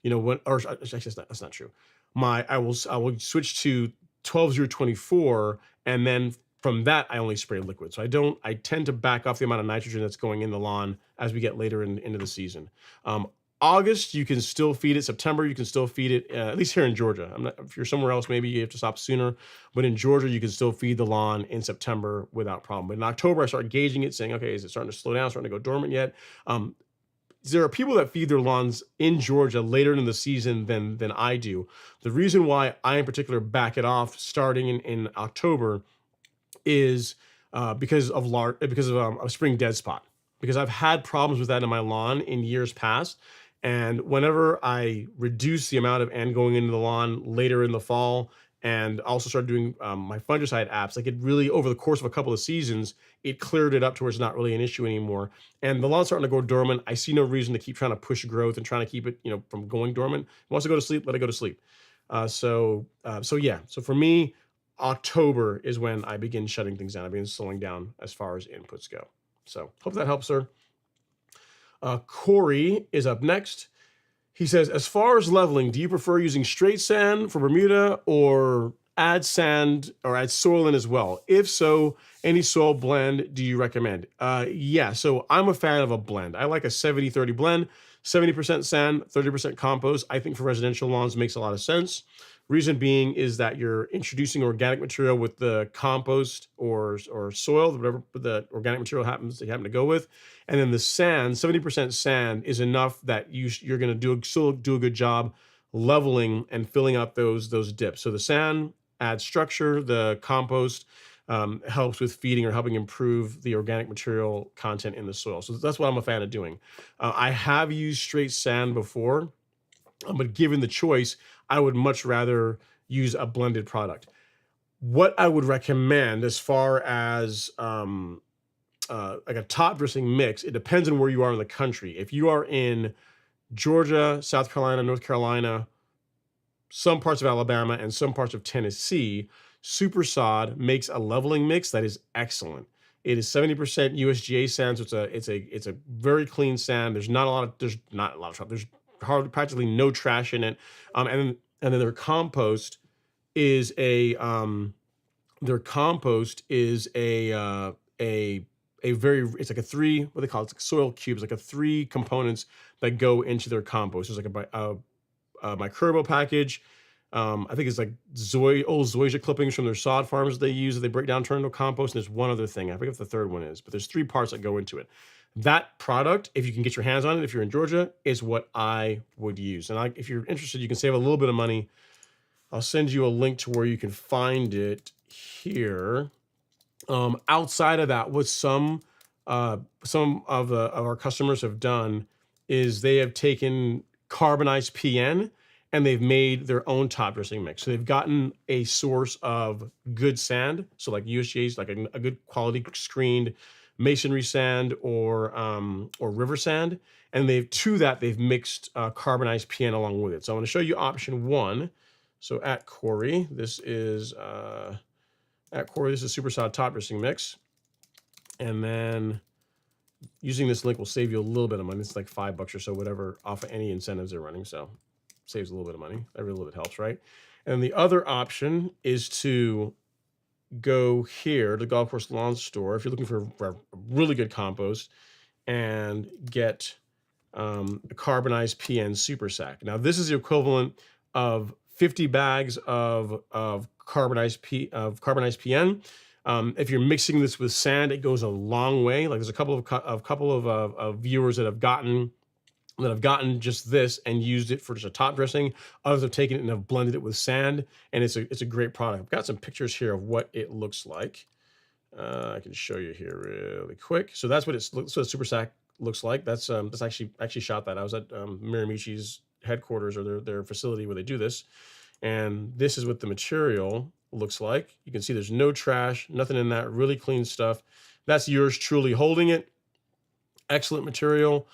that's not true. I will switch to 12-0-24, and then from that I only spray liquid. So I tend to back off the amount of nitrogen that's going in the lawn as we get later into the season. August, you can still feed it. September, you can still feed it, at least here in Georgia. If you're somewhere else, maybe you have to stop sooner. But in Georgia, you can still feed the lawn in September without problem. But in October, I start gauging it, saying, okay, is it starting to slow down, starting to go dormant yet? there are people that feed their lawns in Georgia later in the season than I do. The reason why I in particular back it off starting in October is because of a spring dead spot. Because I've had problems with that in my lawn in years past, and whenever I reduce the amount of N going into the lawn later in the fall, and also started doing my fungicide apps, like it really over the course of a couple of seasons, it cleared it up to where it's not really an issue anymore. And the lawn's starting to go dormant. I see no reason to keep trying to push growth and trying to keep it, from going dormant. It wants to go to sleep, let it go to sleep. So yeah. So for me, October is when I begin shutting things down. I begin slowing down as far as inputs go. So hope that helps, sir. Corey is up next. He says, as far as leveling, do you prefer using straight sand for Bermuda or add sand or add soil in as well? If so, any soil blend do you recommend? Yeah, so I'm a fan of a blend. I like a 70-30 blend, 70% sand, 30% compost. I think for residential lawns makes a lot of sense. Reason being is that you're introducing organic material with the compost or soil, whatever the organic material you happen to go with, and then the sand, 70% sand is enough that you're going to still do a good job leveling and filling out those dips. So the sand adds structure, the compost helps with feeding or helping improve the organic material content in the soil. So that's what I'm a fan of doing. I have used straight sand before, but given the choice, I would much rather use a blended product. What I would recommend as far as like a top dressing mix, it depends on where you are in the country. If you are in Georgia, South Carolina, North Carolina, some parts of Alabama, and some parts of Tennessee, Super Sod makes a leveling mix that is excellent. It is 70% USGA sand, so it's a very clean sand. There's not a lot of trouble. There's practically no trash in it. And then their compost is a very, it's like a three, what they call it, it's like soil cubes, like a three components that go into their compost. There's like a microbial package. I think it's like old zoysia clippings from their sod farms they use that they break down, turn into compost. And there's one other thing. I forget what the third one is, but there's three parts that go into it. That product, if you can get your hands on it, if you're in Georgia, is what I would use. And if you're interested, you can save a little bit of money. I'll send you a link to where you can find it here. Outside of that, what some of our customers have done is they have taken carbonized PN and they've made their own top dressing mix. So they've gotten a source of good sand, so like USGA's, like a good quality screened masonry sand or river sand, and they've mixed carbonized PN along with it. So I'm going to show you option one. So at Corey, this is Super Sod top dressing mix, and then using this link will save you a little bit of money. It's like $5 or so, whatever, off of any incentives they're running. So saves a little bit of money. Every little bit helps, right? And the other option is to go here to Golf Course Lawn Store if you're looking for a really good compost and get a carbonized PN super sack. Now this is the equivalent of 50 bags of carbonized PN. If you're mixing this with sand, it goes a long way. Like there's a couple of viewers that have gotten just this and used it for just a top dressing. Others have taken it and have blended it with sand, and it's a great product. I've got some pictures here of what it looks like. I can show you here really quick. So that's what a super sack looks like. That's actually shot that. I was at Miramichi's headquarters or their facility where they do this, and this is what the material looks like. You can see there's no trash, nothing in that, really clean stuff. That's yours truly holding it. Excellent material.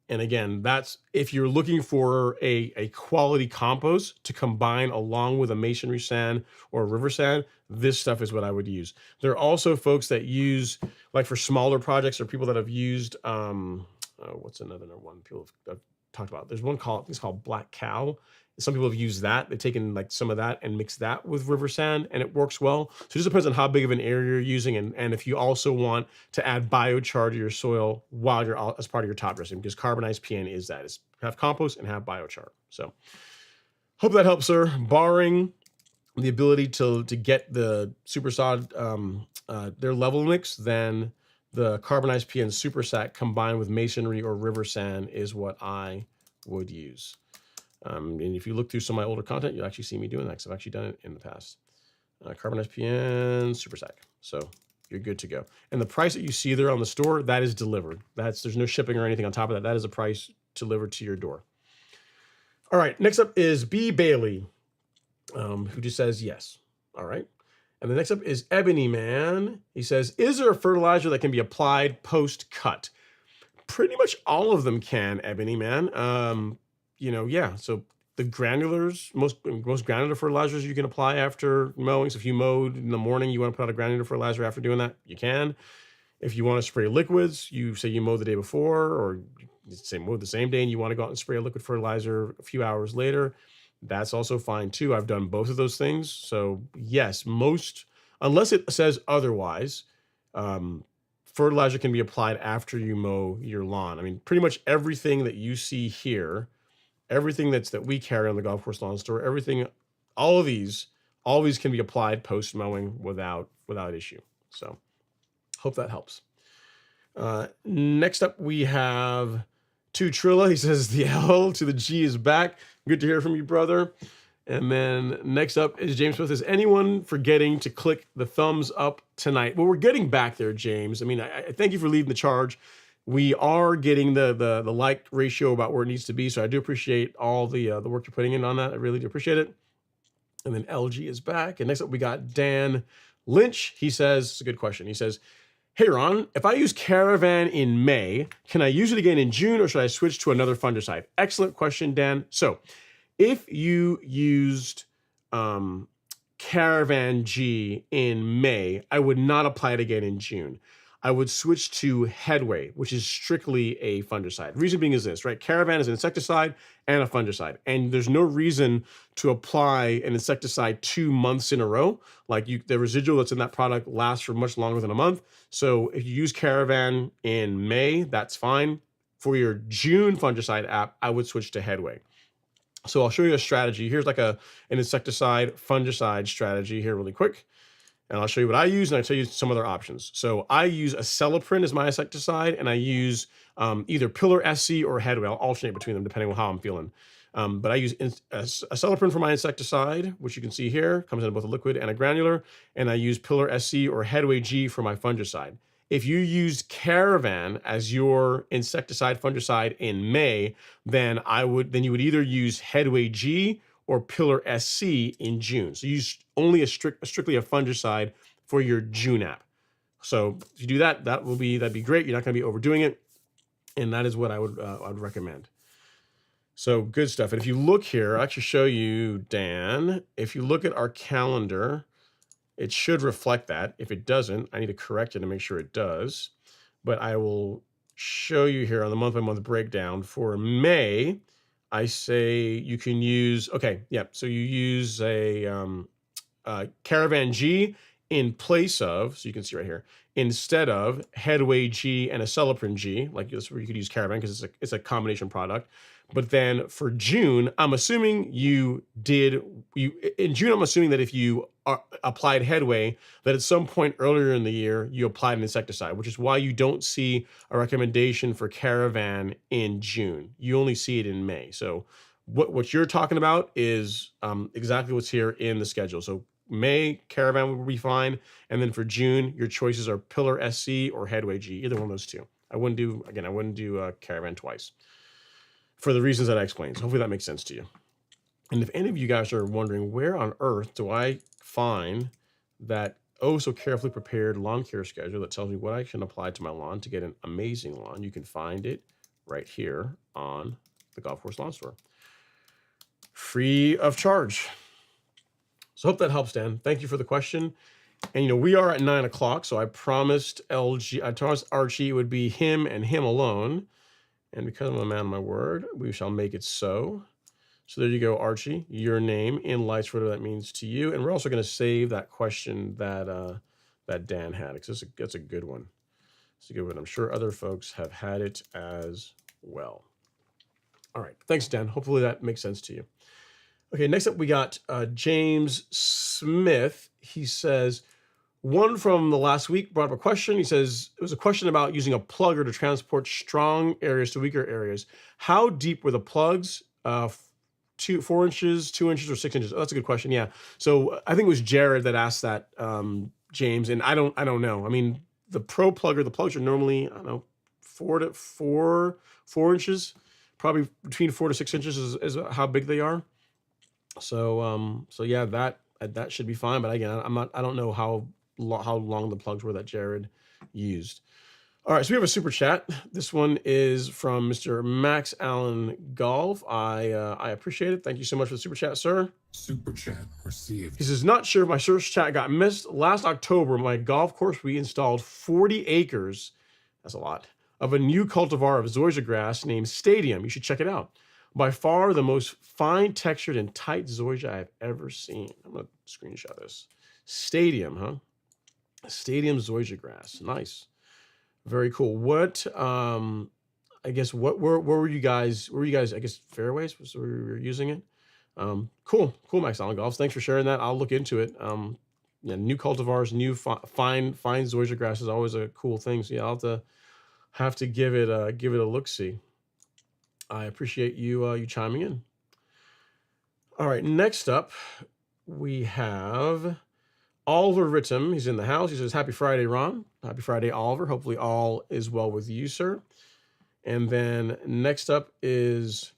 And again, that's if you're looking for a quality compost to combine along with a masonry sand or a river sand, this stuff is what I would use. There are also folks that use, like for smaller projects or people that have used, what's another one people have talked about? There's one it's called Black Cow. Some people have used that. They've taken like some of that and mixed that with river sand, and it works well. So it just depends on how big of an area you're using, and if you also want to add biochar to your soil while you're as part of your top dressing, because carbonized PN is that. It's have compost and have biochar. So hope that helps, sir. Barring the ability to get the Super Sod their level mix, then the carbonized PN super sack combined with masonry or river sand is what I would use. And if you look through some of my older content, you'll actually see me doing that because I've actually done it in the past. Carbonized PN super sack. So you're good to go. And the price that you see there on the store, that is delivered. There's no shipping or anything on top of that. That is a price delivered to your door. All right, next up is B. Bailey, who just says yes. All right. And the next up is Ebony Man. He says, is there a fertilizer that can be applied post-cut? Pretty much all of them can, Ebony Man. Yeah, so the granulars, most granular fertilizers you can apply after mowing. So if you mowed in the morning, you want to put out a granular fertilizer after doing that, you can. If you want to spray liquids, you say you mowed the day before, or you say mowed the same day and you want to go out and spray a liquid fertilizer a few hours later, that's also fine too. I've done both of those things. So yes, unless it says otherwise, fertilizer can be applied after you mow your lawn. I mean, pretty much everything that you see here, everything that we carry on the golf course lawn store, everything, all of these can be applied post mowing without issue. So hope that helps. Next up, we have To Trilla. He says the L to the G is back. Good to hear from you, brother. And then next up is James Smith. Is anyone forgetting to click the thumbs up tonight? Well, we're getting back there, James. I mean, I thank you for leading the charge. We are getting the like ratio about where it needs to be. So I do appreciate all the work you're putting in on that. I really do appreciate it. And then LG is back. And next up, we got Dan Lynch. He says, it's a good question. He says, hey, Ron, if I use Caravan in May, can I use it again in June or should I switch to another fungicide? Excellent question, Dan. So if you used Caravan G in May, I would not apply it again in June. I would switch to Headway, which is strictly a fungicide. Reason being is this, right? Caravan is an insecticide and a fungicide, and there's no reason to apply an insecticide 2 months in a row. Like the residual that's in that product lasts for much longer than a month. So if you use Caravan in May, that's fine. For your June fungicide app, I would switch to Headway. So I'll show you a strategy. Here's like an insecticide fungicide strategy here really quick. And I'll show you what I use, and I'll tell you some other options. So I use Acelepryn as my insecticide, and I use either Pillar SC or Headway. I'll alternate between them depending on how I'm feeling. But I use Acelepryn for my insecticide, which you can see here, comes in both a liquid and a granular, and I use Pillar SC or Headway G for my fungicide. If you used Caravan as your insecticide fungicide in May, then you would either use Headway G or Pillar SC in June. So use only strictly a fungicide for your June app. So if you do that, that'd be great. You're not going to be overdoing it, and that is what I'd recommend. So good stuff. And if you look here, I'll actually show you, Dan. If you look at our calendar, it should reflect that. If it doesn't, I need to correct it to make sure it does. But I will show you here on the month-by-month breakdown for May. I say you can use, so you use a Caravan G in place of, so you can see right here, instead of Headway G and Acelepryn G, like this where you could use Caravan because it's a combination product. But then for June, I'm assuming I'm assuming that if you applied Headway, that at some point earlier in the year, you applied an insecticide, which is why you don't see a recommendation for Caravan in June. You only see it in May. So what you're talking about is exactly what's here in the schedule. So May, Caravan will be fine. And then for June, your choices are Pillar SC or Headway G, either one of those two. I wouldn't do Caravan twice for the reasons that I explained. So hopefully that makes sense to you. And if any of you guys are wondering where on earth do I find that so carefully prepared lawn care schedule that tells me what I can apply to my lawn to get an amazing lawn, you can find it right here on the Golf Course Lawn Store. Free of charge. So hope that helps, Dan. Thank you for the question. And we are at 9 o'clock, so I promised Archie it would be him and him alone. And because I'm a man of my word, we shall make it so. So there you go, Archie, your name in lights, whatever that means to you. And we're also going to save that question that Dan had, because that's a good one. It's a good one. I'm sure other folks have had it as well. All right. Thanks, Dan. Hopefully that makes sense to you. Okay, next up we got James Smith. He says, One from the last week brought up a question. He says, it was a question about using a plugger to transport strong areas to weaker areas. How deep were the plugs? 4 inches, 2 inches, or 6 inches? Oh, that's a good question. Yeah. So I think it was Jared that asked that, James, and I don't know. I mean, the Pro plugger, the plugs are normally, I don't know, 4 inches, probably between 4 to 6 inches is how big they are. So yeah, that should be fine. But again, I don't know how long the plugs were that Jared used. All right, so we have a super chat. This one is from Mr. Max Allen Golf. I appreciate it. Thank you so much for the super chat, sir.
Super chat received.
He says, not sure if my search chat got missed. Last October, my golf course, we installed 40 acres, that's a lot, of a new cultivar of zoysia grass named Stadium. You should check it out. By far the most fine textured and tight zoysia I've ever seen. I'm going to screenshot this. Stadium, huh? Stadium zoysia grass. Nice. Very cool. What, I guess, where were you guys, I guess, fairways was where you were using it? Cool, Max Allen Golf. Thanks for sharing that. I'll look into it. Yeah, new cultivars, new fine zoysia grass is always a cool thing. So yeah, I'll have to give it a look-see. I appreciate you chiming in. All right, next up, we have Oliver Rittam. He's in the house. He says, happy Friday, Ron. Happy Friday, Oliver. Hopefully all is well with you, sir. And then next up is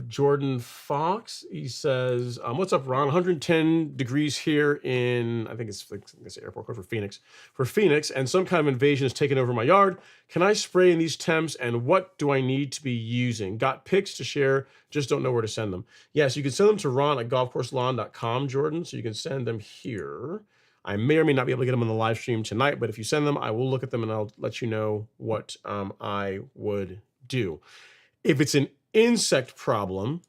Jordan Fox. He says, what's up, Ron? 110 degrees here in, I think it's airport code for Phoenix, and some kind of invasion has taken over my yard. Can I spray in these temps, and what do I need to be using? Got pics to share, just don't know where to send them. Yes, you can send them to ron@golfcourselawn.com, Jordan, so you can send them here. I may or may not be able to get them on the live stream tonight, but if you send them, I will look at them and I'll let you know what I would do. If it's an insect problem,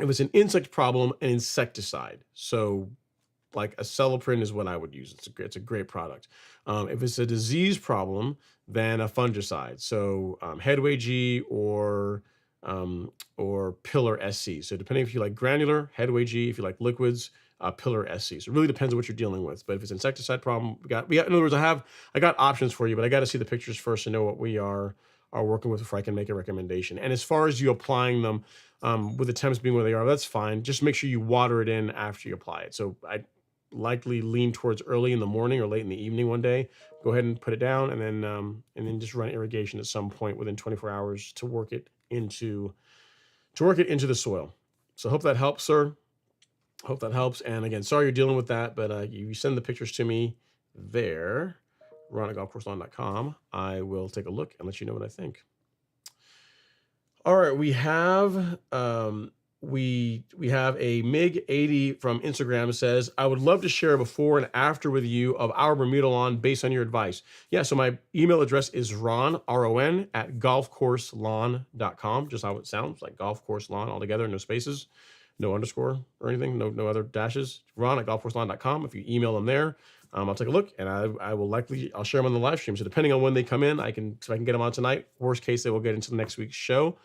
an insecticide. So like a Celoprin is what I would use. It's a great product. If it's a disease problem, then a fungicide. So Headway G or Pillar SC. So depending if you like granular, Headway G. If you like liquids, Pillar SC. So it really depends on what you're dealing with. But if it's an insecticide problem, we got in other words, I got options for you, but I got to see the pictures first to know what we are working with before I can make a recommendation. And as far as you applying them, with the temps being where they are, that's fine. Just make sure you water it in after you apply it. So I likely lean towards early in the morning or late in the evening one day. Go ahead and put it down, and then just run irrigation at some point within 24 hours to work it into the soil. So hope that helps, sir. Hope that helps. And again, sorry you're dealing with that, but you send the pictures to me there, ron@golfcourselawn.com. I will take a look and let you know what I think. All right, we have we have a MiG80 from Instagram says, I would love to share a before and after with you of our Bermuda lawn based on your advice. Yeah, so my email address is ron, R-O-N, @golfcourselawn.com, just how it sounds, like golf course lawn all together, no spaces, no underscore or anything, no other dashes. ron@golfcourselawn.com. If you email them there, I'll take a look, and I'll share them on the live stream. So depending on when they come in, if I can get them on tonight. Worst case, they will get into the next week's show.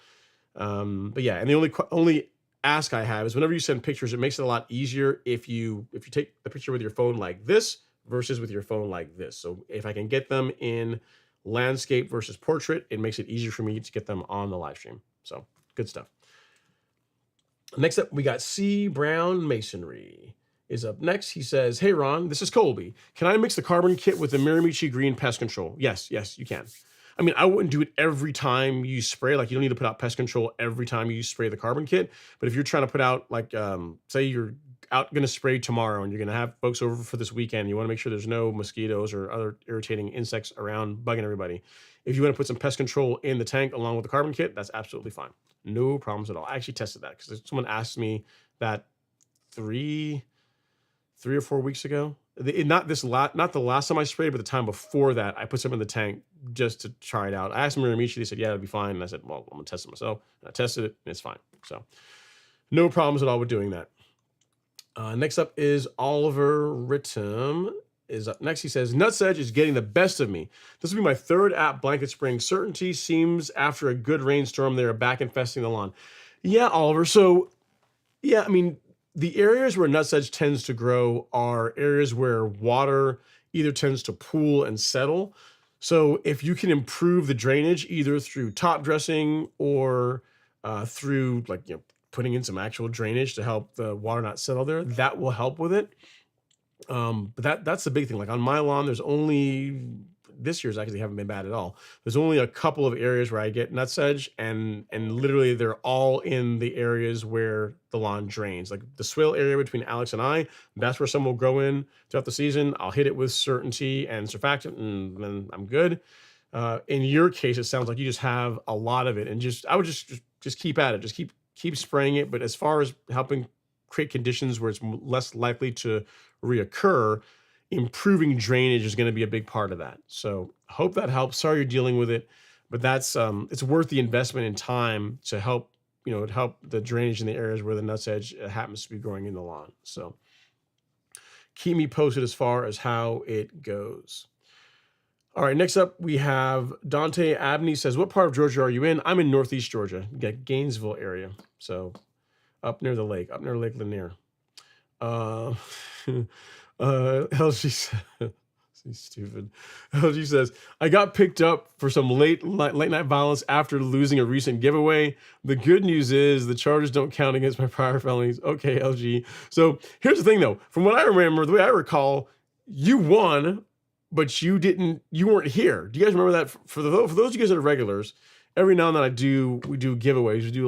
But yeah, and the only ask I have is whenever you send pictures, it makes it a lot easier if you take the picture with your phone like this versus with your phone like this. So if I can get them in landscape versus portrait, it makes it easier for me to get them on the live stream. So good stuff. Next up, we got C. Brown Masonry is up next. He says, hey, Ron, this is Colby. Can I mix the carbon kit with the Miramichi Green pest control? Yes, you can. I mean, I wouldn't do it every time you spray. Like, you don't need to put out pest control every time you spray the carbon kit. But if you're trying to put out, like, say you're out going to spray tomorrow and you're going to have folks over for this weekend, you want to make sure there's no mosquitoes or other irritating insects around bugging everybody. If you want to put some pest control in the tank along with the carbon kit, that's absolutely fine. No problems at all. I actually tested that because someone asked me that three or 4 weeks ago. Not the last time I sprayed, but the time before that, I put some in the tank just to try it out. I asked Miramichi, they said, yeah, it'll be fine. And I said, well, I'm gonna test it myself. And I tested it, and it's fine. So no problems at all with doing that. Next up is Oliver Rittam is up next. He says, Nutsedge is getting the best of me. This will be my third app blanket spraying certainty. Seems after a good rainstorm, they're back infesting the lawn. Yeah, Oliver. So yeah, I mean, the areas where nutsedge tends to grow are areas where water either tends to pool and settle. So if you can improve the drainage either through top dressing or through putting in some actual drainage to help the water not settle there, that will help with it. But that's the big thing. Like on my lawn, there's only this year's actually haven't been bad at all. There's only a couple of areas where I get nutsedge, and literally they're all in the areas where the lawn drains. Like the swale area between Alex and I, that's where some will grow in throughout the season. I'll hit it with certainty and surfactant, and then I'm good. In your case, it sounds like you just have a lot of it, and I would just keep at it. Just keep spraying it. But as far as helping create conditions where it's less likely to reoccur, improving drainage is going to be a big part of that. So hope that helps. Sorry you're dealing with it, but that's it's worth the investment in time to help the drainage in the areas where the nutsedge happens to be growing in the lawn. So keep me posted as far as how it goes. All right, next up we have Dante Abney says, what part of Georgia are you in? I'm in Northeast Georgia, Gainesville area. So up near Lake Lanier. LG says, he's stupid. LG says, I got picked up for some late night violence after losing a recent giveaway. The good news is the charges don't count against my prior felonies. Okay, LG. So here's the thing though. From what I remember, the way I recall, you won, but you weren't here. Do you guys remember that? For those of you guys that are regulars, every now and then we do giveaways. We do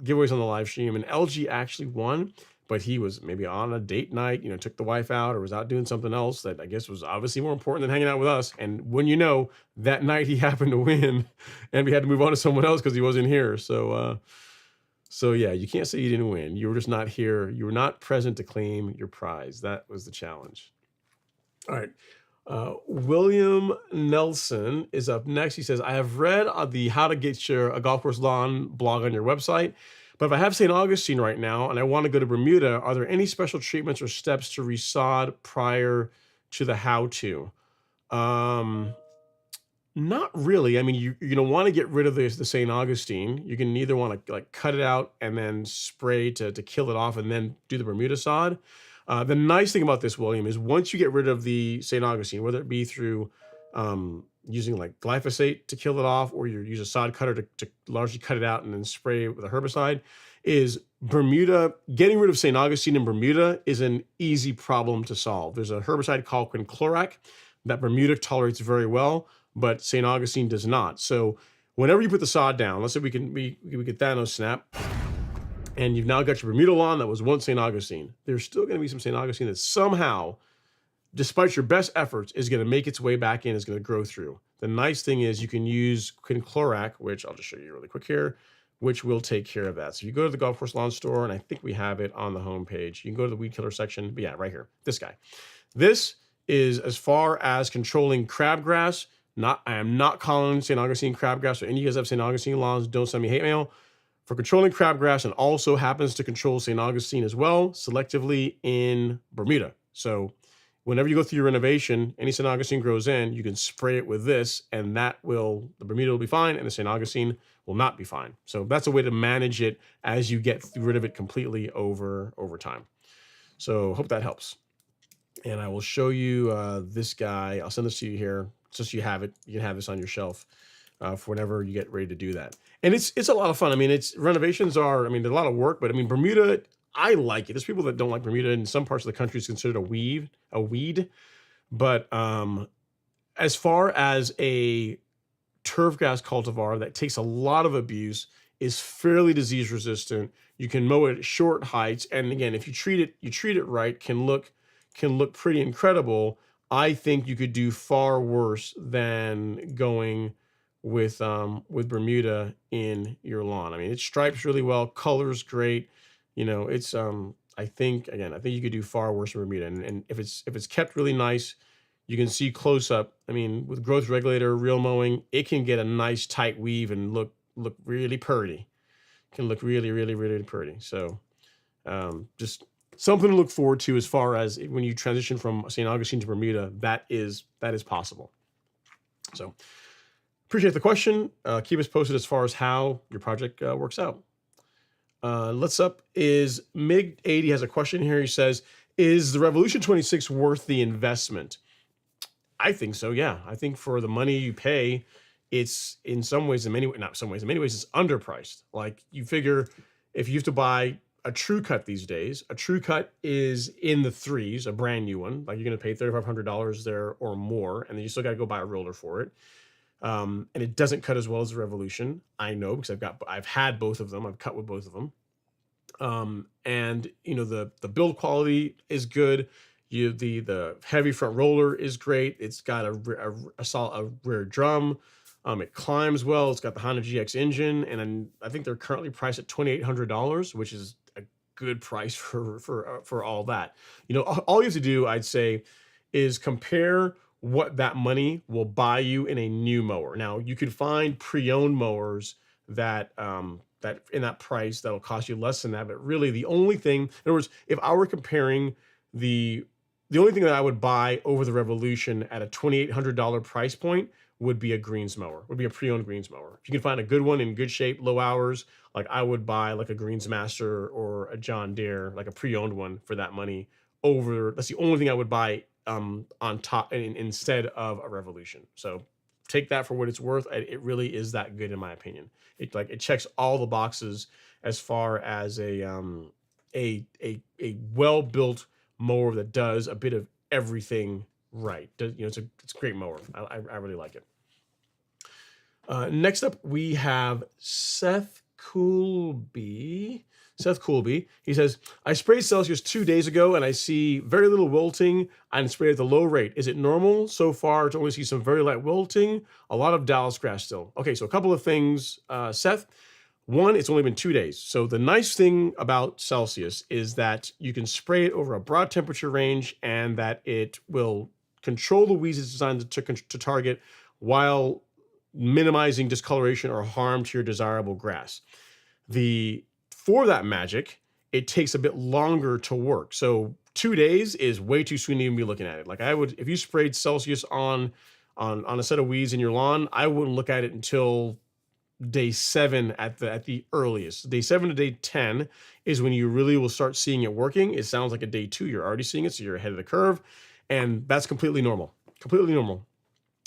giveaways on the live stream, and LG actually won. But he was maybe on a date night, took the wife out or was out doing something else that I guess was obviously more important than hanging out with us. And when that night he happened to win and we had to move on to someone else because he wasn't here. So yeah, you can't say you didn't win. You were just not here. You were not present to claim your prize. That was the challenge. All right. William Nelson is up next. He says, I have read the How to Get a Golf Course Lawn blog on your website. But if I have St. Augustine right now and I want to go to Bermuda, are there any special treatments or steps to resod prior to the how-to? Not really. I mean, you're going to want to get rid of the St. Augustine. You can either want to cut it out and then spray to kill it off and then do the Bermuda sod. The nice thing about this, William, is once you get rid of the St. Augustine, whether it be through using glyphosate to kill it off, or you use a sod cutter to largely cut it out and then spray with a herbicide, is Bermuda, getting rid of St. Augustine in Bermuda is an easy problem to solve. There's a herbicide called quinclorac that Bermuda tolerates very well, but St. Augustine does not. So whenever you put the sod down, let's say we get Thanos snap, and you've now got your Bermuda lawn that was once St. Augustine, there's still going to be some St. Augustine that somehow, despite your best efforts, is going to make its way back in, is going to grow through. The nice thing is you can use quinclorac, which I'll just show you really quick here, which will take care of that. So you go to the Golf Course Lawn Store, and I think we have it on the homepage. You can go to the weed killer section, but yeah, right here, this guy. This is as far as controlling crabgrass. I am not calling St. Augustine crabgrass, so any of you guys have St. Augustine lawns, don't send me hate mail. For controlling crabgrass, and also happens to control St. Augustine as well, selectively in Bermuda. So whenever you go through your renovation, any St. Augustine grows in, you can spray it with this, and the Bermuda will be fine, and the St. Augustine will not be fine. So that's a way to manage it as you get rid of it completely over time. So hope that helps. And I will show you this guy. I'll send this to you here, just so you have it. You can have this on your shelf for whenever you get ready to do that. And it's a lot of fun. I mean, renovations are, they're a lot of work, but I mean, Bermuda, I like it. There's people that don't like Bermuda. In some parts of the country, it's considered a weed. But as far as a turfgrass cultivar that takes a lot of abuse, is fairly disease resistant. You can mow it at short heights, and again, if you treat it right, can look pretty incredible. I think you could do far worse than going with Bermuda in your lawn. I mean, it stripes really well, color's great. It's I think you could do far worse than Bermuda. And if it's kept really nice, you can see close up. I mean, with growth regulator, real mowing, it can get a nice tight weave and look really pretty. It can look really, really, really pretty. So just something to look forward to as far as when you transition from St. Augustine to Bermuda. That is possible. So appreciate the question. Keep us posted as far as how your project works out. Let's up is MIG80 has a question here. He says, is the Revolution 26 worth the investment? I think so. Yeah. I think for the money you pay, it's in some ways, not some ways, in many ways, it's underpriced. Like you figure if you have to buy a true cut these days, a true cut is in the threes, a brand new one. Like you're going to pay $3,500 there or more. And then you still got to go buy a roller for it. And it doesn't cut as well as the Revolution. I know because I've had both of them. I've cut with both of them. And you know, the build quality is good. The heavy front roller is great. It's got a solid rear drum. It climbs well. It's got the Honda GX engine, and I think they're currently priced at $2,800, which is a good price for all that. You know, all you have to do, I'd say, is compare what that money will buy you in a new mower. Now, you can find pre-owned mowers that that in that price that'll cost you less than that. But really, the only thing, in other words, if I were comparing the only thing that I would buy over the Revolution at a $2,800 price point would be a greens mower, would be a pre-owned greens mower. If you can find a good one in good shape, low hours, like I would buy like a Greens Master or a John Deere, like a pre-owned one for that money over. That's the only thing I would buy on top instead of a Revolution. So take that for what it's worth. It really is that good in my opinion. It checks all the boxes as far as a well-built mower that does a bit of everything right. You know, it's a great mower. I really like it. Next up, we have Seth Coolby. He says, I sprayed Celsius 2 days ago and I see very little wilting and sprayed at the low rate. Is it normal so far to only see some very light wilting? A lot of Dallas grass still. Okay, so a couple of things, Seth. One, it's only been 2 days. So the nice thing about Celsius is that you can spray it over a broad temperature range and that it will control the weeds it's designed to target while minimizing discoloration or harm to your desirable grass. For that magic, it takes a bit longer to work. So 2 days is way too soon to even be looking at it. Like I would, if you sprayed Celsius on a set of weeds in your lawn, I wouldn't look at it until day 7 at the earliest. Day 7 to day 10 is when you really will start seeing it working. It sounds like a day 2, you're already seeing it, so you're ahead of the curve, and that's completely normal. Completely normal.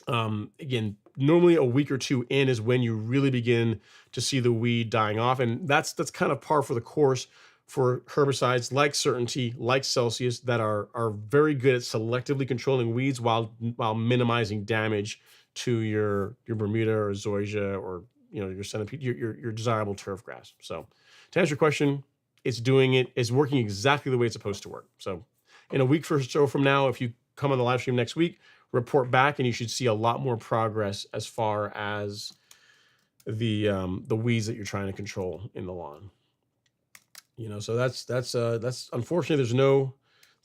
Again, normally a week or 2 in is when you really begin to see the weed dying off, and that's kind of par for the course for herbicides like Certainty, like Celsius, that are very good at selectively controlling weeds while minimizing damage to your Bermuda or Zoysia or your centipede, your desirable turf grass. So to answer your question, it's working exactly the way it's supposed to work. So in a week or so from now, if you come on the live stream next week, report back and you should see a lot more progress as far as the weeds that you're trying to control in the lawn. So that's unfortunately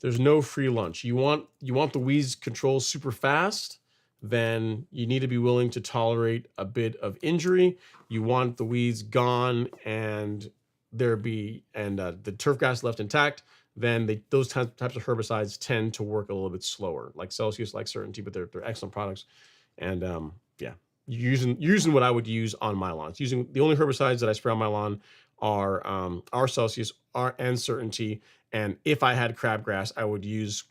there's no free lunch. You want the weeds controlled super fast, then you need to be willing to tolerate a bit of injury. You want the weeds gone and the turf grass left intact, then those types of herbicides tend to work a little bit slower, like Celsius, like Certainty, but they're excellent products. And yeah, using what I would use on my lawn. It's using the only herbicides that I spray on my lawn are Celsius and Certainty. And if I had crabgrass,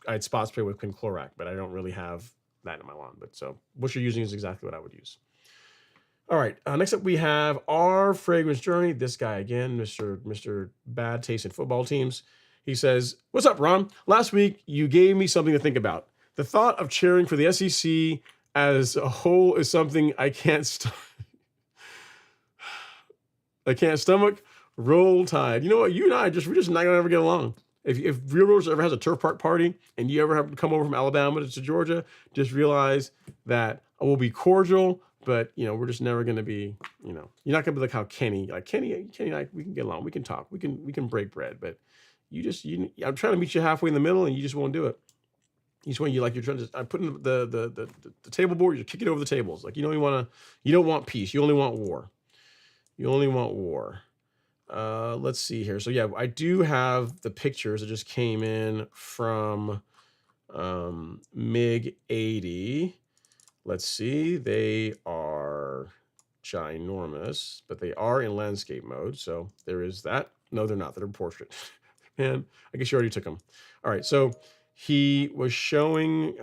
I'd spot spray with quinclorac, but I don't really have that in my lawn. But so what you're using is exactly what I would use. All right, next up we have our fragrance journey. This guy again, Mr. Bad Taste in Football Teams. He says, "What's up, Ron? Last week you gave me something to think about. The thought of cheering for the SEC as a whole is something I can't stomach. Roll Tide. You know what? You and I we're just not gonna ever get along. If Real Rose ever has a turf park party and you ever have to come over from Alabama to Georgia, just realize that we'll be cordial, but we're just never going to be, you're not going to be like how Kenny and I, we can get along, we can talk, we can break bread, but I'm trying to meet you halfway in the middle and you just won't do it. Each one you're trying to, I'm putting the table board, you're kicking over the tables. Like you don't want peace. You only want war. Let's see here. So yeah, I do have the pictures that just came in from MIG80. Let's see. They are ginormous, but they are in landscape mode. So there is that. No, they're not. They're portrait. Man, I guess you already took them. All right. So he was showing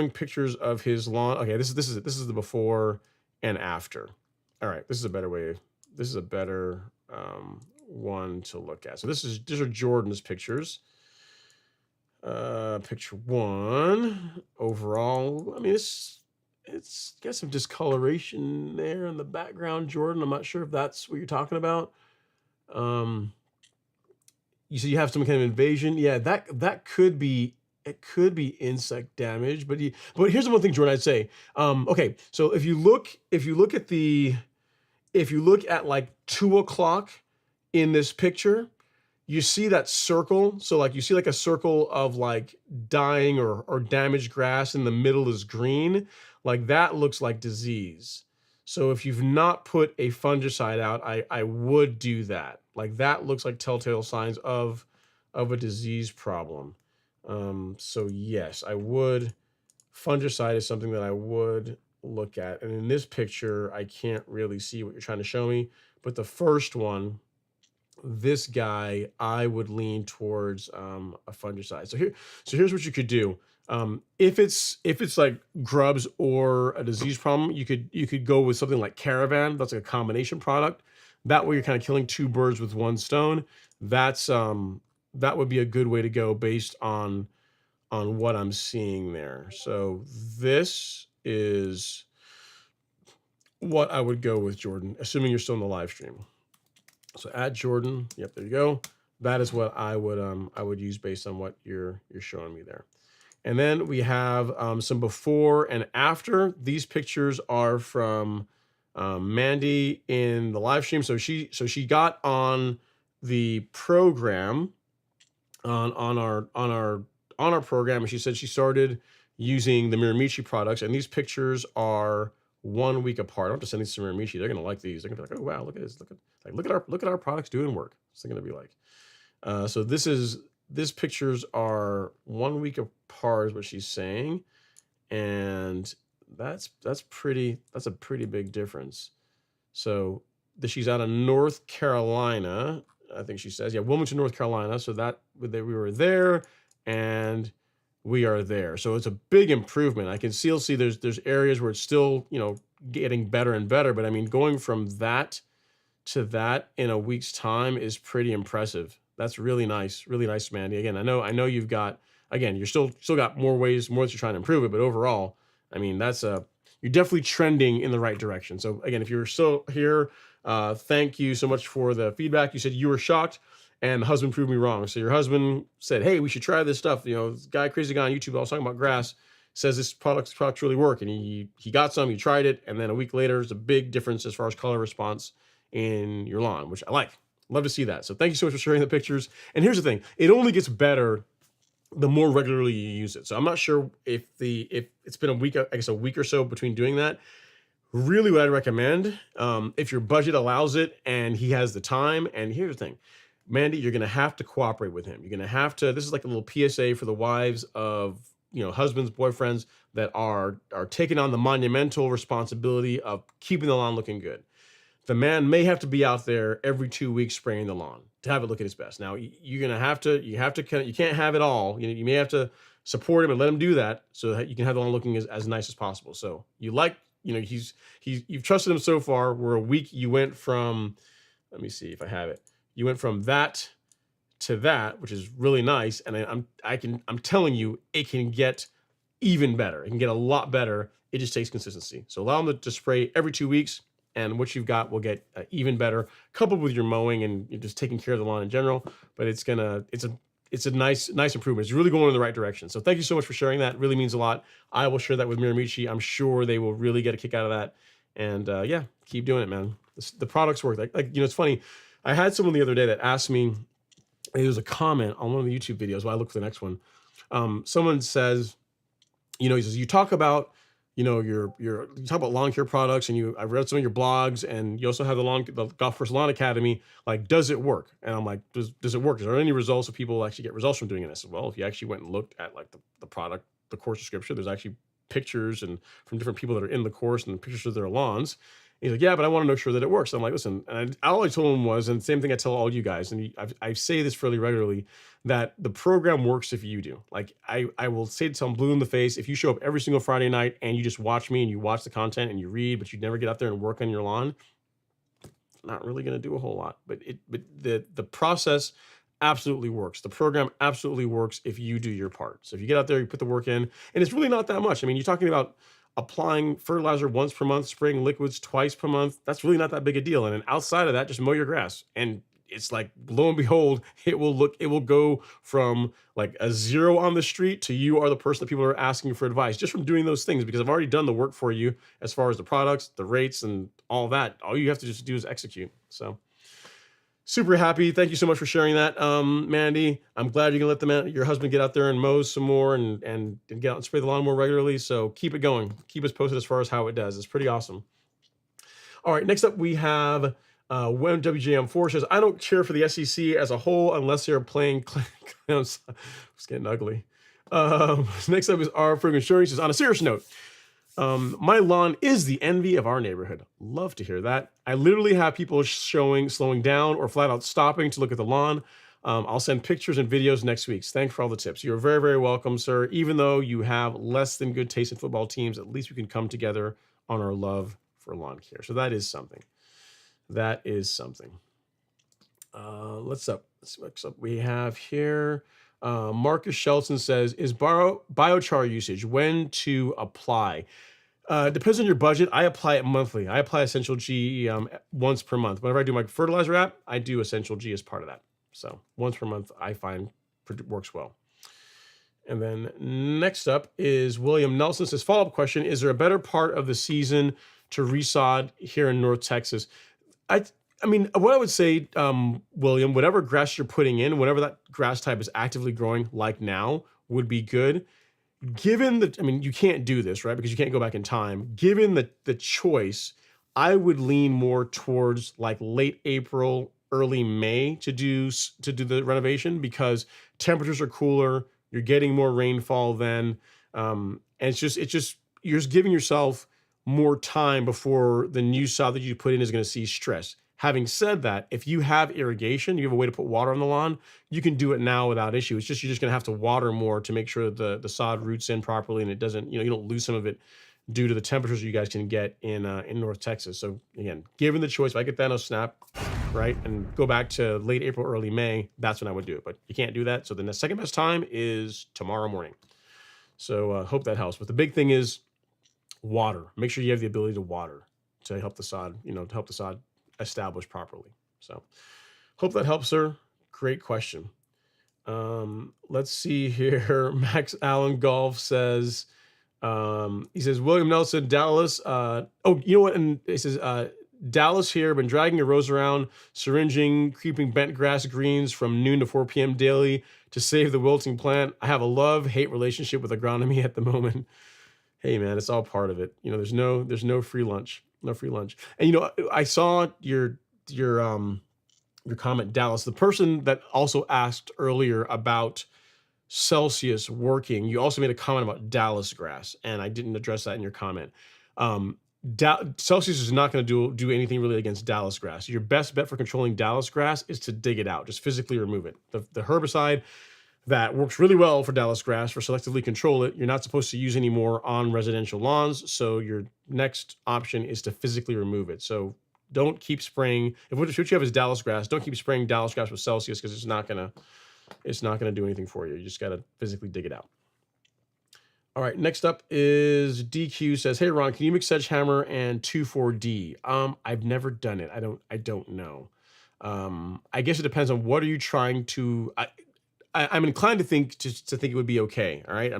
pictures of his lawn. Okay, this is the before and after. All right, this is a better way. This is a better one to look at. So these are Jordan's pictures. Picture one overall. I mean, it's got some discoloration there in the background, Jordan. I'm not sure if that's what you're talking about. You said you have some kind of invasion. Yeah, that could be, it could be insect damage. But here's the one thing, Jordan, I'd say. Okay, so if you look at like 2 o'clock in this picture, you see that circle. So like you see like a circle of like dying or damaged grass, in the middle is green. Like that looks like disease. So if you've not put a fungicide out, I would do that. Like that looks like telltale signs of a disease problem. So yes, I would. Fungicide is something that I would look at. And in this picture, I can't really see what you're trying to show me. But the first one, this guy, I would lean towards a fungicide. So here's what you could do. If it's like grubs or a disease problem, you could go with something like Caravan. That's like a combination product. That way you're kind of killing two birds with one stone. That would be a good way to go based on what I'm seeing there. So this is what I would go with, Jordan, assuming you're still in the live stream. So add Jordan. Yep, there you go. That is what I would use based on what you're showing me there. And then we have some before and after. These pictures are from Mandy in the live stream. So she got on the program on our program, and she said she started using the Miramichi products, and these pictures are 1 week apart. I'll have to send these to Miramichi. They're gonna like these. They're gonna be like, oh wow, look at this. Look at our products doing work. It's gonna be like. So this pictures are 1 week apart, is what she's saying, and that's a pretty big difference. So she's out of North Carolina, I think she says. Yeah, Wilmington, North Carolina. So that we were there, and we are there. So it's a big improvement. I can still see there's areas where it's still, getting better and better. But I mean, going from that to that in a week's time is pretty impressive. That's really nice, Mandy. Again, I know you've got, again, you're still got more that you're trying to improve it, but overall, I mean, you're definitely trending in the right direction. So again, if you're still here, thank you so much for the feedback. You said you were shocked, and the husband proved me wrong. So your husband said, hey, we should try this stuff. This crazy guy on YouTube, I was talking about grass, says this products really work. And he got some, he tried it, and then a week later, there's a big difference as far as color response in your lawn, which I like. Love to see that. So thank you so much for sharing the pictures. And here's the thing, it only gets better the more regularly you use it. So I'm not sure if it's been a week or so between doing that. Really what I'd recommend, if your budget allows it and he has the time, and here's the thing, Mandy, you're going to have to cooperate with him. You're going to have to, this is like a little PSA for the wives of, husbands, boyfriends that are taking on the monumental responsibility of keeping the lawn looking good. The man may have to be out there every 2 weeks spraying the lawn to have it look at its best. Now you're going to have to, you can't have it all. You may have to support him and let him do that so that you can have the lawn looking as nice as possible. So you've trusted him so far. We're a week. You went from, let me see if I have it. You went from that to that, which is really nice. And I'm telling you, it can get even better. It can get a lot better. It just takes consistency. So allow them to spray every 2 weeks, and what you've got will get even better, coupled with your mowing and you're just taking care of the lawn in general. But it's a nice improvement. It's really going in the right direction. So thank you so much for sharing that. It really means a lot. I will share that with Miramichi. I'm sure they will really get a kick out of that. And yeah, keep doing it, man. The products work. It's funny. I had someone the other day that asked me, there was a comment on one of the YouTube videos while I look for the next one. Someone says, he says, you talk about, you talk about lawn care products, and I read some of your blogs, and you also have the Golf Course Lawn Academy. Like, does it work? And I'm like, does it work? Is there any results of people actually get results from doing it? And I said, well, if you actually went and looked at like the product, the course description, there's actually pictures and from different people that are in the course and pictures of their lawns. He's like, yeah, but I want to know sure that it works. I'm like, listen, and all I told him was, and same thing I tell all you guys, and I say this fairly regularly, that the program works if you do. Like I will say to him blue in the face, if you show up every single Friday night and you just watch me and you watch the content and you read, but you never get out there and work on your lawn, it's not really going to do a whole lot. But the process absolutely works. The program absolutely works if you do your part. So if you get out there, you put the work in, and it's really not that much. I mean, you're talking about applying fertilizer once per month, spraying liquids twice per month. That's really not that big a deal. And then outside of that, just mow your grass. And it's like, lo and behold, it will go from like a 0 on the street to you are the person that people are asking for advice just from doing those things, because I've already done the work for you as far as the products, the rates, and all that. All you have to just do is execute. So super happy. Thank you so much for sharing that, Mandy. I'm glad you're gonna let your husband get out there and mow some more and get out and spray the lawn more regularly. So keep it going. Keep us posted as far as how it does. It's pretty awesome. All right, next up we have when WJM4 says, I don't cheer for the SEC as a whole unless they're playing clowns. It's getting ugly. Next up is R. Friggin' Shuri. Says, on a serious note, my lawn is the envy of our neighborhood. Love to hear that. I literally have people slowing down or flat out stopping to look at the lawn. I'll send pictures and videos next week. Thanks for all the tips. You're very, very welcome, sir. Even though you have less than good taste in football teams, at least we can come together on our love for lawn care. So that is something. That is something. Let's see what's up we have here. Marcus Shelton says, is biochar usage when to apply? Depends on your budget. I apply it monthly. I apply Essential G once per month. Whenever I do my fertilizer app, I do Essential G as part of that. So once per month, I find works well. And then next up is William Nelson says, follow-up question, is there a better part of the season to resod here in North Texas? I mean, what I would say, William, whatever grass you're putting in, whatever that grass type is actively growing like now, would be good. Given the, I mean, you can't do this, right? Because you can't go back in time. Given the choice, I would lean more towards like late April, early May to do the renovation, because temperatures are cooler. You're getting more rainfall then, and it's just you're just giving yourself more time before the new sod that you put in is going to see stress. Having said that, if you have irrigation, you have a way to put water on the lawn, you can do it now without issue. It's just, you're just going to have to water more to make sure that the sod roots in properly and it doesn't, you don't lose some of it due to the temperatures you guys can get in North Texas. So again, given the choice, if I get that on snap, right, and go back to late April, early May, that's when I would do it. But you can't do that. So the second best time is tomorrow morning. So hope that helps. But the big thing is water. Make sure you have the ability to water to help the sod, to help the sod establish properly. So hope that helps, sir. Great question. Let's see here. Max Allen Golf says, he says, William Nelson, Dallas. Oh, you know what? And he says, Dallas here, been dragging a rose around, syringing, creeping bent grass greens from noon to 4 p.m. daily to save the wilting plant. I have a love-hate relationship with agronomy at the moment. Hey man, it's all part of it. There's no free lunch. No free lunch. And I saw your comment, Dallas. The person that also asked earlier about Celsius working, you also made a comment about Dallas grass, and I didn't address that in your comment. Celsius is not going to do anything really against Dallas grass. Your best bet for controlling Dallas grass is to dig it out, just physically remove it. The herbicide that works really well for Dallas grass, for selectively control it, you're not supposed to use anymore on residential lawns. So your next option is to physically remove it. So don't keep spraying. If what you have is Dallas grass, don't keep spraying Dallas grass with Celsius, because it's not gonna do anything for you. You just gotta physically dig it out. All right, next up is DQ says, hey Ron, can you mix Sedgehammer and 2,4-D? I've never done it. I don't know. I guess it depends on what are you trying to. I'm inclined to think it would be okay. All right.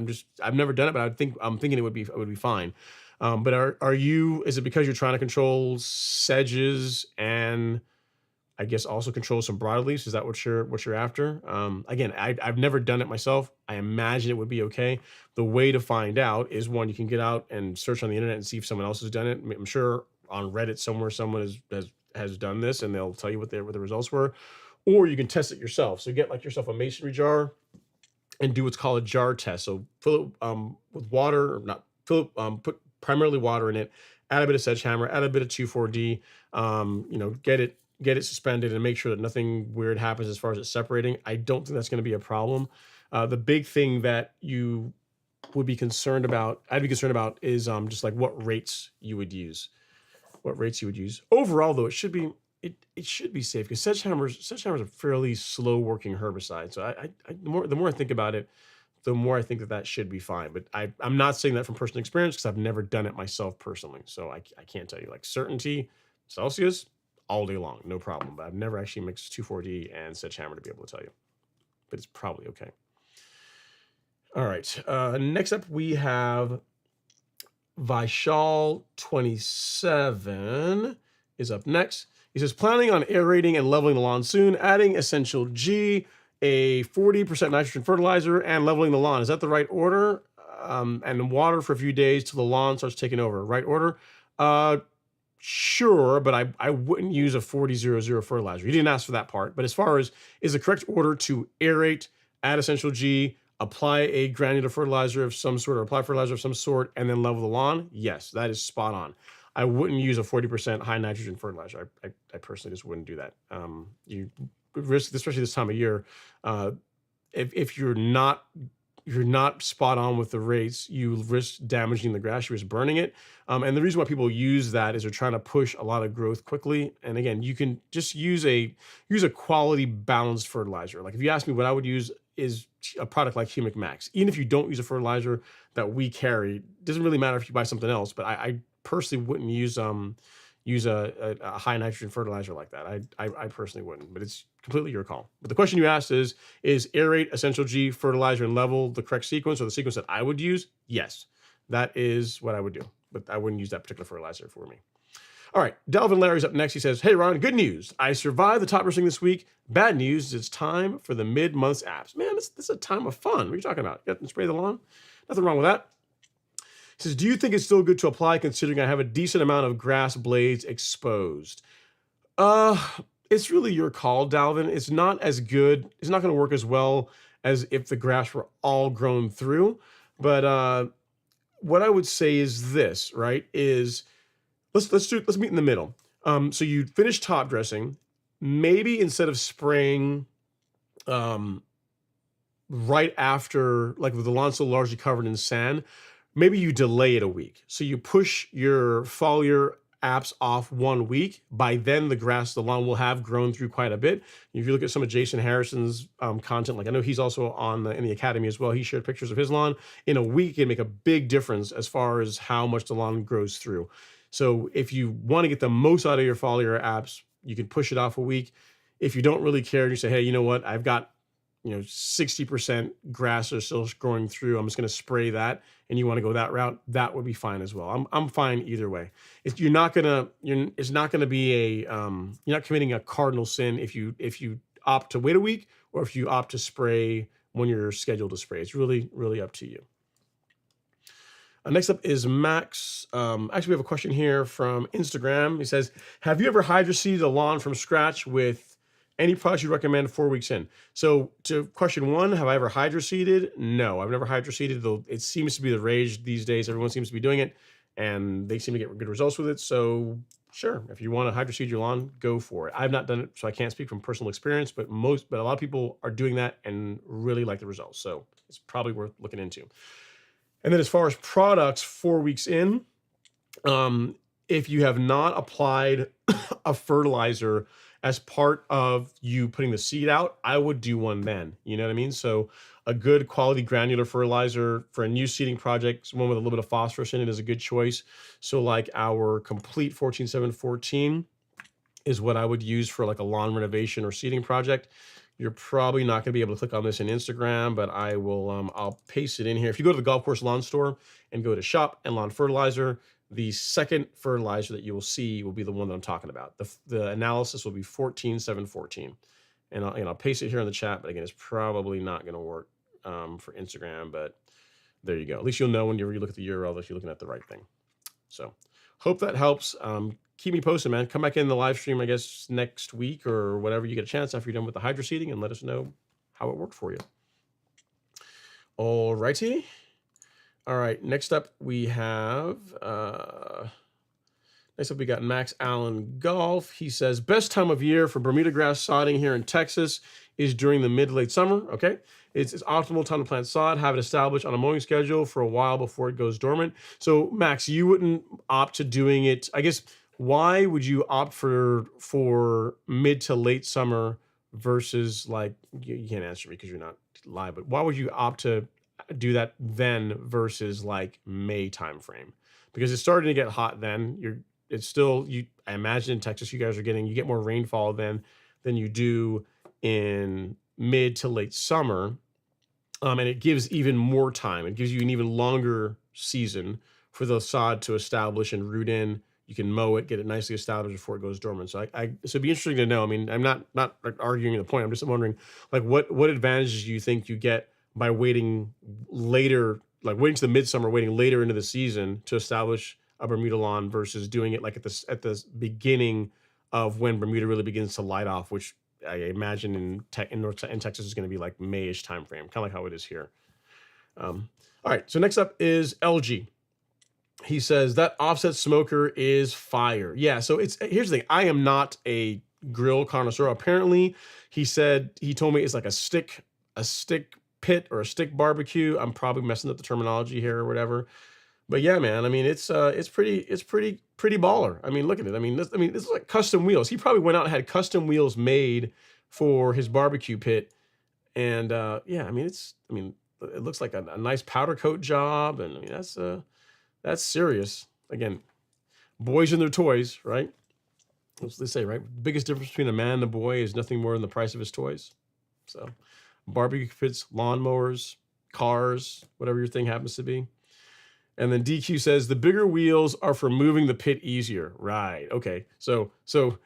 I've never done it, but I'm thinking it would be fine. But is it because you're trying to control sedges and I guess also control some broadleafs? Is that what you're after? Again, I've never done it myself. I imagine it would be okay. The way to find out is, one, you can get out and search on the internet and see if someone else has done it. I'm sure on Reddit somewhere someone has done this and they'll tell you what the results were. Or you can test it yourself. So get yourself a masonry jar and do what's called a jar test. So fill it with water, or not fill it, put primarily water in it, add a bit of sledgehammer, add a bit of 2,4-D, get it suspended and make sure that nothing weird happens as far as it separating. I don't think that's going to be a problem. The big thing that you would be concerned about, I'd be concerned about, is just like what rates you would use. What rates you would use. Overall, though, it should be safe because sledgehammer's a fairly slow working herbicide. So the more I think about it, the more I think that should be fine. But I'm not saying that from personal experience because I've never done it myself personally. So I can't tell you like certainty, Celsius, all day long, no problem. But I've never actually mixed 2,4-D and sledgehammer to be able to tell you. But it's probably okay. All right. Next up, we have Vishal 27 is up next. He says, planning on aerating and leveling the lawn soon, adding Essential G, a 40% nitrogen fertilizer, and leveling the lawn. Is that the right order? And water for a few days till the lawn starts taking over. Right order? Sure, but I wouldn't use a 40-00 fertilizer. You didn't ask for that part. But as far as is the correct order to aerate, add Essential G, apply a granular fertilizer of some sort or apply fertilizer of some sort, and then level the lawn, yes, that is spot on. I wouldn't use a 40% high nitrogen fertilizer. I personally just wouldn't do that. You risk, especially this time of year, if you're not spot on with the rates, you risk damaging the grass, you risk burning it. And the reason why people use that is they're trying to push a lot of growth quickly. And again, you can just use a quality balanced fertilizer. Like if you ask me what I would use is a product like Humic Max. Even if you don't use a fertilizer that we carry, it doesn't really matter if you buy something else, but I personally wouldn't use a high nitrogen fertilizer like that. I personally wouldn't, but it's completely your call. But the question you asked is aerate, Essential G, fertilizer, and level the correct sequence or the sequence that I would use? Yes, that is what I would do, but I wouldn't use that particular fertilizer for me. All right, Delvin Larry's up next. He says, hey, Ron, good news. I survived the top roasting this week. Bad news, it's time for the mid-months apps. Man, this is a time of fun. What are you talking about? You got to spray the lawn? Nothing wrong with that. He says, do you think it's still good to apply considering I have a decent amount of grass blades exposed? It's really your call, Dalvin. It's not as good. It's not going to work as well as if the grass were all grown through. But what I would say is this, right, is let's meet in the middle. So you finish top dressing. Maybe instead of spraying right after, like with the lawn still largely covered in sand, maybe you delay it a week. So you push your foliar apps off 1 week. By then, the lawn will have grown through quite a bit. If you look at some of Jason Harrison's content, like I know he's also in the academy as well. He shared pictures of his lawn. In a week, it can make a big difference as far as how much the lawn grows through. So if you want to get the most out of your foliar apps, you can push it off a week. If you don't really care, you say, hey, you know what? I've got 60% grass are still growing through. I'm just going to spray that, and you want to go that route. That would be fine as well. I'm fine either way. It's not going to be a you're not committing a cardinal sin if you opt to wait a week or if you opt to spray when you're scheduled to spray. It's really, really up to you. Next up is Max. Actually, we have a question here from Instagram. He says, have you ever hydroseeded a lawn from scratch with any products you recommend 4 weeks in? So to question one, have I ever hydroseeded? No, I've never hydroseeded, though it seems to be the rage these days. Everyone seems to be doing it, and they seem to get good results with it. So sure, if you want to hydroseed your lawn, go for it. I've not done it, so I can't speak from personal experience, but a lot of people are doing that and really like the results. So it's probably worth looking into. And then as far as products 4 weeks in, if you have not applied a fertilizer as part of you putting the seed out, I would do one then. You know what I mean? So a good quality granular fertilizer for a new seeding project, one with a little bit of phosphorus in it, is a good choice. So like our complete 14-7-14 is what I would use for like a lawn renovation or seeding project. You're probably not going to be able to click on this in Instagram, but I will. I'll paste it in here. If you go to the golf course lawn store and go to shop and lawn fertilizer, the second fertilizer that you will see will be the one that I'm talking about. The analysis will be 14-7-14, and I'll paste it here in the chat. But again, it's probably not going to work for Instagram. But there you go. At least you'll know when you look at the URL that you're looking at the right thing. So hope that helps. Keep me posted, man. Come back in the live stream, I guess, next week or whatever you get a chance after you're done with the hydroseeding, and let us know how it worked for you. All righty. All right. Next up, we have Next up, we got Max Allen Golf. He says, best time of year for Bermuda grass sodding here in Texas is during the mid to late summer. Okay. It's optimal time to plant sod, have it established on a mowing schedule for a while before it goes dormant. So, Max, you wouldn't opt to doing it. I guess, why would you opt for mid to late summer versus, like, you can't answer me because you're not live, but why would you opt to do that then versus like May timeframe? Because it's starting to get hot then. It's still, I imagine in Texas you guys you get more rainfall than you do in mid to late summer. And it gives even more time. It gives you an even longer season for the sod to establish and root in. You can mow it, get it nicely established before it goes dormant. So so it'd be interesting to know. I mean, I'm not like arguing the point. I'm just wondering, like, what advantages do you think you get by waiting later, like waiting to the midsummer, waiting later into the season to establish a Bermuda lawn versus doing it like at the beginning of when Bermuda really begins to light off, which I imagine in Texas is going to be like Mayish timeframe, kind of like how it is here. All right, so next up is LG. He says that offset smoker is fire. Yeah, so here's the thing. I am not a grill connoisseur. Apparently, he told me it's like a stick pit or a stick barbecue. I'm probably messing up the terminology here or whatever. But yeah, man, I mean, it's pretty baller. I mean, look at it. I mean, this is like custom wheels. He probably went out and had custom wheels made for his barbecue pit. And yeah, I mean, it looks like a nice powder coat job. And I mean, that's serious. Again, boys and their toys, right? That's what they say, right? Biggest difference between a man and a boy is nothing more than the price of his toys. So barbecue pits, lawnmowers, cars, whatever your thing happens to be. And then DQ says the bigger wheels are for moving the pit easier. Right. Okay. So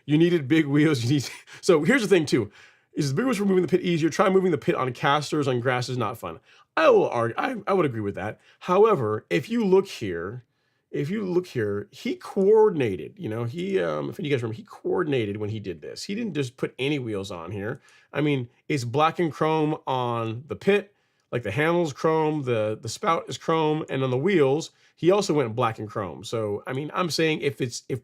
you needed big wheels. So here's the thing too, is the bigger wheels for moving the pit easier. Try moving the pit on casters on grass is not fun. I will argue. I would agree with that. However, if you look here, he coordinated. You know, if you guys remember, he coordinated when he did this. He didn't just put any wheels on here. I mean, it's black and chrome on the pit. Like the handle's chrome, the spout is chrome, and on the wheels, he also went black and chrome. So, I mean, I'm saying if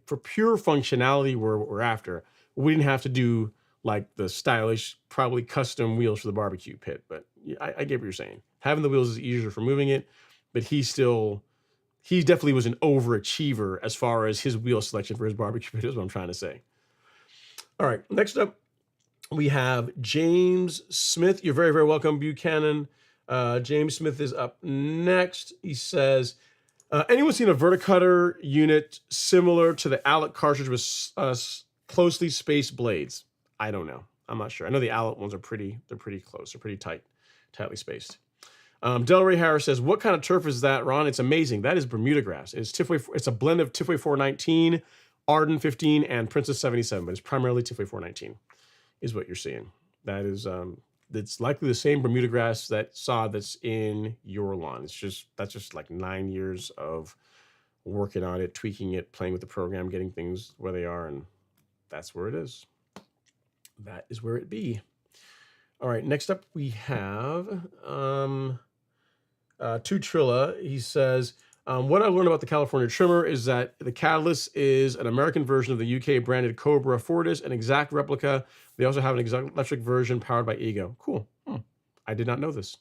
for pure functionality we're after, we didn't have to do like the stylish, probably custom wheels for the barbecue pit. But I get what you're saying. Having the wheels is easier for moving it, but he definitely was an overachiever as far as his wheel selection for his barbecue pit is what I'm trying to say. All right, next up, we have James Smith. You're very, very welcome, Buchanan. James Smith is up next. He says, anyone seen a verticutter unit similar to the Alec cartridge with closely spaced blades? I don't know. I'm not sure. I know the Alec ones they're pretty close. They're pretty tightly spaced. Delray Harris says, what kind of turf is that, Ron? It's amazing. That is Bermuda grass. It's a blend of Tifway 419, Arden 15, and Princess 77, but it's primarily Tifway 419 is what you're seeing. That is it's likely the same Bermuda grass sod that's in your lawn. That's just like 9 years of working on it, tweaking it, playing with the program, getting things where they are, and that's where it is. That is where it be. All right, next up we have Tutrilla. He says, what I learned about the California trimmer is that the Catalyst is an American version of the UK branded Cobra Fortis, an exact replica. They also have an exact electric version powered by Ego. Cool. I did not know this.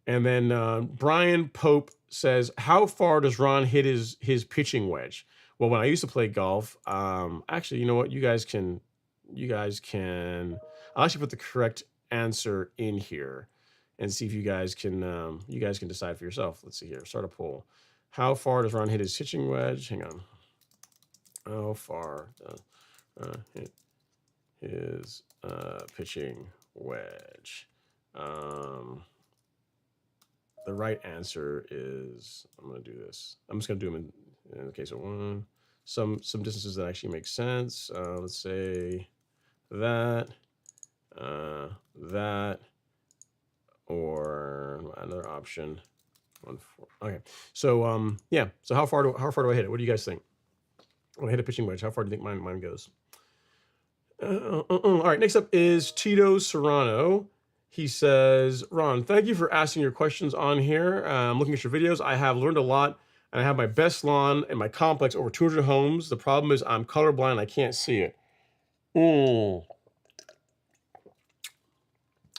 And then Brian Pope says, how far does Ron hit his pitching wedge? Well, when I used to play golf, actually, you know what? You guys can, I'll actually put the correct answer in here and see if you guys can decide for yourself. Let's see here. Start a poll. How far does Ron hit his pitching wedge? Hang on. How far does hit his pitching wedge? The right answer is, I'm going to do this. I'm just going to do them in okay, so some distances that actually make sense. Let's say that, or another option. Okay, so yeah. So how far do I hit it? What do you guys think? When I hit a pitching wedge, how far do you think mine goes? All right, next up is Tito Serrano. He says, Ron, thank you for asking your questions on here. I'm looking at your videos. I have learned a lot and I have my best lawn in my complex over 200 homes. The problem is I'm colorblind. I can't see it. Mm.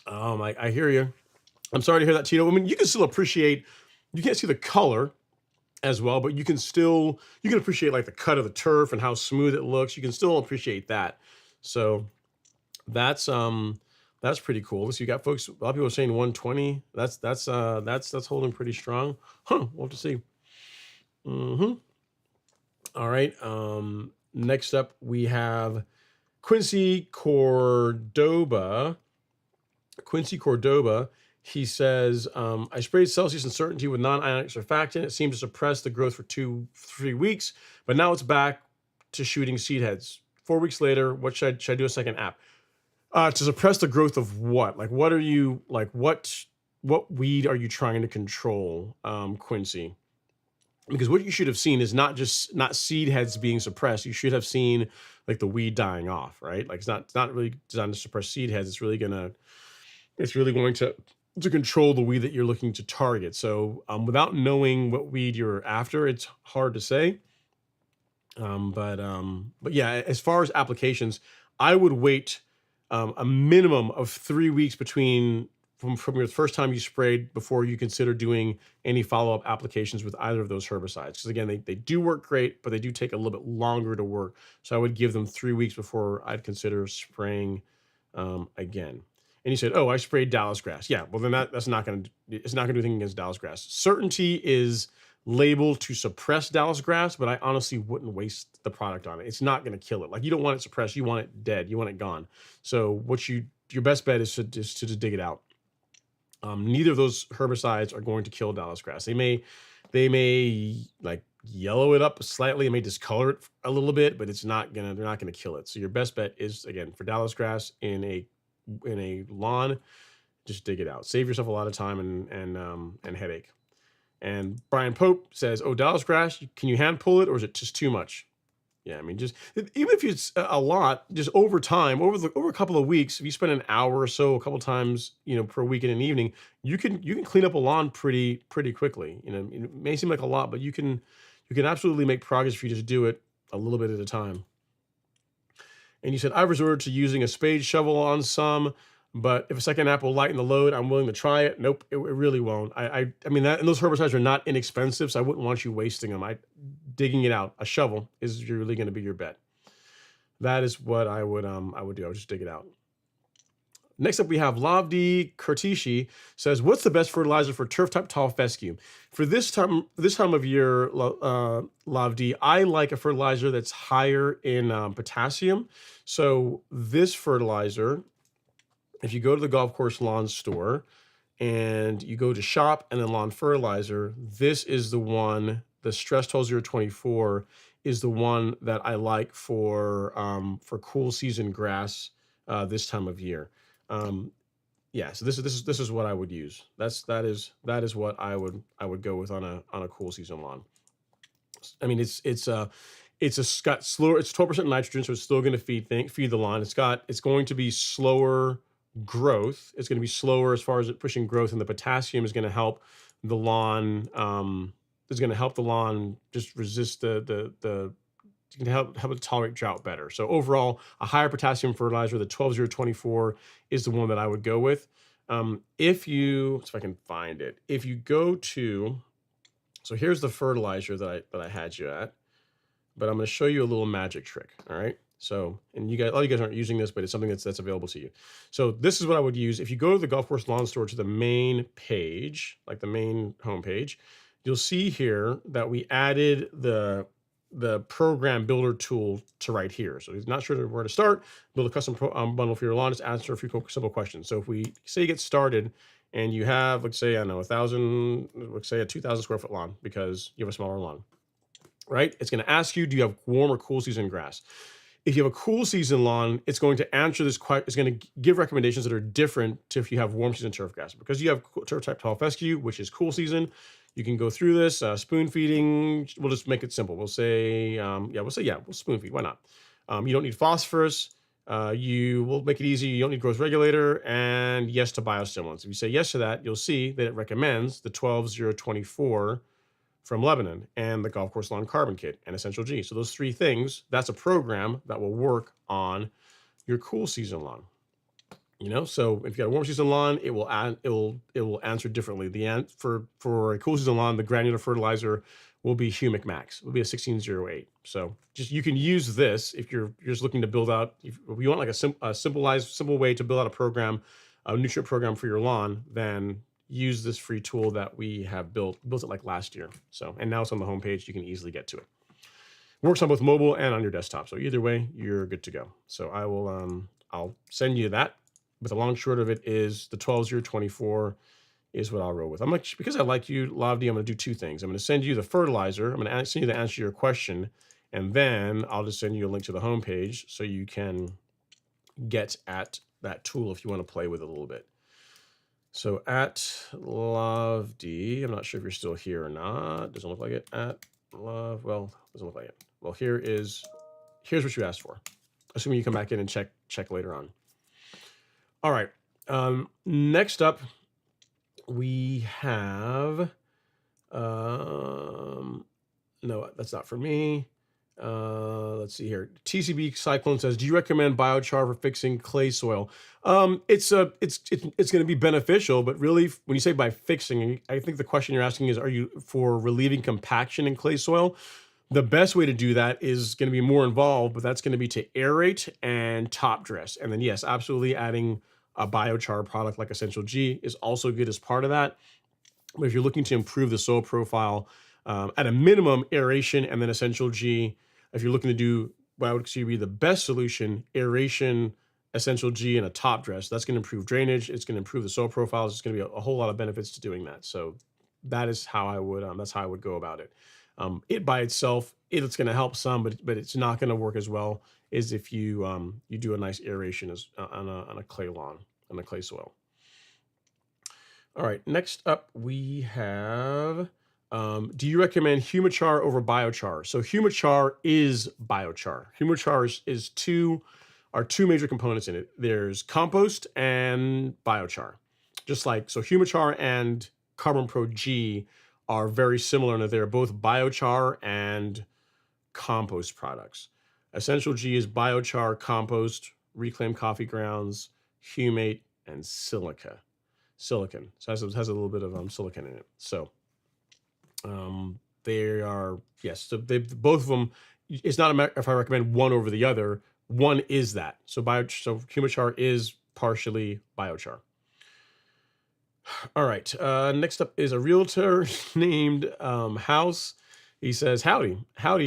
I hear you. I'm sorry to hear that, Tito. I mean, you can still appreciate, you can't see the color as well, but you can appreciate like the cut of the turf and how smooth it looks. You can still appreciate that. So that's pretty cool. So you got folks, a lot of people are saying 120. That's holding pretty strong. We'll have to see. Mm-hmm. All right. Next up we have Quincy Cordoba. He says, I sprayed Celsius and Certainty with non-ionic surfactant. It seemed to suppress the growth for 2-3 weeks, but now it's back to shooting seed heads. 4 weeks later, what should I do a second app? To suppress the growth of what? Like, what are you, like, what weed are you trying to control, Quincy? Because what you should have seen is not seed heads being suppressed. You should have seen like the weed dying off, right? Like it's not really designed to suppress seed heads. It's really going to control the weed that you're looking to target. So without knowing what weed you're after, it's hard to say. But yeah, as far as applications, I would wait a minimum of 3 weeks from your first time you sprayed before you consider doing any follow-up applications with either of those herbicides. Because again, they do work great, but they do take a little bit longer to work. So I would give them 3 weeks before I'd consider spraying again. And you said, "Oh, I sprayed Dallas grass." Yeah, well then it's not going to do anything against Dallas grass. Certainty is labeled to suppress Dallas grass, but I honestly wouldn't waste the product on it. It's not going to kill it. Like you don't want it suppressed, you want it dead, you want it gone. So your best bet is to just dig it out. Neither of those herbicides are going to kill Dallas grass. They may like yellow it up slightly. It may discolor it a little bit, but they're not gonna kill it. So your best bet is again for Dallas grass in a lawn, just dig it out. Save yourself a lot of time and headache. And Brian Pope says, "Oh, Dallas grass, can you hand pull it, or is it just too much?" Yeah, I mean, just even if it's a lot, just over time, over a couple of weeks, if you spend an hour or so, a couple times, per week in an evening, you can clean up a lawn pretty quickly. It may seem like a lot, but you can absolutely make progress if you just do it a little bit at a time. And you said, "I've resorted to using a spade shovel on some, but if a second app will lighten the load, I'm willing to try it." Nope, it really won't. I mean that, and those herbicides are not inexpensive, so I wouldn't want you wasting them. Digging it out, a shovel is really going to be your bet. That is what I would do. I would just dig it out. Next up, we have Lavdi Kurtishi says, "What's the best fertilizer for turf type tall fescue?" For this time of year, Lavdi, I like a fertilizer that's higher in potassium. So this fertilizer, if you go to the golf course lawn store and you go to shop and then lawn fertilizer, this is the one, the Stress 12024 is the one that I like for cool season grass this time of year. Yeah, so this is what I would use. That is what I would go with on a cool season lawn. I mean, it's got slower. It's 12% nitrogen, so it's still going to feed the lawn. It's going to be slower growth. It's going to be slower as far as it pushing growth, and the potassium is going to help the lawn. Is going to help the lawn just resist the can help it tolerate drought better. So overall, a higher potassium fertilizer, the 12024, is the one that I would go with. If I can find it, if you go to, so here's the fertilizer that I had you at, but I'm going to show you a little magic trick. All right. So, and all you guys aren't using this, but it's something that's available to you. So this is what I would use. If you go to the golf course lawn store to the main page, like the main homepage, you'll see here that we added the program builder tool to right here. So if you're not sure where to start, build a custom bundle for your lawn, just answer a few simple questions. So if we say you get started and you have, let's say, I don't know, let's say a 2,000 square foot lawn because you have a smaller lawn, right? It's going to ask you, do you have warm or cool season grass? If you have a cool season lawn, it's going to answer this question. It's going to give recommendations that are different to if you have warm season turf grass. Because you have turf type tall fescue, which is cool season, you can go through this. Spoon feeding, we'll just make it simple. We'll say, we'll spoon feed. Why not? You don't need phosphorus. We'll make it easy. You don't need growth regulator, and yes to biostimulants. If you say yes to that, you'll see that it recommends the 12024 from Lebanon, and the Golf Course Lawn Carbon Kit and Essential G. So those 3 things, that's a program that will work on your cool season lawn. So if you got a warm season lawn, it will answer differently. For a cool season lawn, the granular fertilizer will be Humic Max. It will be a 1608. So you can use this if you're just looking to build out. If you want like a simple way to build out a program, a nutrient program for your lawn, then use this free tool that we have built it like last year. So, and now it's on the homepage. You can easily get to it. Works on both mobile and on your desktop. So either way, you're good to go. So I'll send you that. But the long short of it is the 12024 is what I'll roll with. Because I like you, Lavdi, I'm going to do 2 things. I'm going to send you the fertilizer. I'm going to send you the answer to your question, and then I'll just send you a link to the homepage so you can get at that tool if you want to play with it a little bit. So at Lavdi, I'm not sure if you're still here or not. Doesn't look like it. At Love, well, doesn't look like it. Well, here's what you asked for. Assuming you come back in and check later on. All right. Next up, we have, no, that's not for me. Let's see here. TCB Cyclone says, do you recommend biochar for fixing clay soil? It's going to be beneficial, but really when you say by fixing, I think the question you're asking is, are you for relieving compaction in clay soil? The best way to do that is going to be more involved, but that's going to be to aerate and top dress. And then yes, absolutely adding a biochar product like Essential G is also good as part of that. But if you're looking to improve the soil profile, at a minimum, aeration and then Essential G. If you're looking to do what I would consider to be the best solution, aeration, Essential G, and a top dress, that's going to improve drainage. It's going to improve the soil profiles. It's going to be a whole lot of benefits to doing that. So that is how I would, that's how I would go about it. It by itself, it's going to help some, but it's not going to work as well as if you do a nice aeration on a clay lawn, on a clay soil. All right, next up we have, do you recommend Humichar over biochar? So Humichar is biochar. Humichar are two major components in it. There's compost and biochar. So Humichar and Carbon Pro G are very similar in that they're both biochar and compost products. Essential G is biochar, compost, reclaimed coffee grounds, humate, and silicon. So it has a little bit of silicon in it. So they are, yes, so both of them, it's not a matter if I recommend one over the other. One is that. So Humichar is partially biochar. All right. Next up is a realtor named House. He says, howdy,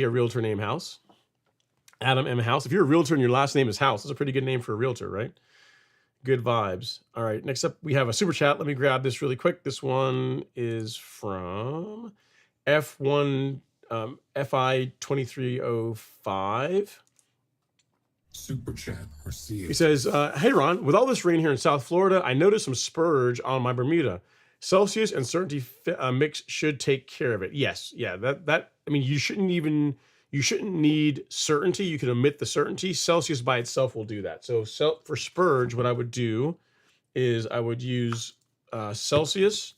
a realtor named House. Adam M. House. If you're a realtor and your last name is House, that's a pretty good name for a realtor, right? Good vibes. All right. Next up, we have a super chat. Let me grab this really quick. This one is from F1 FI 2305.
Super chat received.
He says, hey, Ron, with all this rain here in South Florida, I noticed some spurge on my Bermuda. Celsius and certainty mix should take care of it. Yes. Yeah. I mean, you shouldn't need certainty. You can omit the certainty. Celsius by itself will do that. So for spurge, what I would do is I would use Celsius.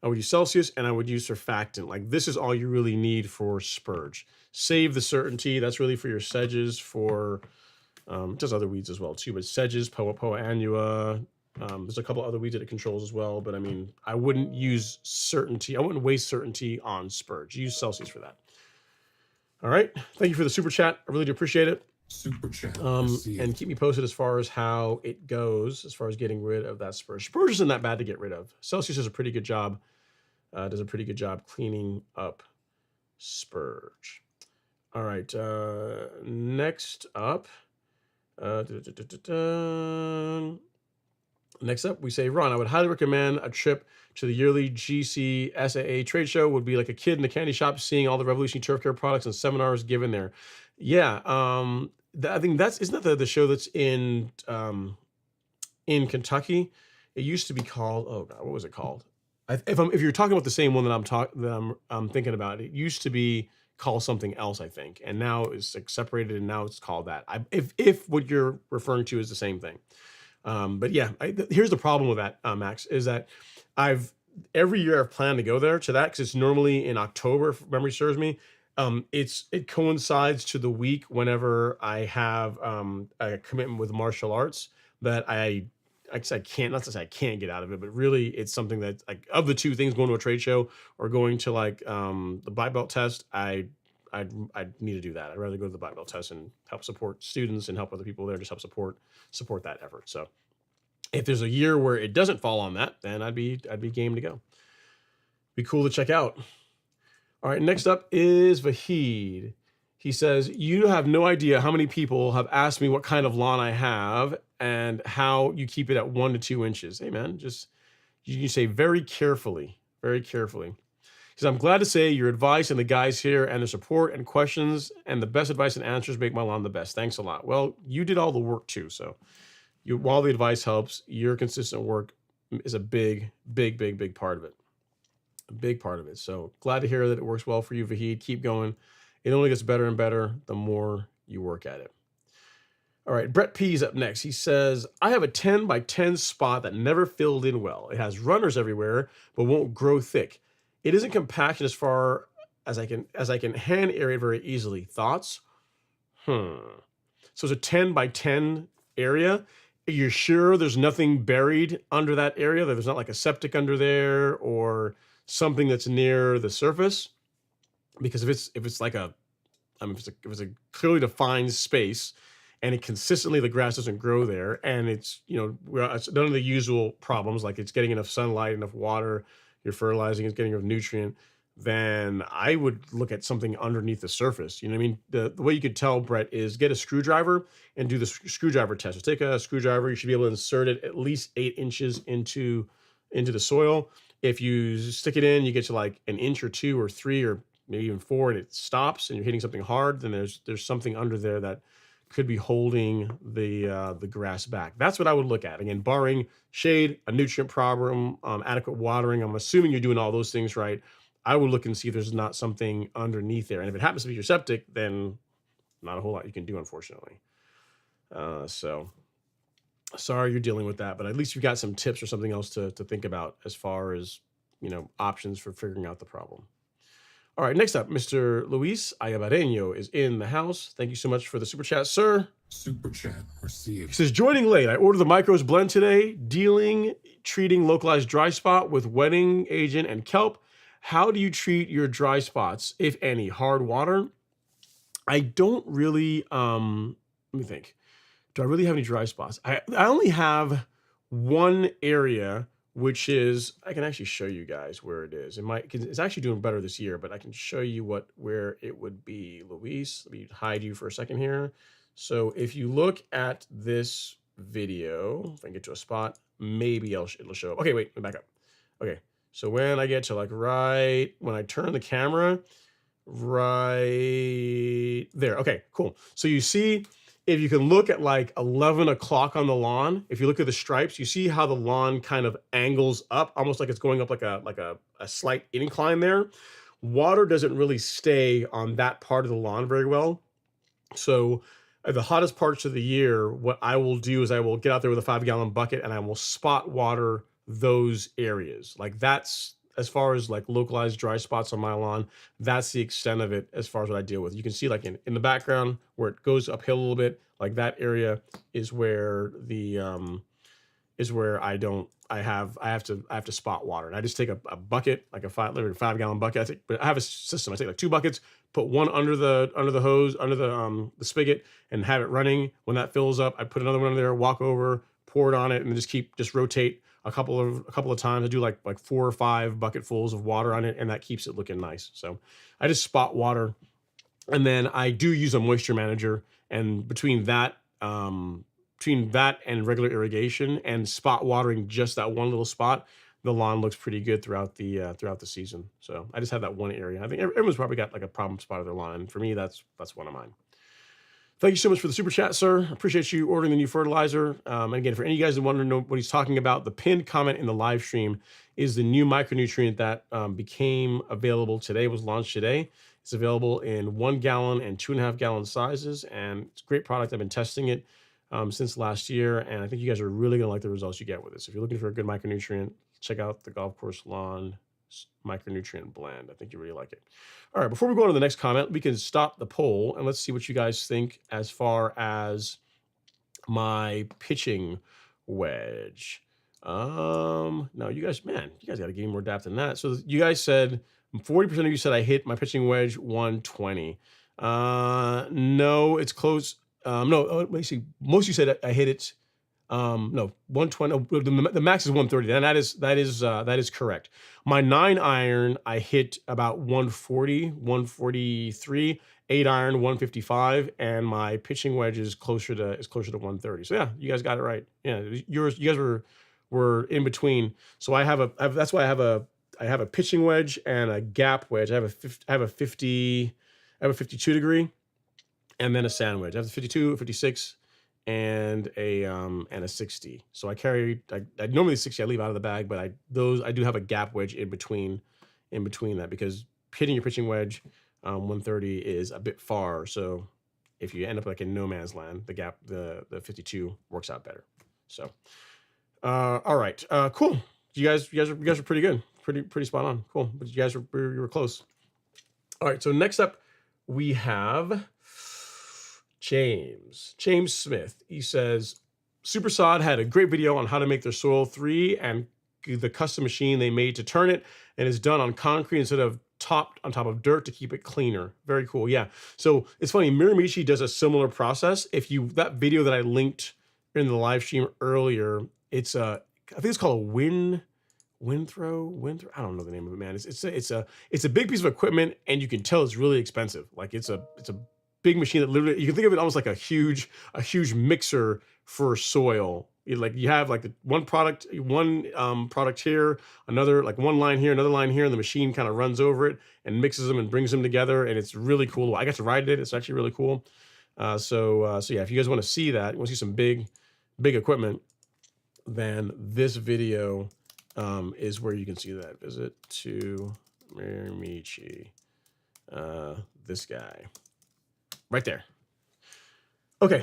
I would use Celsius and I would use surfactant. Like this is all you really need for spurge. Save the certainty. That's really for your sedges, for just other weeds as well too. But sedges, Poa annua. There's a couple other weeds that it controls as well. But I mean, I wouldn't use certainty. I wouldn't waste certainty on spurge. Use Celsius for that. All right. Thank you for the super chat. I really do appreciate it.
Super chat.
And keep me posted as far as how it goes, as far as getting rid of that spurge. Spurge isn't that bad to get rid of. Celsius does a pretty good job. Does a pretty good job cleaning up spurge. All right. Next up. Next up, we say, Ron, I would highly recommend a trip to the yearly GC SAA trade show. Would be like a kid in the candy shop seeing all the Revolution turf care products and seminars given there. Yeah, I think isn't that the show that's in Kentucky? It used to be called, oh God, what was it called? If you're talking about the same one that I'm thinking about, it used to be called something else, I think, and now it's like separated, and now it's called that. If what you're referring to is the same thing. But yeah, here's the problem with that, Max, is that I've every year I've planned to go there to that because it's normally in October, if memory serves me. It coincides to the week whenever I have a commitment with martial arts that I guess I can't, not to say I can't get out of it, but really it's something that, like, of the two things, going to a trade show or going to like the black belt test, I'd need to do that. I'd rather go to the black belt test and help support students and help other people there, just help support that effort. So if there's a year where it doesn't fall on that, then I'd be game to go. Be cool to check out. All right, next up is Vahid. He says, you have no idea how many people have asked me what kind of lawn I have and how you keep it at 1 to 2 inches. Hey man, just you say very carefully, very carefully. He says, I'm glad to say your advice and the guys here and the support and questions and the best advice and answers make my lawn the best. Thanks a lot. Well, you did all the work too. So while the advice helps, your consistent work is a big part of it. A big part of it. So glad to hear that it works well for you, Vahid. Keep going. It only gets better and better the more you work at it. All right, Brett P is up next. He says, I have a 10 by 10 spot that never filled in well. It has runners everywhere, but won't grow thick. It isn't compaction as far as I can hand aerate very easily. Thoughts? So it's a 10 by 10 area. You're sure there's nothing buried under that area? That there's not like a septic under there or something that's near the surface? Because if it's like a clearly defined space and it consistently, the grass doesn't grow there, and it's it's none of the usual problems, like it's getting enough sunlight, enough water, you're fertilizing, it's getting enough nutrient, then I would look at something underneath the surface. You know what I mean? The way you could tell, Brett, is get a screwdriver and do the screwdriver test. Just take a screwdriver, you should be able to insert it at least 8 inches into the soil. If you stick it in, you get to like an inch or 2 or 3 or maybe even 4, and it stops and you're hitting something hard, then there's something under there that could be holding the grass back. That's what I would look at. Again, barring shade, a nutrient problem, adequate watering. I'm assuming you're doing all those things right. I would look and see if there's not something underneath there. And if it happens to be your septic, then not a whole lot you can do, unfortunately. So sorry you're dealing with that, but at least you've got some tips or something else to think about as far as, options for figuring out the problem. All right, next up, Mr. Luis Ayabareño is in the house. Thank you so much for the super chat, sir.
Super chat
He
received.
says, joining late. I ordered the Micros blend today, treating localized dry spot with wetting agent and kelp. How do you treat your dry spots, if any? Hard water? I don't really, let me think. Do I really have any dry spots? I only have one area, which is, I can actually show you guys where it is. It's actually doing better this year, but I can show you where it would be. Luis, let me hide you for a second here. So if you look at this video, if I can get to a spot, maybe it'll show up. Okay, wait, back up. Okay, so when I get to when I turn the camera, right there. Okay, cool. So you see, if you can look at 11 o'clock on the lawn, if you look at the stripes, you see how the lawn kind of angles up, almost like it's going up like a slight incline there. Water doesn't really stay on that part of the lawn very well. So the hottest parts of the year, what I will do is I will get out there with a 5-gallon bucket and I will spot water those areas. That's, as far as localized dry spots on my lawn, that's the extent of it as far as what I deal with. You can see in the background where it goes uphill a little bit, that area is where I have to spot water. And I just take a bucket, literally 5-gallon bucket. I have a system. I take 2 buckets, put one under the hose, under the spigot, and have it running. When that fills up, I put another one in there, walk over, pour it on it, and just rotate a couple of times. I do like 4 or 5 bucketfuls of water on it, and that keeps it looking nice. So I just spot water, and then I do use a moisture manager. And between that and regular irrigation and spot watering just that one little spot, the lawn looks pretty good throughout the season. So I just have that one area. I think everyone's probably got a problem spot of their lawn. For me, that's one of mine. Thank you so much for the super chat, sir. Appreciate you ordering the new fertilizer. And again, for any of you guys that want to know what he's talking about, the pinned comment in the live stream is the new micronutrient that became available today, was launched today. It's available in 1 gallon and 2.5 gallon sizes, and it's a great product. I've been testing it since last year, and I think you guys are really going to like the results you get with this. If you're looking for a good micronutrient, check out the Golf Course Lawn Micronutrient Blend. I think you really like it. All right, before we go on to the next comment, we can stop the poll and let's see what you guys think as far as my pitching wedge. No, you guys, man, you guys got to give me more depth than that. So you guys said 40% of you said I hit my pitching wedge 120. No, it's close. No, let me see. Most of you said I hit it. No, 120. The max is 130. And that is correct. My 9-iron, I hit about 140, 143. 8-iron 155, and my pitching wedge is closer to 130. So yeah, you guys got it right. Yeah, you guys were in between. So that's why I have a pitching wedge and a gap wedge. I have a 52 degree, and then a sand wedge. I have a 52, a 56, and a 60. So I normally 60 I leave out of the bag, but I do have a gap wedge in between that, because hitting your pitching wedge 130 is a bit far. So if you end up like in no man's land, the 52 works out better. So all right, cool. You guys are pretty good, pretty spot on. Cool, but you guys you were close. All right, so next up we have James Smith. He says Supersod had a great video on how to make their soil 3 and the custom machine they made to turn it, and is done on concrete instead of topped on top of dirt to keep it cleaner. Very cool. Yeah. So it's funny. Miramichi does a similar process. That video that I linked in the live stream earlier, I think it's called a wind throw. I don't know the name of it, man. It's a big piece of equipment, and you can tell it's really expensive. Like it's a big machine that literally, you can think of it almost like a huge mixer for soil. Like you have like the one product here, another, like one line here, another line here, and the machine kind of runs over it and mixes them and brings them together, and it's really cool. I got to ride it. It's actually really cool. So yeah, if you guys want to see that, you want to see some big equipment, then this video is where you can see that. Visit to Miramichi. This guy right there. Okay,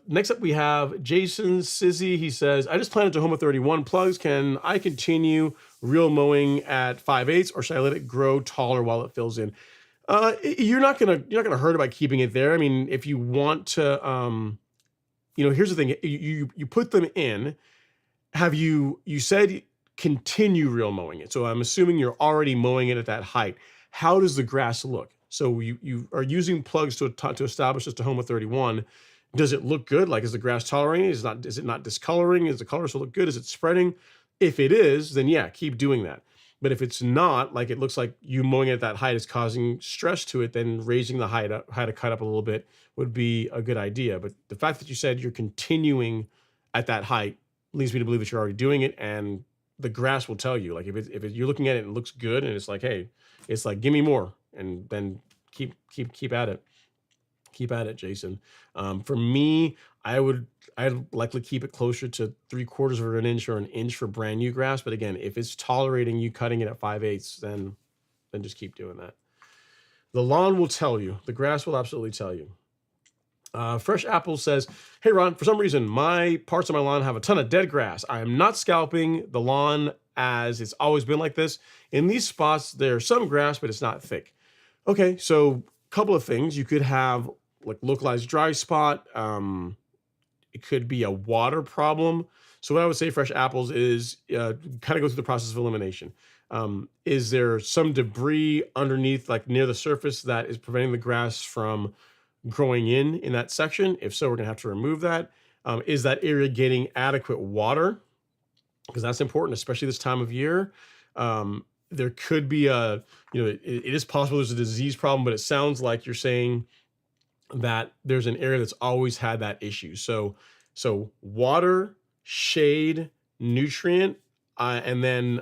next up we have Jason Sizzy. He says, I just planted Tahoma 31 plugs. Can I continue real mowing at 5/8, or should I let it grow taller while it fills in? You're not gonna hurt it by keeping it there. I mean, if you want to, here's the thing. You put them in. You said continue real mowing it. So I'm assuming you're already mowing it at that height. How does the grass look? So you are using plugs to establish this Tahoma 31. Does it look good? Like, is the grass tolerating it? Is it not discoloring? Is the color still look good? Is it spreading? If it is, then yeah, keep doing that. But if it's not, like it looks like you mowing at that height is causing stress to it, then raising the height to cut up a little bit would be a good idea. But the fact that you said you're continuing at that height leads me to believe that you're already doing it, and the grass will tell you. Like if you're looking at it and it looks good, and it's like, hey, it's like, give me more. And then keep at it. Keep at it, Jason. For me, I'd likely keep it closer to 3/4 of an inch or an inch for brand new grass. But again, if it's tolerating you cutting it at 5/8, then just keep doing that. The lawn will tell you. The grass will absolutely tell you. Fresh Apple says, hey Ron, for some reason my parts of my lawn have a ton of dead grass. I am not scalping the lawn as it's always been like this. In these spots, there's some grass, but it's not thick. Okay, so a couple of things. You could have like localized dry spot. It could be a water problem. So what I would say, Fresh Apples, is kind of go through the process of elimination. Is there some debris underneath, like near the surface, that is preventing the grass from growing in that section? If so, we're gonna have to remove that. Is that area getting adequate water? Because that's important, especially this time of year. There could be it is possible there's a disease problem, but it sounds like you're saying that there's an area that's always had that issue. So water, shade, nutrient, and then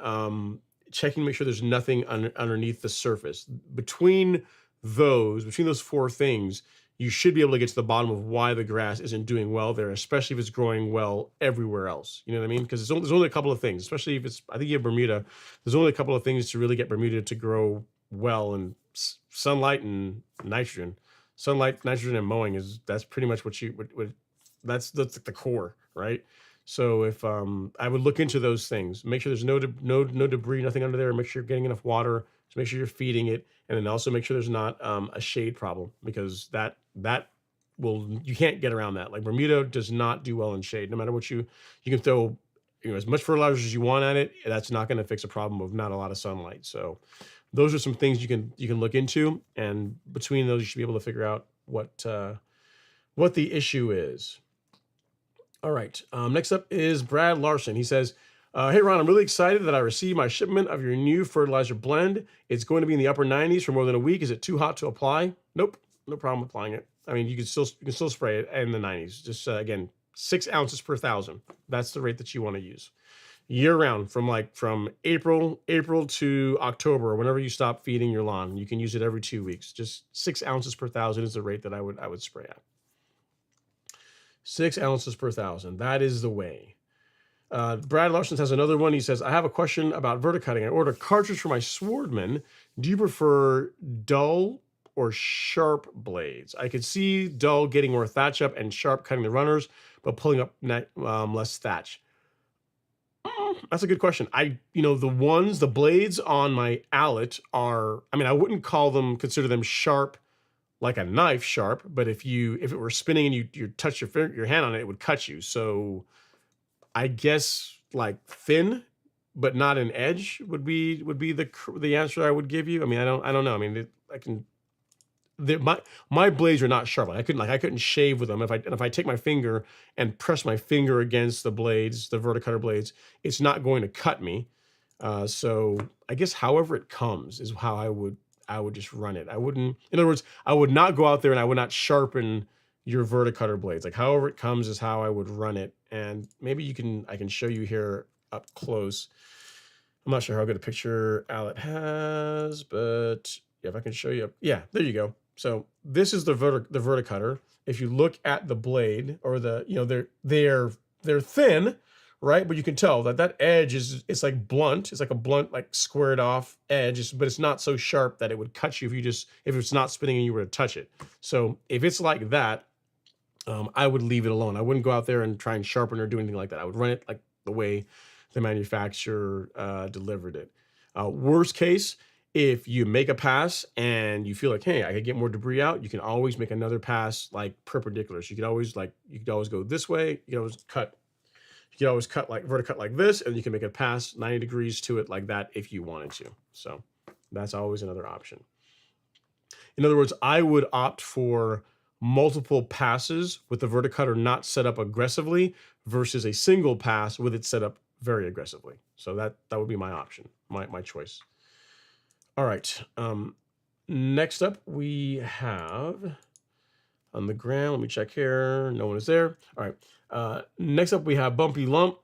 checking to make sure there's nothing underneath the surface. Between those 4 things, you should be able to get to the bottom of why the grass isn't doing well there, especially if it's growing well everywhere else. You know what I mean? Because there's only a couple of things, especially if it's, I think you have Bermuda, there's only a couple of things to really get Bermuda to grow well, and sunlight and nitrogen. Sunlight, nitrogen, and mowing that's pretty much that's the core, right? So if I would look into those things, make sure there's no debris, nothing under there. Make sure you're getting enough water. Just make sure you're feeding it, and then also make sure there's not a shade problem, because that will, you can't get around that. Like Bermuda does not do well in shade. No matter what you can throw, as much fertilizer as you want at it, that's not going to fix a problem of not a lot of sunlight. So those are some things you can look into, and between those you should be able to figure out what the issue is. All right. Next up is Brad Larson. He says, hey, Ron, I'm really excited that I received my shipment of your new fertilizer blend. It's going to be in the upper 90s for more than a week. Is it too hot to apply? Nope. No problem applying it. I mean, you can still spray it in the 90s. Just, again, 6 ounces per 1,000. That's the rate that you want to use. Year round, from April to October, whenever you stop feeding your lawn. You can use it every 2 weeks. Just 6 ounces per 1,000 is the rate that I would spray at. 6 ounces per 1,000. That is the way. Brad Larson has another one. He says, I have a question about verticutting. I ordered a cartridge for my Swordman. Do you prefer dull or sharp blades? I could see dull getting more thatch up and sharp cutting the runners, but pulling up less thatch. That's a good question. The blades on my Allet are, I wouldn't consider them sharp like a knife sharp, but if it were spinning and you touch your hand on it, it would cut you. So I guess like thin, but not an edge would be the answer I would give you. I don't know. My blades are not sharp. I couldn't shave with them. If I take my finger and press my finger against the blades, the verticutter blades, it's not going to cut me. So I guess however it comes is how I would just run it. In other words, I would not go out there and I would not sharpen your verticutter blades. Like however it comes is how I would run it. And maybe I can show you here up close. I'm not sure how good a picture Allet has, but yeah, if I can show you. Yeah, there you go. So this is the verticutter. If you look at the blade, or they're thin, right? But you can tell that edge it's like blunt. It's like a blunt, like squared off edge, but it's not so sharp that it would cut you if it's not spinning and you were to touch it. So if it's like that, I would leave it alone. I wouldn't go out there and try and sharpen or do anything like that. I would run it like the way the manufacturer delivered it. Worst case, if you make a pass and you feel like, hey, I could get more debris out, you can always make another pass like perpendicular. So you could always go this way. You could always cut like verticut like this, and you can make a pass 90 degrees to it like that if you wanted to. So that's always another option. In other words, I would opt for multiple passes with the verticutter not set up aggressively versus a single pass with it set up very aggressively. So that would be my option, my choice. All right. Next up, we have on the ground. Let me check here. No one is there. All right. Next up, we have Bumpy Lump.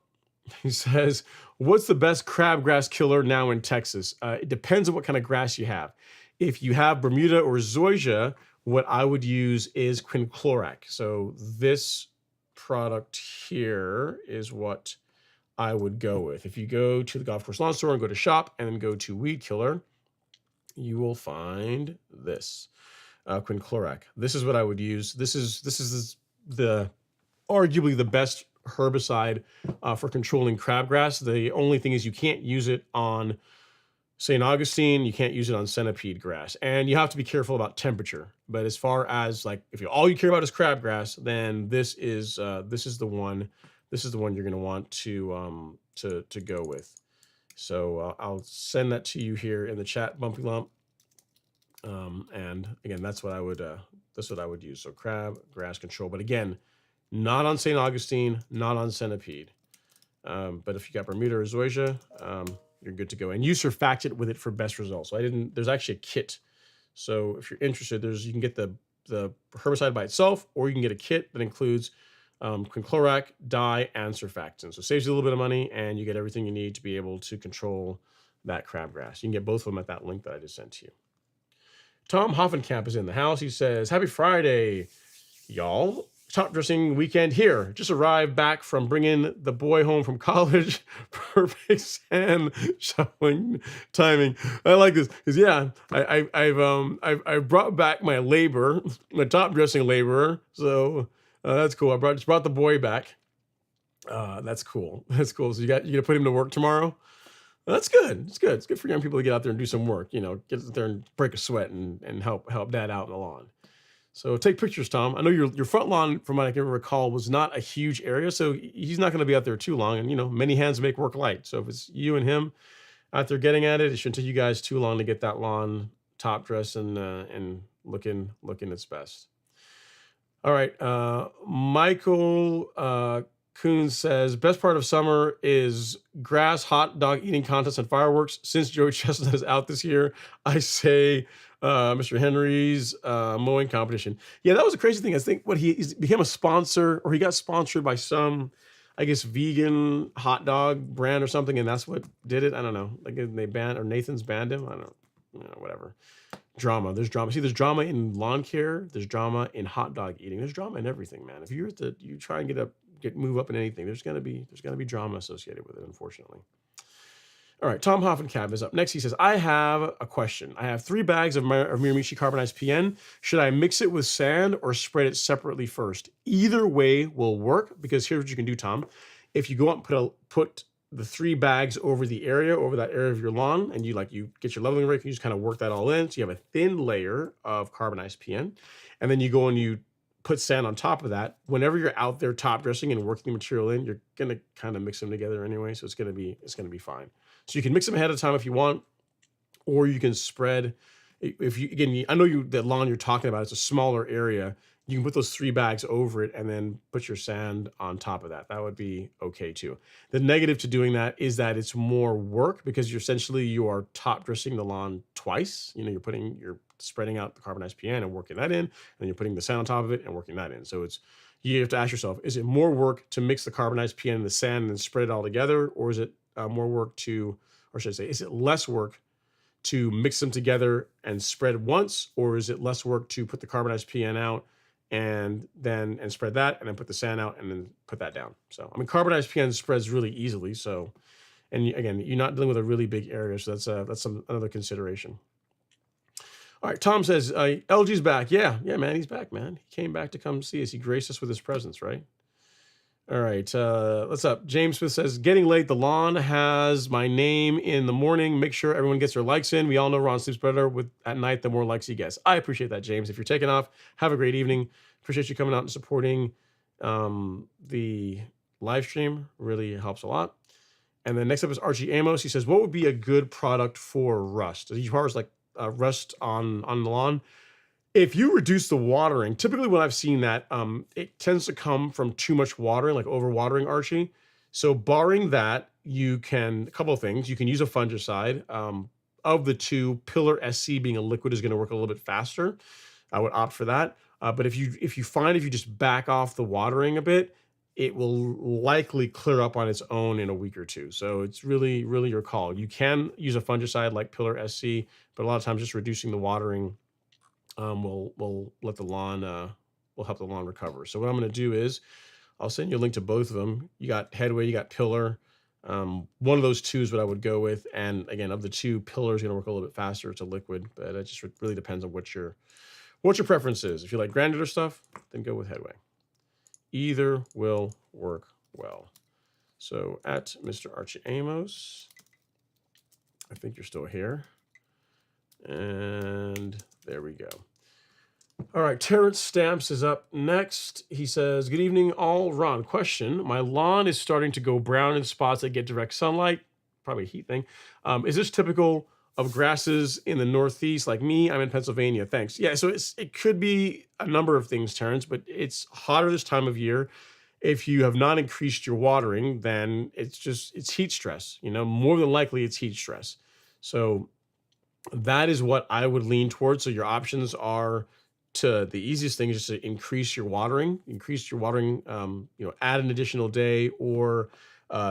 He says, what's the best crabgrass killer now in Texas? It depends on what kind of grass you have. If you have Bermuda or zoysia, what I would use is quinclorac. So this product here is what I would go with. If you go to the golf course lawn store and go to shop and then go to weed killer, you will find this quinclorac. This is what I would use. This is the arguably the best herbicide for controlling crabgrass. The only thing is you can't use it on St. Augustine. You can't use it on centipede grass, and you have to be careful about temperature. But as far as like if all you care about is crabgrass, then this is the one. This is the one you're going to want to go with. So I'll send that to you here in the chat, Bumpy Lump. And again, that's what I would use. So crab grass control, but again, not on St. Augustine, not on centipede. But if you got Bermuda or zoysia, you're good to go. And use surfactant with it for best results. So there's actually a kit. So if you're interested, you can get the herbicide by itself, or you can get a kit that includes quinclorac, dye, and surfactant. So it saves you a little bit of money, and you get everything you need to be able to control that crabgrass. You can get both of them at that link that I just sent to you. Tom Hoffenkamp is in the house. He says, happy Friday, y'all. Top dressing weekend here. Just arrived back from bringing the boy home from college. Perfect sand shoveling timing. I like this because I've brought back my labor, my top dressing laborer. So that's cool. I just brought the boy back. That's cool. That's cool. So you gonna put him to work tomorrow? That's good. It's good. It's good for young people to get out there and do some work. Get out there and break a sweat and help dad out in the lawn. So take pictures, Tom. I know your front lawn, from what I can recall, was not a huge area, so he's not going to be out there too long. And many hands make work light. So if it's you and him out there getting at it, it shouldn't take you guys too long to get that lawn top dressed and looking its best. All right, Michael Coon says best part of summer is grass, hot dog eating contests, and fireworks. Since Joey Chestnut is out this year, I say Mr. Henry's mowing competition. Yeah, that was a crazy thing. I think he became a sponsor, or he got sponsored by some, I guess, vegan hot dog brand or something, and that's what did it. I don't know. Like they banned, or Nathan's banned him. I don't know. Whatever. Drama. There's drama. See, there's drama in lawn care. There's drama in hot dog eating. There's drama in everything, man. If you try and move up in anything, there's gonna be drama associated with it, unfortunately. All right, Tom Hoffenkamp is up next. He says, I have a question. I have 3 bags of Miramichi carbonized PN. Should I mix it with sand or spread it separately first? Either way will work, because here's what you can do, Tom. If you go out and put the 3 bags over that area of your lawn, and you get your leveling rake, and you just kind of work that all in, so you have a thin layer of carbonized PN, and then you go and you put sand on top of that. Whenever you're out there top dressing and working the material in, you're gonna kind of mix them together anyway, so it's gonna be fine. So you can mix them ahead of time if you want, or you can spread. I know the lawn you're talking about, it's a smaller area. You can put those 3 bags over it and then put your sand on top of that. That would be okay too. The negative to doing that is that it's more work, because you are top dressing the lawn twice. You're spreading out the carbonized PN and working that in, and then you're putting the sand on top of it and working that in. So you have to ask yourself, is it more work to mix the carbonized PN and the sand and then spread it all together, or is it more work is it less work to mix them together and spread once, or is it less work to put the carbonized PN out and spread that, and then put the sand out and then put that down? So, carbonized PN spreads really easily. So, and again, you're not dealing with a really big area, so that's another consideration. All right, Tom says, LG's back. Yeah, man, he's back, man. He came back to come see us. He graced us with his presence, right? All right, what's up? James Smith says, getting late. The lawn has my name in the morning. Make sure everyone gets their likes in. We all know Ron sleeps better at night the more likes he gets. I appreciate that, James. If you're taking off, have a great evening. Appreciate you coming out and supporting the live stream. Really helps a lot. And then next up is Archie Amos. He says, what would be a good product for rust? As far as rust on the lawn, if you reduce the watering, typically when I've seen that, it tends to come from too much watering, like over watering, Archie. So barring that, a couple of things. You can use a fungicide. Of the 2, Pillar SC being a liquid is going to work a little bit faster. I would opt for that. But if you just back off the watering a bit, it will likely clear up on its own in a week or 2. So it's really, really your call. You can use a fungicide like Pillar SC, but a lot of times just reducing the watering will let the lawn will help the lawn recover. So what I'm going to do is I'll send you a link to both of them. You got Headway, you got Pillar. One of those 2 is what I would go with. And again, of the 2, Pillar is going to work a little bit faster. It's a liquid, but it just really depends on what your preference is. If you like granular stuff, then go with Headway. Either will work well. So at Mr. Archie Amos, I think you're still here. And there we go. All right, Terrence Stamps is up next. He says, good evening, all. Ron, question. My lawn is starting to go brown in spots that get direct sunlight. Probably a heat thing. Is this typical of grasses in the Northeast like me? I'm in Pennsylvania. Thanks. Yeah, so it could be a number of things, Terrence, but it's hotter this time of year. If you have not increased your watering, then it's heat stress. More than likely it's heat stress. So that is what I would lean towards. So your options are the easiest thing is just to increase your watering, add an additional day, or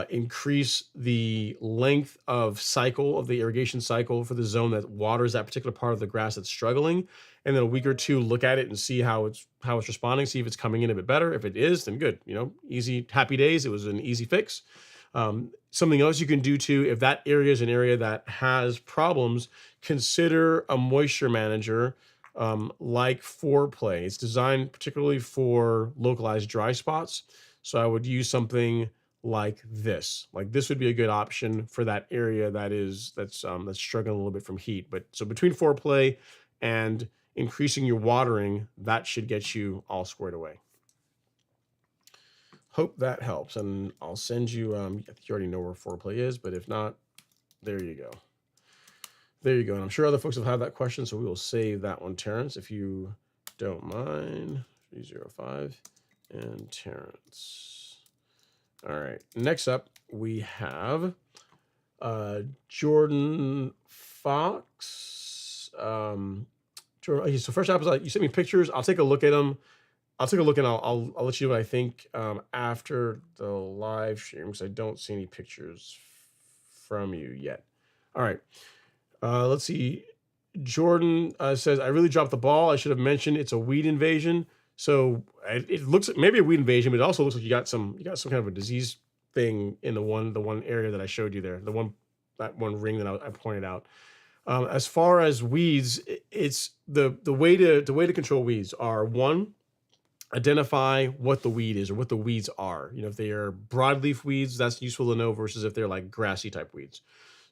increase the length of the irrigation cycle for the zone that waters that particular part of the grass that's struggling. And then a week or 2, look at it and see how it's responding, see if it's coming in a bit better. If it is, then good, easy, happy days. It was an easy fix. Something else you can do too, if that area is an area that has problems, consider a moisture manager like Foreplay. It's designed particularly for localized dry spots. So I would use something like this. Like this would be a good option for that area that's struggling a little bit from heat. But so between foreplay and increasing your watering, that should get you all squared away. Hope that helps, and I'll send you. I think you already know where foreplay is, but if not, there you go. There you go. And I'm sure other folks have had that question, so we will save that one, Terrence, if you don't mind. 305 and Terrence. All right. Next up, we have Jordan Fox. So first up is you sent me pictures. I'll take a look at them. I'll take a look and I'll let you know what I think after the live stream, because I don't see any pictures from you yet. All right. Let's see. Jordan says, I really dropped the ball. I should have mentioned it's a weed invasion. So it looks like maybe a weed invasion, but it also looks like you got some kind of a disease thing in the one area that I showed you there, that one ring that I pointed out. As far as weeds, it's the way to control weeds are, one, identify what the weed is or what the weeds are. If they are broadleaf weeds, that's useful to know versus if they're like grassy type weeds.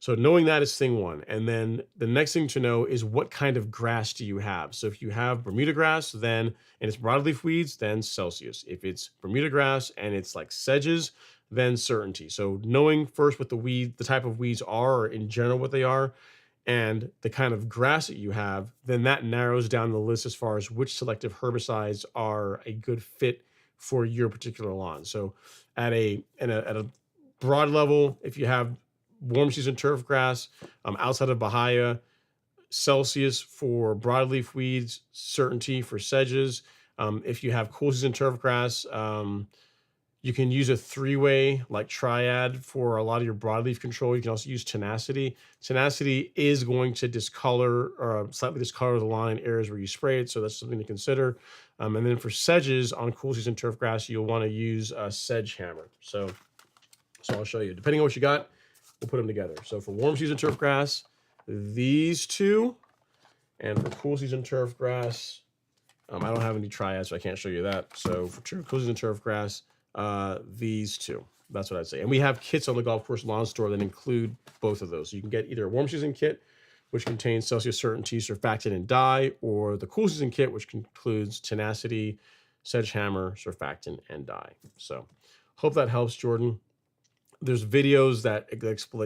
So knowing that is thing one. And then the next thing to know is what kind of grass do you have? So if you have Bermuda grass, and it's broadleaf weeds, then Celsius. If it's Bermuda grass and it's like sedges, then Certainty. So knowing first what the type of weeds are, or in general what they are, and the kind of grass that you have, then that narrows down the list as far as which selective herbicides are a good fit for your particular lawn. So at a broad level, if you have warm season turf grass outside of Bahia, Celsius for broadleaf weeds, Certainty for sedges. If you have cool season turf grass, you can use a three-way like triad for a lot of your broadleaf control. You can also use Tenacity. Tenacity is going to discolor or slightly discolor the lawn in areas where you spray it, so that's something to consider. And then for sedges on cool season turf grass, you'll want to use a sedge hammer. So I'll show you. Depending on what you got, we'll put them together. So for warm season turf grass, these two, and for cool season turf grass, I don't have any triads, so I can't show you that. So for cool season turf grass, these two. That's what I'd say. And we have kits on the Golf Course Lawn Store that include both of those. So you can get either a warm season kit, which contains Celsius, Certainty, surfactant, and dye, or the cool season kit, which includes Tenacity, sedge hammer, surfactant, and dye. So hope that helps, Jordan. There's videos that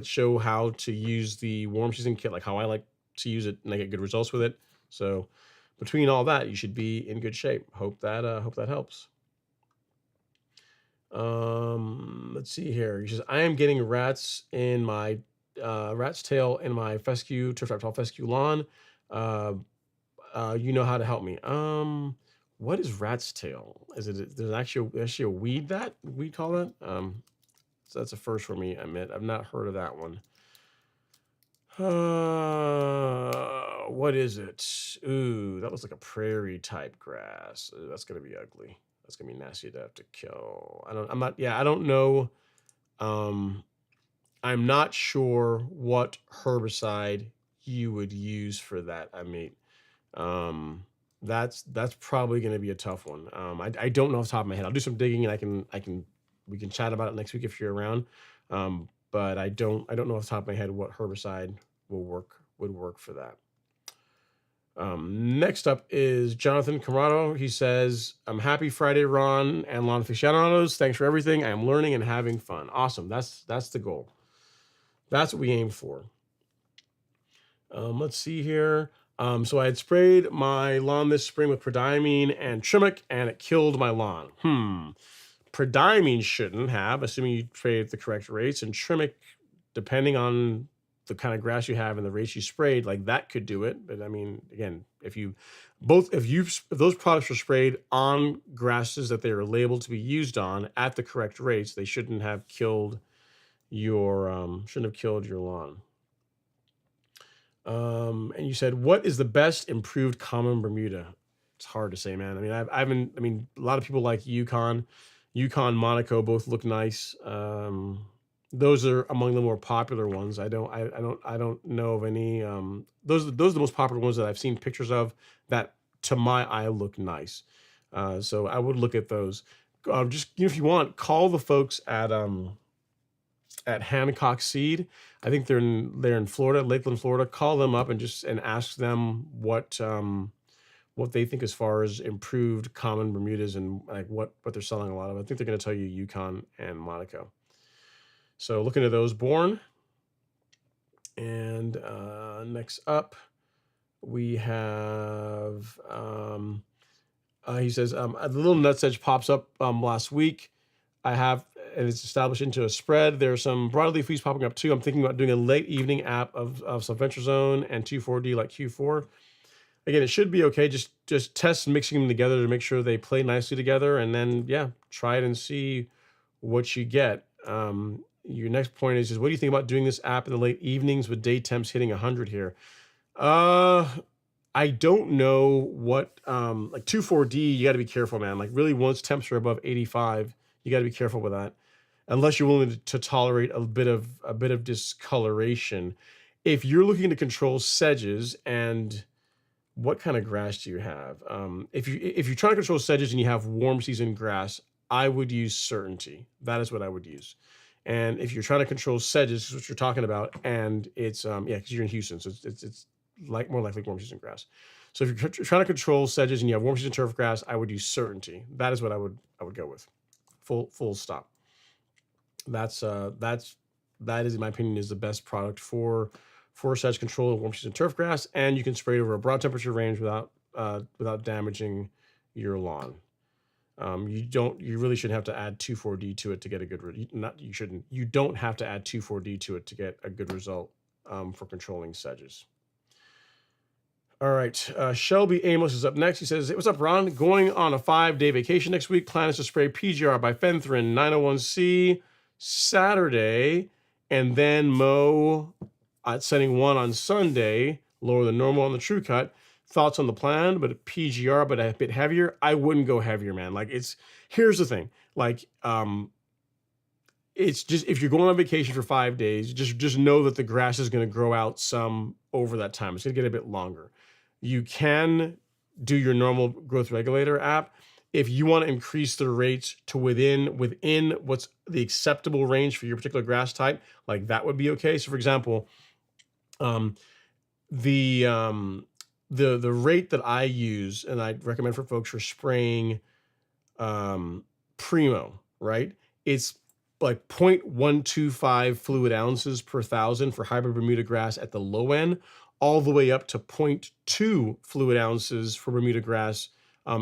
show how to use the warm season kit, like how I like to use it, and I get good results with it. So between all that, you should be in good shape. Hope that helps. Let's see here. He says, I am getting rat's tail in my fescue, turf tall fescue lawn. You know how to help me. What is rat's tail? There's actually a weed that we call that? So that's a first for me, I admit. I've not heard of that one. What is it? Ooh, that looks like a prairie type grass. Ooh, that's gonna be ugly. That's gonna be nasty to have to kill. I don't know. I'm not sure what herbicide you would use for that. That's probably gonna be a tough one. I don't know off the top of my head. I'll do some digging and we can chat about it next week if you're around. But I don't know off the top of my head what herbicide would work for that. Next up is Jonathan Camarado. He says, I'm happy Friday, Ron and Lawn Aficionados. Thanks for everything. I am learning and having fun. Awesome. That's the goal. That's what we aim for. Let's see here. So I had sprayed my lawn this spring with prodiamine and Trimic, and it killed my lawn. Prodiamine shouldn't have, assuming you sprayed at the correct rates, and Trimic, depending on the kind of grass you have and the rates you sprayed, like that could do it. But I mean, again, if those products were sprayed on grasses that they are labeled to be used on at the correct rates, they shouldn't have killed your lawn. And you said, what is the best improved common Bermuda? It's hard to say, man. I mean, a lot of people like Yukon, Monaco both look nice. Those are among the more popular ones. I don't know of any. Those are the most popular ones that I've seen pictures of that to my eye look nice. So I would look at those. just if you want, call the folks at Hancock Seed. I think they're in Florida, Lakeland, Florida. Call them up and ask them what they think as far as improved common Bermudas and like what they're selling a lot of. I think they're going to tell you Yukon and Monaco. So look into those, Born. And next up, we have he says a little nuts edge pops up last week. And it's established into a spread. There's some broadleaf weeds popping up too. I'm thinking about doing a late evening app of some Venturazone and 2,4-D like Q4. Again, it should be okay. Just test mixing them together to make sure they play nicely together, and then try it and see what you get. Your next point is what do you think about doing this app in the late evenings with day temps hitting 100 here? I don't know what like 2,4-D. You got to be careful, man. Like really, once temps are above 85, you got to be careful with that, unless you're willing to tolerate a bit of discoloration. If you're looking to control sedges, and what kind of grass do you have? If you're trying to control sedges and you have warm season grass, I would use Certainty. That is what I would use. And if you're trying to control sedges, is what you're talking about, and it's because you're in Houston, so it's like more likely warm season grass. So if you're trying to control sedges and you have warm season turf grass, I would use Certainty. That is what I would go with. Full stop. That is, in my opinion, is the best product for sedge control of warm season turf grass, and you can spray it over a broad temperature range without damaging your lawn. You really shouldn't have to add 2,4-D to it to get a good you don't have to add 2,4-D to it to get a good result for controlling sedges. All right, Shelby Amos is up next. He says, "What's up, Ron? Going on a 5-day vacation next week. Plan is to spray PGR bifenthrin 901C Saturday, and then mow at setting 1 on Sunday, lower than normal on the true cut. Thoughts on the plan, but a PGR, but a bit heavier. I wouldn't go heavier, man. Like here's the thing. Like, it's just, if you're going on vacation for 5 days, just know that the grass is going to grow out some over that time. It's going to get a bit longer. You can do your normal growth regulator app. If you want to increase the rates to within what's the acceptable range for your particular grass type, like that would be okay. So for example, the rate that I use and I recommend for folks for spraying Primo, right? It's like 0.125 fluid ounces per thousand for hybrid Bermuda grass at the low end, all the way up to 0.2 fluid ounces for Bermuda grass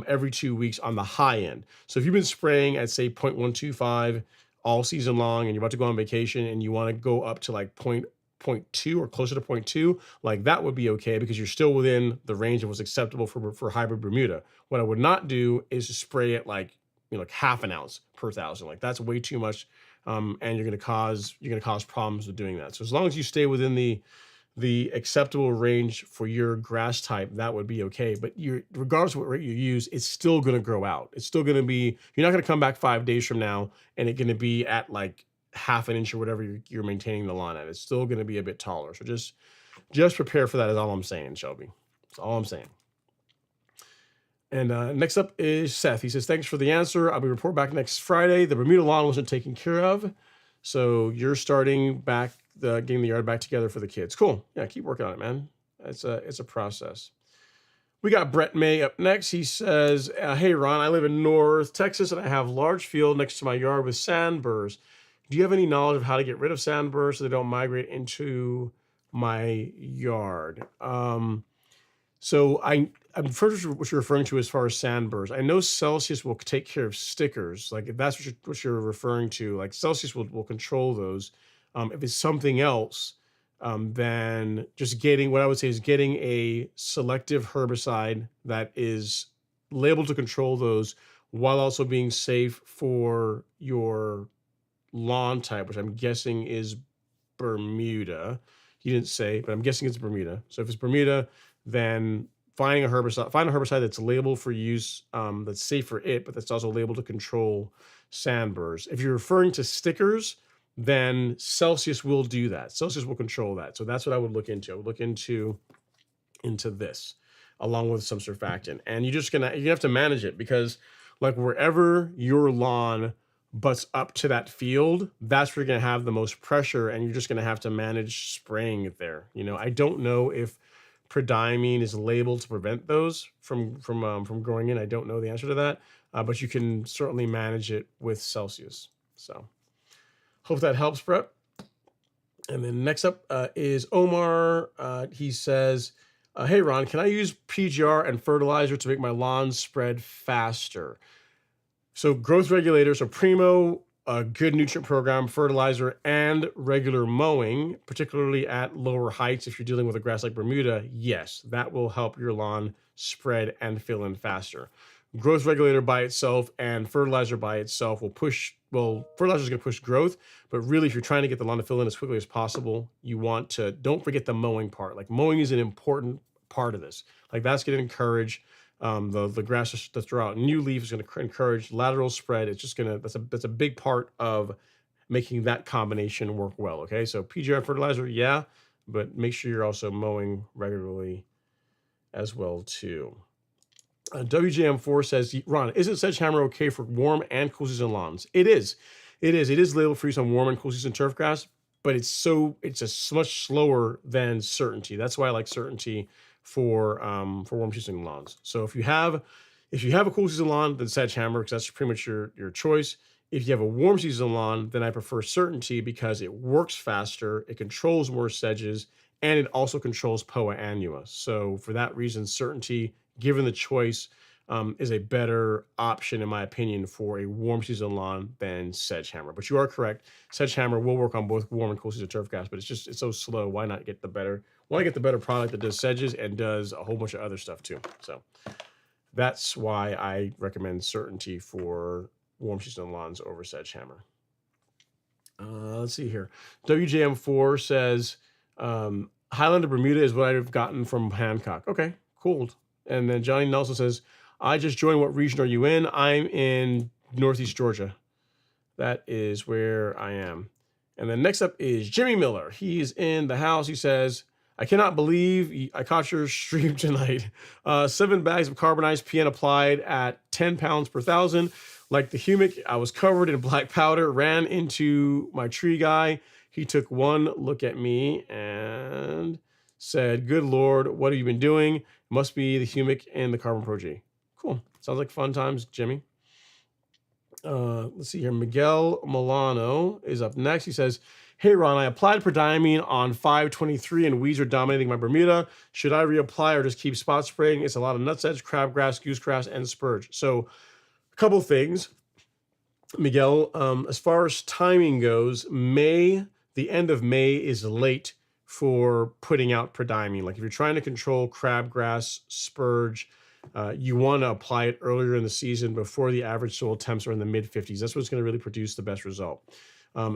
every 2 weeks on the high end. So if you've been spraying at say 0.125 all season long and you're about to go on vacation and you want to go up to like 0.2 or closer to 0.2, like that would be okay because you're still within the range of what's acceptable for hybrid Bermuda. What I would not do is to spray it like half an ounce per thousand. Like that's way too much, and you're going to cause problems with doing that. So as long as you stay within the acceptable range for your grass type, that would be okay. But regardless of what rate you use, it's still going to grow out. It's still going to be, you're not going to come back 5 days from now and it's going to be at like half an inch or whatever you're maintaining the lawn at. It's still going to be a bit taller. So just prepare for that is all I'm saying, Shelby. That's all I'm saying. And next up is Seth. He says, "Thanks for the answer. I'll be report back next Friday. The Bermuda lawn wasn't taken care of. So you're starting back getting the yard back together for the kids." Cool. Yeah, keep working on it, man. It's a process. We got Brett May up next. He says, "Hey, Ron, I live in North Texas and I have large field next to my yard with sandburrs. Do you have any knowledge of how to get rid of sandburrs so they don't migrate into my yard?" So I'm first what you're referring to as far as sandburrs. I know Celsius will take care of stickers. Like if that's what you're referring to, like Celsius will control those. If it's something else, then just what I would say is getting a selective herbicide that is labeled to control those while also being safe for your lawn type, which I'm guessing is Bermuda. He didn't say, but I'm guessing it's Bermuda. So if it's Bermuda, then find a herbicide that's labeled for use, that's safe for it, but that's also labeled to control sandburrs. If you're referring to stickers, then Celsius will do that. Celsius will control that. So that's what I would look into. I would look into this along with some surfactant. And you're gonna have to manage it because like wherever your lawn butts up to that field, that's where you're going to have the most pressure, and you're just going to have to manage spraying it there. I don't know if prodiamine is labeled to prevent those from growing in. I don't know the answer to that, but you can certainly manage it with Celsius. So hope that helps, Brett. And then next up is Omar. He says, hey, Ron, can I use PGR and fertilizer to make my lawn spread faster? So growth regulators are Primo, a good nutrient program, fertilizer, and regular mowing, particularly at lower heights. If you're dealing with a grass like Bermuda, yes, that will help your lawn spread and fill in faster. Growth regulator by itself and fertilizer by itself will fertilizer is going to push growth, but really if you're trying to get the lawn to fill in as quickly as possible, don't forget the mowing part. Like mowing is an important part of this. Like that's going to encourage the grass to throw out new leaf, is going to encourage lateral spread. It's just that's a big part of making that combination work well. Okay, so PGR fertilizer, yeah, but make sure you're also mowing regularly as well too. WJM4 says, Ron, isn't Sedgehammer okay for warm and cool season lawns? It is. It is labeled for use on warm and cool season turf grass, but it's just much slower than Certainty. That's why I like Certainty for warm season lawns. So if you have a cool season lawn, then Sedgehammer, because that's pretty much your choice. If you have a warm season lawn, then I prefer Certainty because it works faster, it controls more sedges, and it also controls POA annua. So for that reason, Certainty, given the choice, is a better option, in my opinion, for a warm season lawn than Sedgehammer. But you are correct. Sedgehammer will work on both warm and cool season turf grass, but it's so slow. Why not get the better product that does sedges and does a whole bunch of other stuff too? So that's why I recommend Certainty for warm season lawns over Sedgehammer. Let's see here. WJM4 says, Highlander Bermuda is what I've gotten from Hancock. Okay, cool. And then Johnny Nelson says, I just joined. What region are you in? I'm in Northeast Georgia. That is where I am. And then next up is Jimmy Miller. He's in the house. He says, I cannot believe I caught your stream tonight. 7 bags of carbonized PN applied at 10 pounds per thousand. Like the humic, I was covered in black powder, ran into my tree guy. He took one look at me and said, good Lord, what have you been doing? Must be the humic and the Carbon Pro G. Cool. Sounds like fun times, Jimmy. Let's see here. Miguel Milano is up next. He says, hey, Ron, I applied prodiamine on 5/23 and weeds are dominating my Bermuda. Should I reapply or just keep spot spraying? It's a lot of nutsedge, crabgrass, goosegrass, and spurge. So a couple things, Miguel. As far as timing goes, the end of May is late for putting out prodiamine. Like if you're trying to control crabgrass, spurge, you want to apply it earlier in the season before the average soil temps are in the mid 50s. That's what's going to really produce the best result.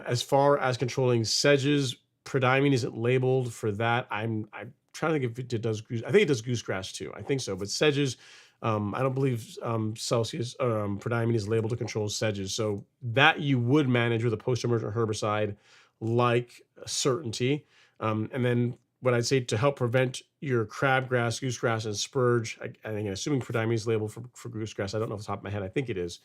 As far as controlling sedges, prodiamine isn't labeled for that. I'm trying to think if it does goose. I think it does goosegrass too. I think so. But sedges, I don't believe prodiamine is labeled to control sedges. So that you would manage with a post-emergent herbicide like Certainty. And then what I'd say to help prevent your crabgrass, goosegrass, and spurge, I think, assuming prodiamine is labeled for goosegrass, I don't know off the top of my head, I think it is.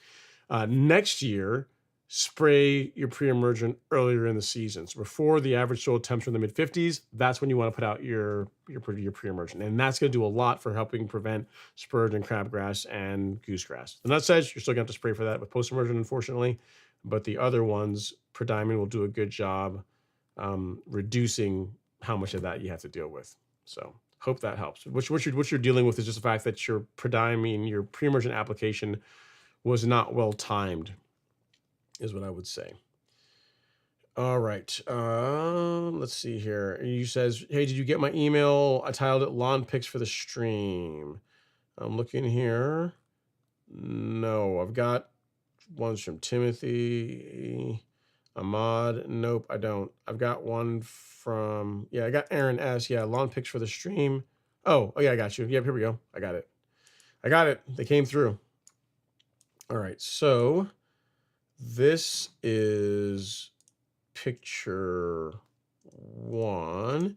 Next year, spray your pre-emergent earlier in the season. So before the average soil temperature in the mid 50s, that's when you want to put out your pre-emergent. And that's going to do a lot for helping prevent spurge and crabgrass and goosegrass. The nutsedge, you're still going to have to spray for that with post-emergent, unfortunately. But the other ones, prodiamine will do a good job reducing how much of that you have to deal with. So hope that helps. What you're dealing with is just the fact that your prodiamine, your pre-emergent application was not well timed, is what I would say. All right. Let's see here. You says, hey, did you get my email? I titled it Lawn Picks for the Stream. I'm looking here. No, I've got ones from Timothy, Ahmad. Nope, I don't. I've got one from, I got Aaron S. Yeah, lawn picks for the stream. Oh, yeah, I got you. Yeah, here we go. I got it. They came through. All right, so this is picture 1.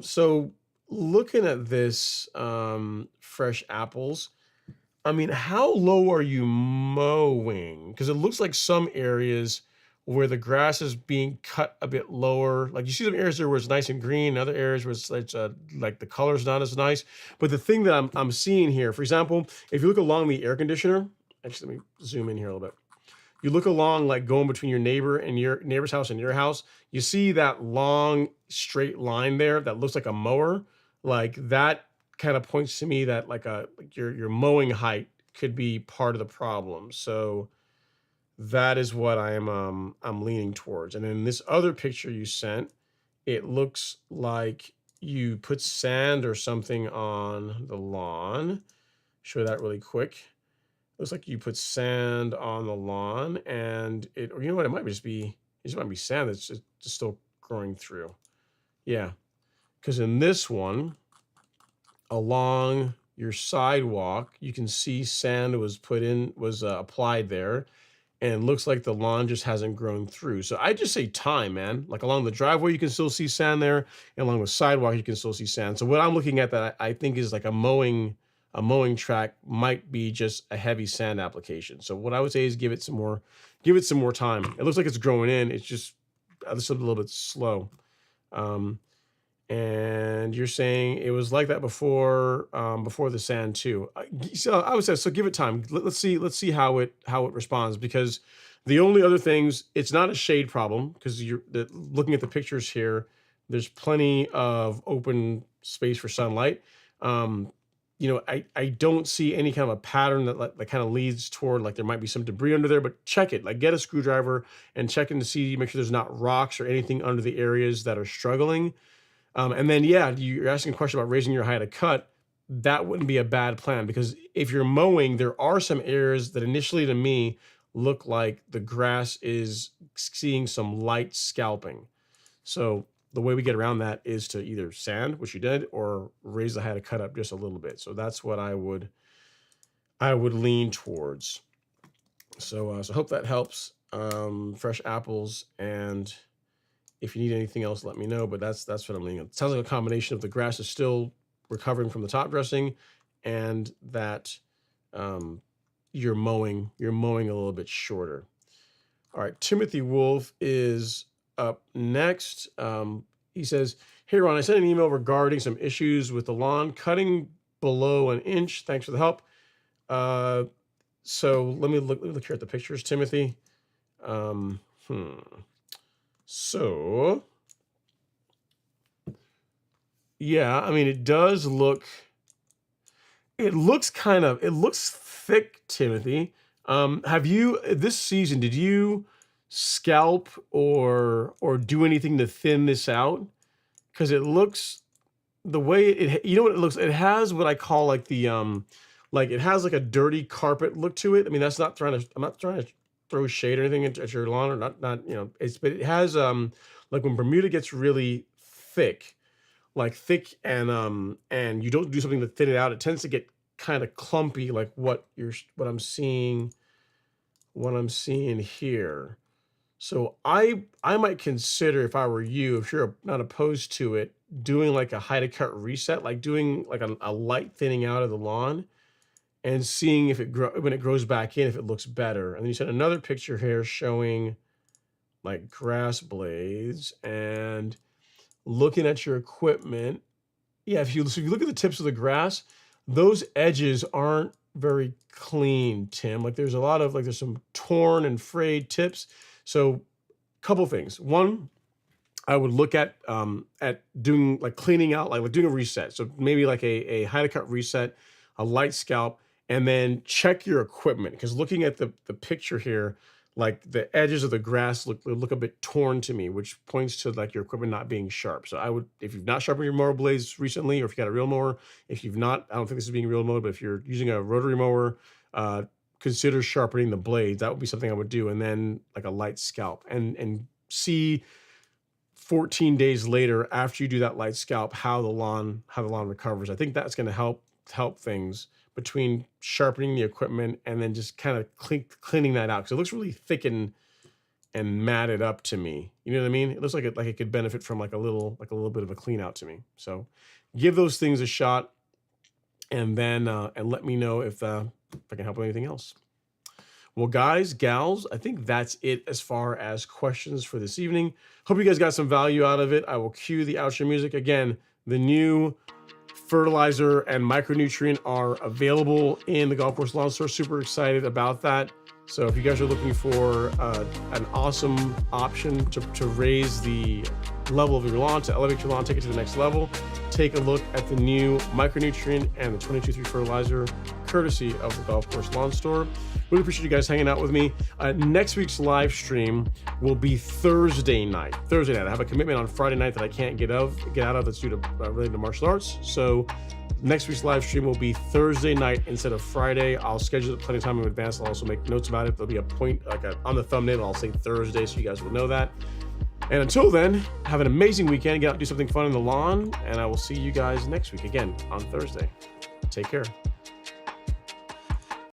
So looking at this, fresh apples, I mean, how low are you mowing? Because it looks like some areas where the grass is being cut a bit lower. Like you see some areas there where it's nice and green, other areas where it's like the color's not as nice. But the thing that I'm seeing here, for example, if you look along the air conditioner, actually let me zoom in here a little bit. You look along like going between your neighbor and your neighbor's house and your house, you see that long straight line there that looks like a mower. Like that kind of points to me that like your mowing height could be part of the problem. So that is what I'm leaning towards. And then this other picture you sent, it looks like you put sand or something on the lawn. Show that really quick. Looks like you put sand on the lawn, and or you know what? It might just be sand that's just still growing through. Yeah, because in this one, along your sidewalk, you can see sand was applied there, and it looks like the lawn just hasn't grown through. So I just say time, man. Like along the driveway, you can still see sand there, and along the sidewalk, you can still see sand. So what I'm looking at that I think is like a mowing track might be just a heavy sand application. So what I would say is give it some more time. It looks like it's growing in. It's just a little bit slow. And you're saying it was like that before the sand too. So I would say so. Give it time. Let's see how it responds, because the only other things, it's not a shade problem because looking at the pictures here. There's plenty of open space for sunlight. I don't see any kind of a pattern that kind of leads toward like there might be some debris under there. But check it. Like get a screwdriver and check in to see, make sure there's not rocks or anything under the areas that are struggling. And then, yeah, you're asking a question about raising your height of cut. That wouldn't be a bad plan, because if you're mowing, there are some areas that initially to me look like the grass is seeing some light scalping. So the way we get around that is to either sand, which you did, or raise the height of cut up just a little bit. So that's what I would lean towards. So hope that helps. Fresh apples, and if you need anything else, let me know. But that's what I'm leaning on. It sounds like a combination of the grass is still recovering from the top dressing, and that you're mowing a little bit shorter. All right, Timothy Wolf is up next. He says, "Hey Ron, I sent an email regarding some issues with the lawn cutting below an inch. Thanks for the help." So let me look here at the pictures, Timothy. So, yeah, I mean, it looks thick, Timothy. Have you, this season, did you scalp or do anything to thin this out? Because it looks, the way you know what it looks, it has what I call like like it has like a dirty carpet look to it. I mean, I'm not trying to throw shade or anything at your lawn, or not, but it has like when Bermuda gets really thick, and you don't do something to thin it out, it tends to get kind of clumpy, like what I'm seeing here. So I might consider, if I were you, if you're not opposed to it, doing like a height of cut reset, like doing like a light thinning out of the lawn, and seeing if when it grows back in, if it looks better. And then you sent another picture here showing like grass blades, and looking at your equipment. Yeah, if you look at the tips of the grass, those edges aren't very clean, Tim. Like there's a lot of there's some torn and frayed tips. So, couple things. One, I would look at doing like cleaning out, like doing a reset. So maybe like a height of cut reset, a light scalp, and then check your equipment, because looking at the picture here, like the edges of the grass look a bit torn to me, which points to like your equipment not being sharp. So I would, if you've not sharpened your mower blades recently, or if you got a real mower, if you've not, I don't think this is being real mower, but if you're using a rotary mower, consider sharpening the blades. That would be something I would do. And then like a light scalp, and see 14 days later after you do that light scalp how the lawn recovers. I think that's going to help things, between sharpening the equipment and then just kind of cleaning that out, because it looks really thick and matted up to me. You know what I mean? It looks like it could benefit from like a little bit of a clean out to me. So give those things a shot, and then and let me know if I can help with anything else. Well, guys, gals, I think that's it as far as questions for this evening. Hope you guys got some value out of it. I will cue the outro music. Again, the new fertilizer and micronutrient are available in the Golf Course Lawn Store. Super excited about that. So if you guys are looking for an awesome option to raise the level of your lawn, to elevate your lawn, take it to the next level, take a look at the new micronutrient and the 22-3 fertilizer, courtesy of the Golf Course Lawn Store. Really appreciate you guys hanging out with me. Next week's live stream will be Thursday night. I have a commitment on Friday night that I can't get out of. That's due to related to martial arts. So next week's live stream will be Thursday night instead of Friday. I'll schedule it plenty of time in advance. I'll also make notes about it. There'll be a point on the thumbnail. I'll say Thursday so you guys will know that. And until then, have an amazing weekend. Get out and do something fun in the lawn. And I will see you guys next week again on Thursday. Take care.